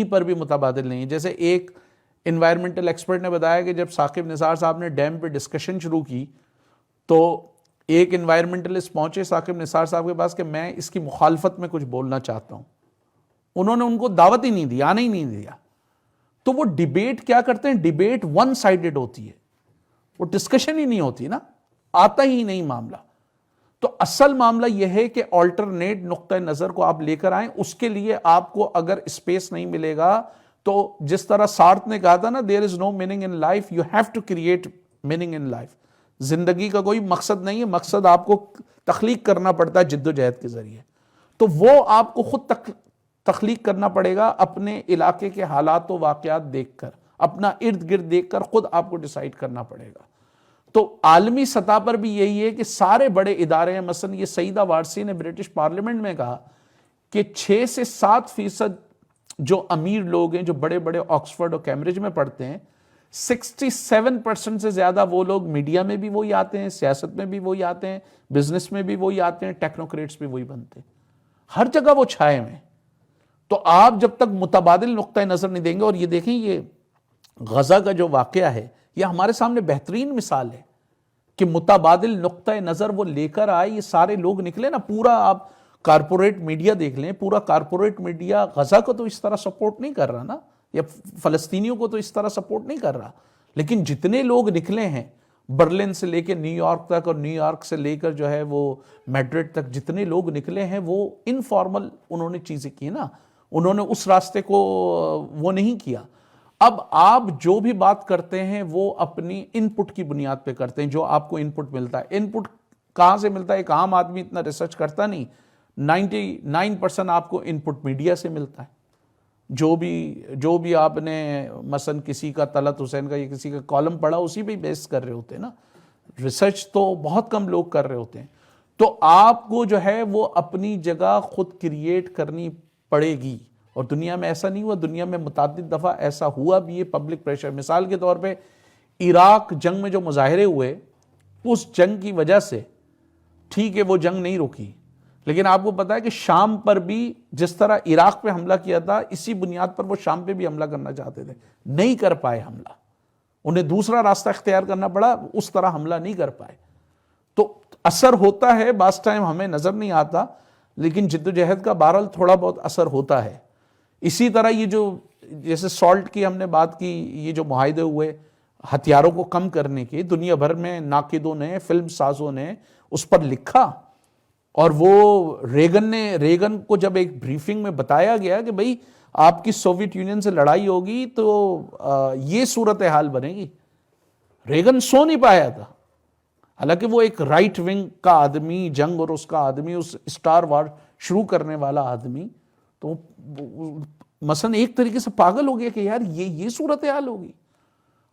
پر بھی متبادل نہیں ہے. جیسے ایک انوائرمنٹل ایکسپرٹ نے بتایا کہ جب ثاقب نثار صاحب نے ڈیم پہ ڈسکشن شروع کی تو ایک انوائرمنٹلسٹ پہنچے ثاقب نثار صاحب کے پاس کہ میں اس کی مخالفت میں کچھ بولنا چاہتا ہوں. انہوں نے ان کو دعوت ہی نہیں دی, آنے ہی نہیں دیا. تو وہ ڈیبیٹ کیا کرتے ہیں, ڈیبیٹ ون سائیڈڈ ہوتی ہے, وہ ڈسکشن ہی نہیں ہوتی نا, آتا ہی نہیں معاملہ. تو اصل معاملہ یہ ہے کہ آلٹرنیٹ نقطہ نظر کو آپ لے کر آئیں. اس کے لیے آپ کو اگر اسپیس نہیں ملے گا تو جس طرح سارتھ نے کہا تھا نا, there is no meaning in life, you have to create meaning in life. زندگی کا کوئی مقصد نہیں ہے, مقصد آپ کو تخلیق کرنا پڑتا ہے جد و جہد کے ذریعے. تو وہ آپ کو خود تخلیق کرنا پڑے گا اپنے علاقے کے حالات و واقعات دیکھ کر, اپنا ارد گرد دیکھ کر خود آپ کو ڈیسائیڈ کرنا پڑے گا. تو عالمی سطح پر بھی یہی ہے کہ سارے بڑے ادارے ہیں, مثلا یہ سعیدہ وارثی نے برٹش پارلیمنٹ میں کہا کہ 6 سے 7% جو امیر لوگ ہیں جو بڑے بڑے آکسفورڈ اور کیمبرج میں پڑھتے ہیں, 67% سے زیادہ وہ لوگ میڈیا میں بھی وہی آتے ہیں, سیاست میں بھی وہی آتے ہیں, بزنس میں بھی وہی آتے ہیں, ٹیکنوکریٹس بھی وہی بنتے ہیں, ہر جگہ وہ چھائے ہوئے. تو آپ جب تک متبادل نقطہ نظر نہیں دیں گے, اور یہ دیکھیں یہ غزہ کا جو واقعہ ہے یہ ہمارے سامنے بہترین مثال ہے کہ متبادل نقطہ نظر وہ لے کر آئے, یہ سارے لوگ نکلے نا. پورا آپ کارپوریٹ میڈیا دیکھ لیں, پورا کارپوریٹ میڈیا غزہ کو تو اس طرح سپورٹ نہیں کر رہا نا, یا فلسطینیوں کو تو اس طرح سپورٹ نہیں کر رہا, لیکن جتنے لوگ نکلے ہیں برلن سے لے کے نیو یارک تک اور نیو یارک سے لے کر جو ہے وہ میڈرڈ تک جتنے لوگ نکلے ہیں وہ انفارمل انہوں نے چیزیں کی نا, انہوں نے اس راستے کو وہ نہیں کیا. اب آپ جو بھی بات کرتے ہیں وہ اپنی ان پٹ کی بنیاد پہ کرتے ہیں, جو آپ کو ان پٹ ملتا ہے. ان پٹ کہاں سے ملتا ہے؟ ایک عام آدمی اتنا ریسرچ کرتا نہیں. 99% آپ کو ان پٹ میڈیا سے ملتا ہے. جو بھی آپ نے مثلا کسی کا طلعت حسین کا یا کسی کا کالم پڑھا اسی پہ بیس کر رہے ہوتے ہیں نا, ریسرچ تو بہت کم لوگ کر رہے ہوتے ہیں. تو آپ کو جو ہے وہ اپنی جگہ خود کریٹ کرنی پڑے گی, اور دنیا میں ایسا نہیں ہوا, دنیا میں متعدد دفعہ ایسا ہوا بھی ہے پبلک پریشر. مثال کے طور پہ عراق جنگ میں جو مظاہرے ہوئے, اس جنگ کی وجہ سے ٹھیک ہے وہ جنگ نہیں رکی, لیکن آپ کو پتا ہے کہ شام پر بھی جس طرح عراق پہ حملہ کیا تھا اسی بنیاد پر وہ شام پہ بھی حملہ کرنا چاہتے تھے, نہیں کر پائے حملہ, انہیں دوسرا راستہ اختیار کرنا پڑا, اس طرح حملہ نہیں کر پائے. تو اثر ہوتا ہے, بعض ٹائم ہمیں نظر نہیں آتا, لیکن جد و جہد کا بہرحال تھوڑا بہت اثر ہوتا ہے. اسی طرح یہ جو جیسے سالٹ کی ہم نے بات کی, یہ جو معاہدے ہوئے ہتھیاروں کو کم کرنے کی دنیا بھر میں ناقدوں نے, فلم سازوں نے اس پر لکھا, اور وہ ریگن کو جب ایک بریفنگ میں بتایا گیا کہ بھئی آپ کی سوویت یونین سے لڑائی ہوگی تو یہ صورتحال بنے گی, ریگن سو نہیں پایا تھا. حالانکہ وہ ایک رائٹ ونگ کا آدمی, جنگ اور اس کا آدمی, اس اسٹار وار شروع کرنے والا آدمی, تو مثلا ایک طریقے سے پاگل ہو گیا کہ یار یہ صورتحال ہوگی.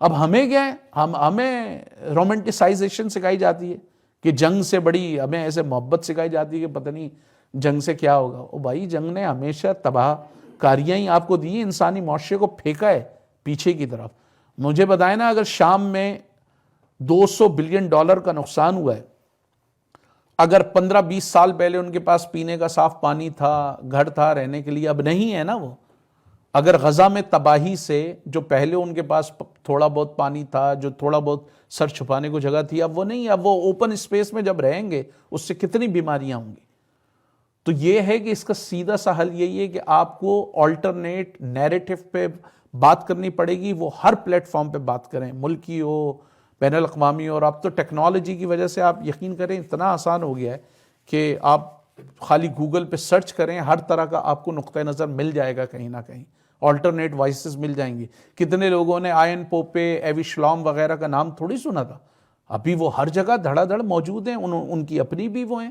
اب ہمیں کیا ہے, ہمیں رومنٹسائزیشن سکھائی جاتی ہے کہ جنگ سے بڑی, ہمیں ایسے محبت سکھائی جاتی ہے کہ پتہ نہیں جنگ سے کیا ہوگا. او بھائی جنگ نے ہمیشہ تباہ کاریاں ہی آپ کو دی ہیں, انسانی معاشرے کو پھینکا ہے پیچھے کی طرف. مجھے بتائیں نا, اگر شام میں $200 بلین کا نقصان ہوا ہے, اگر 15-20 سال پہلے ان کے پاس پینے کا صاف پانی تھا, گھر تھا رہنے کے لیے, اب نہیں ہے نا وہ. اگر غزہ میں تباہی سے جو پہلے ان کے پاس تھوڑا بہت پانی تھا, جو تھوڑا بہت سر چھپانے کو جگہ تھی, اب وہ نہیں, اب وہ اوپن اسپیس میں جب رہیں گے اس سے کتنی بیماریاں ہوں گی. تو یہ ہے کہ اس کا سیدھا سا حل یہی ہے کہ آپ کو آلٹرنیٹ نیریٹو پہ بات کرنی پڑے گی. وہ ہر پلیٹ فارم پہ بات کریں, ملکی ہو, بین الاقوامی ہو. اور اب تو ٹیکنالوجی کی وجہ سے آپ یقین کریں اتنا آسان ہو گیا ہے کہ آپ خالی گوگل پہ سرچ کریں, ہر طرح کا آپ کو نقطہ نظر مل جائے گا, کہیں نہ کہیں آلٹرنیٹ وائسز مل جائیں گی. کتنے لوگوں نے آئن پوپے, ایوی شلوم وغیرہ کا نام تھوڑی سنا تھا, ابھی وہ ہر جگہ دھڑا دھڑ موجود ہیں. ان کی اپنی بھی وہ ہیں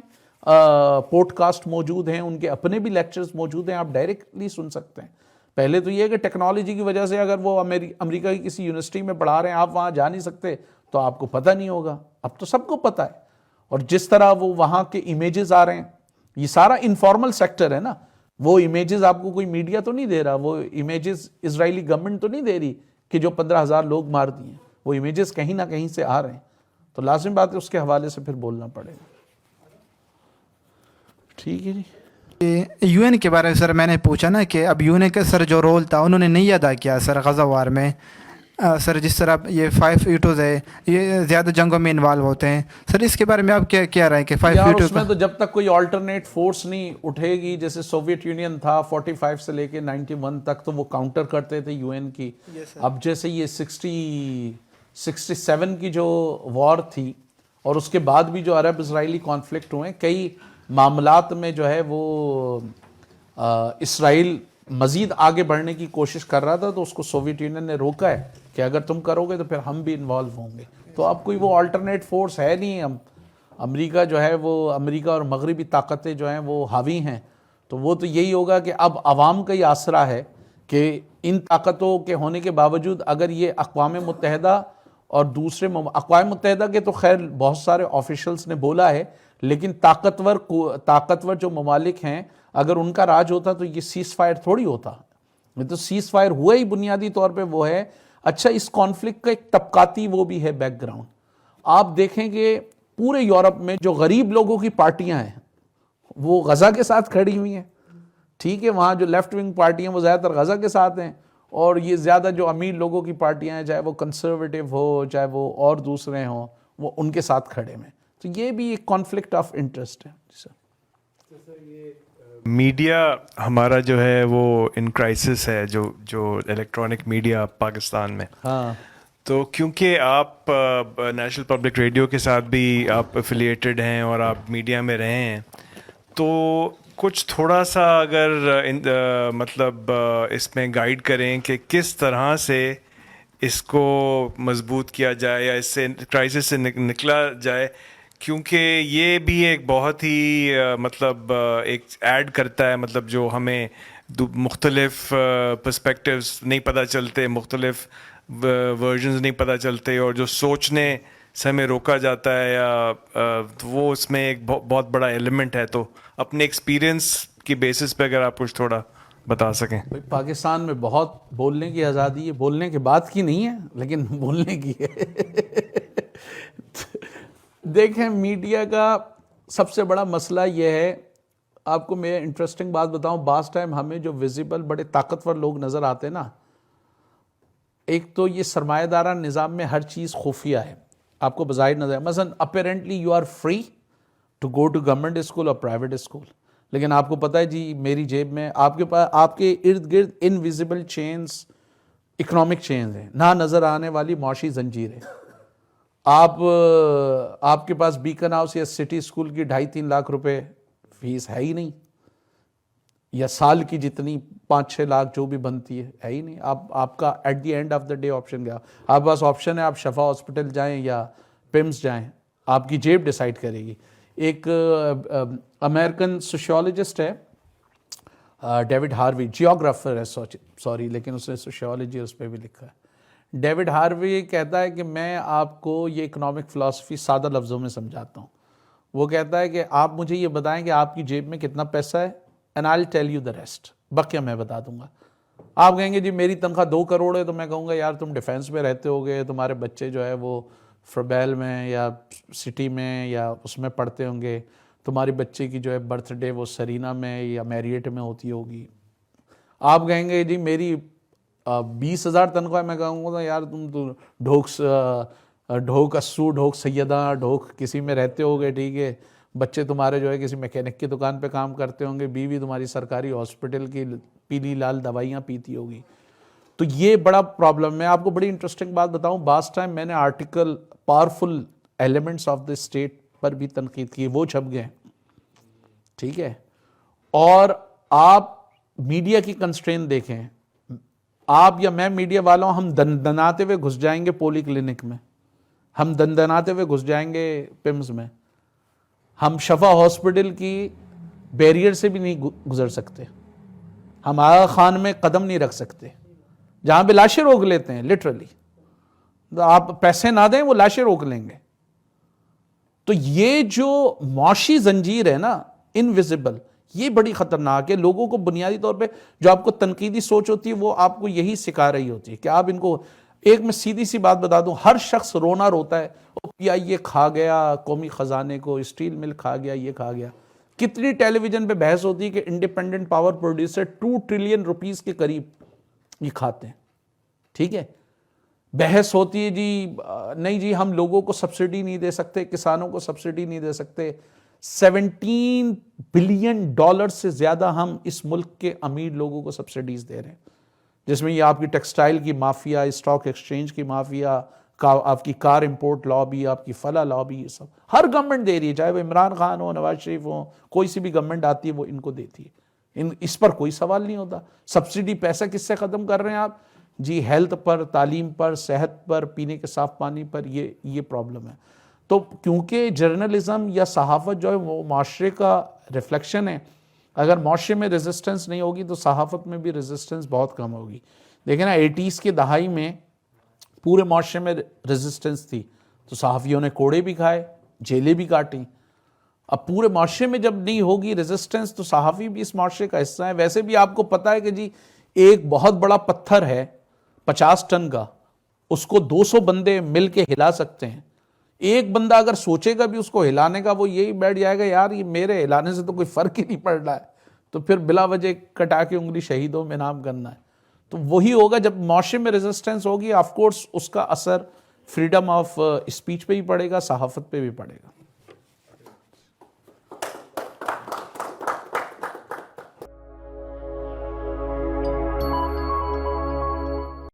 پوڈ کاسٹ موجود ہیں, ان کے اپنے بھی لیکچرز موجود ہیں, آپ ڈائریکٹلی سن سکتے ہیں. پہلے تو یہ ہے کہ ٹیکنالوجی کی وجہ سے اگر وہ امریکہ کی کسی یونیورسٹی میں پڑھا رہے ہیں, آپ وہاں جا نہیں سکتے تو آپ کو پتہ نہیں ہوگا. اب تو سب کو پتہ ہے. اور جس طرح وہ وہاں کے امیجز آ رہے ہیں, یہ سارا انفارمل سیکٹر ہے نا. وہ امیجز آپ کو کوئی میڈیا تو نہیں دے رہا, وہ امیجز اسرائیلی گورنمنٹ تو نہیں دے رہی کہ جو 15,000 لوگ مار دیے, وہ امیجز کہیں نہ کہیں سے آ رہے ہیں. تو لازم بات ہے اس کے حوالے سے پھر بولنا پڑے گا. ٹھیک ہے جی. یو این کے بارے میں سر میں نے پوچھا نا کہ اب یو این کا سر جو رول تھا انہوں نے نہیں ادا کیا سر غزہ وار میں. سر جس طرح یہ 5 ویٹوز ہے, یہ زیادہ جنگوں میں انوالو ہوتے ہیں. سر اس کے بارے میں آپ کیا رہے ہیں کہ 5 ویٹوز اس میں تو جب تک کوئی آلٹرنیٹ فورس نہیں اٹھے گی, جیسے سوویت یونین تھا 45 سے لے کے 91 تک, تو وہ کاؤنٹر کرتے تھے یو این کی. اب جیسے یہ 67 کی جو وار تھی, اور اس کے بعد بھی جو عرب اسرائیلی کانفلکٹ ہوئے, کئی معاملات میں جو ہے وہ اسرائیل مزید آگے بڑھنے کی کوشش کر رہا تھا, تو اس کو سوویت یونین نے روکا ہے کہ اگر تم کرو گے تو پھر ہم بھی انوالو ہوں گے. تو اب کوئی وہ آلٹرنیٹ فورس ہے نہیں. امریکہ جو ہے وہ, امریکہ اور مغربی طاقتیں جو ہیں وہ حاوی ہیں, تو وہ تو یہی ہوگا کہ اب عوام کا ہی آسرا ہے کہ ان طاقتوں کے ہونے کے باوجود اگر یہ اقوام متحدہ اور دوسرے اقوام متحدہ کے تو خیر بہت سارے آفیشلز نے بولا ہے, لیکن طاقتور جو ممالک ہیں, اگر ان کا راج ہوتا تو یہ سیز فائر تھوڑی ہوتا. یہ تو سیز فائر ہوا ہی بنیادی طور پہ وہ ہے. اچھا, اس کانفلکٹ کا ایک طبقاتی وہ بھی ہے بیک گراؤنڈ. آپ دیکھیں کہ پورے یورپ میں جو غریب لوگوں کی پارٹیاں ہیں وہ غزہ کے ساتھ کھڑی ہوئی ہیں. ٹھیک ہے, وہاں جو لیفٹ ونگ پارٹیاں وہ زیادہ تر غزہ کے ساتھ ہیں, اور یہ زیادہ جو امیر لوگوں کی پارٹیاں ہیں, چاہے وہ کنسرویٹو ہو چاہے وہ اور دوسرے ہوں, وہ ان کے ساتھ کھڑے ہیں. تو یہ بھی ایک کانفلکٹ آف انٹرسٹ ہے. میڈیا ہمارا جو ہے وہ ان کرائسس ہے, جو الیکٹرانک میڈیا پاکستان میں. ہاں, تو کیونکہ آپ نیشنل پبلک ریڈیو کے ساتھ بھی آپ افیلیٹڈ ہیں اور آپ میڈیا میں رہے ہیں, تو کچھ تھوڑا سا اگر مطلب اس میں گائیڈ کریں کہ کس طرح سے اس کو مضبوط کیا جائے یا اس سے کرائسس سے نکلا جائے, کیونکہ یہ بھی ایک بہت ہی مطلب ایک ایڈ کرتا ہے, مطلب جو ہمیں مختلف پرسپیکٹیوز نہیں پتہ چلتے, مختلف ورژنز نہیں پتہ چلتے, اور جو سوچنے سے ہمیں روکا جاتا ہے یا وہ اس میں ایک بہت بڑا ایلیمنٹ ہے. تو اپنے ایکسپیرینس کی بیسس پہ اگر آپ کچھ تھوڑا بتا سکیں. پاکستان میں بہت بولنے کی آزادی ہے, بولنے کے بعد کی نہیں ہے لیکن بولنے کی ہے. دیکھیں, میڈیا کا سب سے بڑا مسئلہ یہ ہے, آپ کو میں انٹرسٹنگ بات بتاؤں, بعض ٹائم ہمیں جو ویزیبل بڑے طاقتور لوگ نظر آتے ہیں نا, ایک تو یہ سرمایہ داران نظام میں ہر چیز خفیہ ہے, آپ کو بظاہر نظر ہے. مثلا apparently you are free to go to government school اور پرائیویٹ اسکول, لیکن آپ کو پتہ ہے جی میری جیب میں, آپ کے پاس آپ کے ارد گرد انویزیبل چینز اکنامک چینج ہیں، نہ نظر آنے والی معاشی زنجیریں. آپ کے پاس بیکن ہاؤس یا سٹی اسکول کی 2.5-3 لاکھ روپے فیس ہے ہی نہیں، یا سال کی جتنی 5-6 لاکھ جو بھی بنتی ہے ہی نہیں. آپ کا at the end of the day option کیا؟ آپ کے پاس آپشن ہے آپ شفا ہاسپٹل جائیں یا پمس جائیں، آپ کی جیب ڈیسائیڈ کرے گی. ایک امریکن سوشیولوجسٹ ہے ڈیوڈ ہاروی، جیوگرافر ہے سوری، لیکن اس نے سوشیولوجی اس پہ بھی لکھا ہے. ڈیوڈ ہاروی کہتا ہے کہ میں آپ کو یہ اکنامک فلاسفی سادہ لفظوں میں سمجھاتا ہوں. وہ کہتا ہے کہ آپ مجھے یہ بتائیں کہ آپ کی جیب میں کتنا پیسہ ہے and I'll tell you the rest، بقیہ میں بتا دوں گا. آپ کہیں گے جی میری تنخواہ 2 کروڑ ہے، تو میں کہوں گا یار تم ڈیفینس میں رہتے ہوگے، تمہارے بچے جو ہے وہ فربیل میں یا سٹی میں یا اس میں پڑھتے ہوں گے، تمہاری بچے کی جو ہے برتھ ڈے وہ سرینا میں یا میریٹ میں ہوتی ہوگی. آپ کہیں گے جی میری 20,000 تنخواہ، میں کہوں گا یار تم تو ڈھوک اسو، ڈھوک سیدہ، ڈھوک کسی میں رہتے ہوگے، ٹھیک ہے، بچے تمہارے جو ہے کسی میکینک کی دکان پہ کام کرتے ہوں گے، بیوی تمہاری سرکاری ہاسپٹل کی پیلی لال دوائیاں پیتی ہوگی. تو یہ بڑا پرابلم. میں آپ کو بڑی انٹرسٹنگ بات بتاؤں، بعض ٹائم میں نے article powerful elements of the state پر بھی تنقید کی، وہ چھپ گئے، ٹھیک ہے. اور آپ میڈیا کی کنسٹرین دیکھیں، آپ یا میں میڈیا والوں، ہم دندناتے ہوئے گھس جائیں گے پولی کلینک میں، ہم دندناتے ہوئے گھس جائیں گے پمز میں، ہم شفا ہاسپٹل کی بیریئر سے بھی نہیں گزر سکتے، ہم آغا خان میں قدم نہیں رکھ سکتے جہاں پہ لاشیں روک لیتے ہیں لٹرلی. آپ پیسے نہ دیں وہ لاشیں روک لیں گے. تو یہ جو معاشی زنجیر ہے نا انویزیبل، یہ بڑی خطرناک ہے. لوگوں کو بنیادی طور پہ جو آپ کو تنقیدی سوچ ہوتی ہے وہ آپ کو یہی سکھا رہی ہوتی ہے کہ آپ ان کو، ایک میں سیدھی سی بات بتا دوں، ہر شخص روتا ہے یہ کھا گیا قومی خزانے کو، اسٹیل مل کھا گیا، یہ کھا گیا. کتنی ٹیلی ویژن پہ بحث ہوتی ہے کہ independent power producer 2 trillion rupees کے قریب یہ کھاتے ہیں، ٹھیک ہے. بحث ہوتی ہے جی نہیں جی ہم لوگوں کو سبسڈی نہیں دے سکتے، کسانوں کو سبسڈی نہیں دے سکتے. $17 بلین سے زیادہ ہم اس ملک کے امیر لوگوں کو سبسڈیز دے رہے ہیں، جس میں یہ آپ کی ٹیکسٹائل کی مافیا، اسٹاک ایکسچینج کی مافیا، آپ کی کار امپورٹ لابی، آپ کی فلاں لابی، یہ سب ہر گورنمنٹ دے رہی ہے، چاہے وہ عمران خان ہو، نواز شریف ہو، کوئی سی بھی گورنمنٹ آتی ہے وہ ان کو دیتی ہے. اس پر کوئی سوال نہیں ہوتا. سبسڈی پیسہ کس سے ختم کر رہے ہیں آپ؟ جی ہیلتھ پر، تعلیم پر، صحت پر، پینے کے صاف پانی پر. یہ پرابلم ہے. تو کیونکہ جرنلزم یا صحافت جو ہے وہ معاشرے کا ریفلیکشن ہے، اگر معاشرے میں ریزسٹنس نہیں ہوگی تو صحافت میں بھی ریزسٹنس بہت کم ہوگی. دیکھیں نا 80s کی دہائی میں پورے معاشرے میں ریزسٹنس تھی تو صحافیوں نے کوڑے بھی کھائے، جیلیں بھی کاٹیں. اب پورے معاشرے میں جب نہیں ہوگی ریزسٹنس تو صحافی بھی اس معاشرے کا حصہ ہے. ویسے بھی آپ کو پتہ ہے کہ جی ایک بہت بڑا پتھر ہے 50 ٹن کا، اس کو 200 بندے مل کے ہلا سکتے ہیں. ایک بندہ اگر سوچے گا بھی اس کو ہلانے کا، وہ یہی بیٹھ جائے گا یار یہ میرے ہلانے سے تو کوئی فرق ہی نہیں پڑ رہا ہے، تو پھر بلا وجہ کٹا کے انگلی شہیدوں میں نام کرنا ہے. تو وہی ہوگا جب معاشرے میں ریزسٹنس ہوگی، آف کورس اس کا اثر فریڈم آف اسپیچ پہ بھی پڑے گا، صحافت پہ بھی پڑے گا.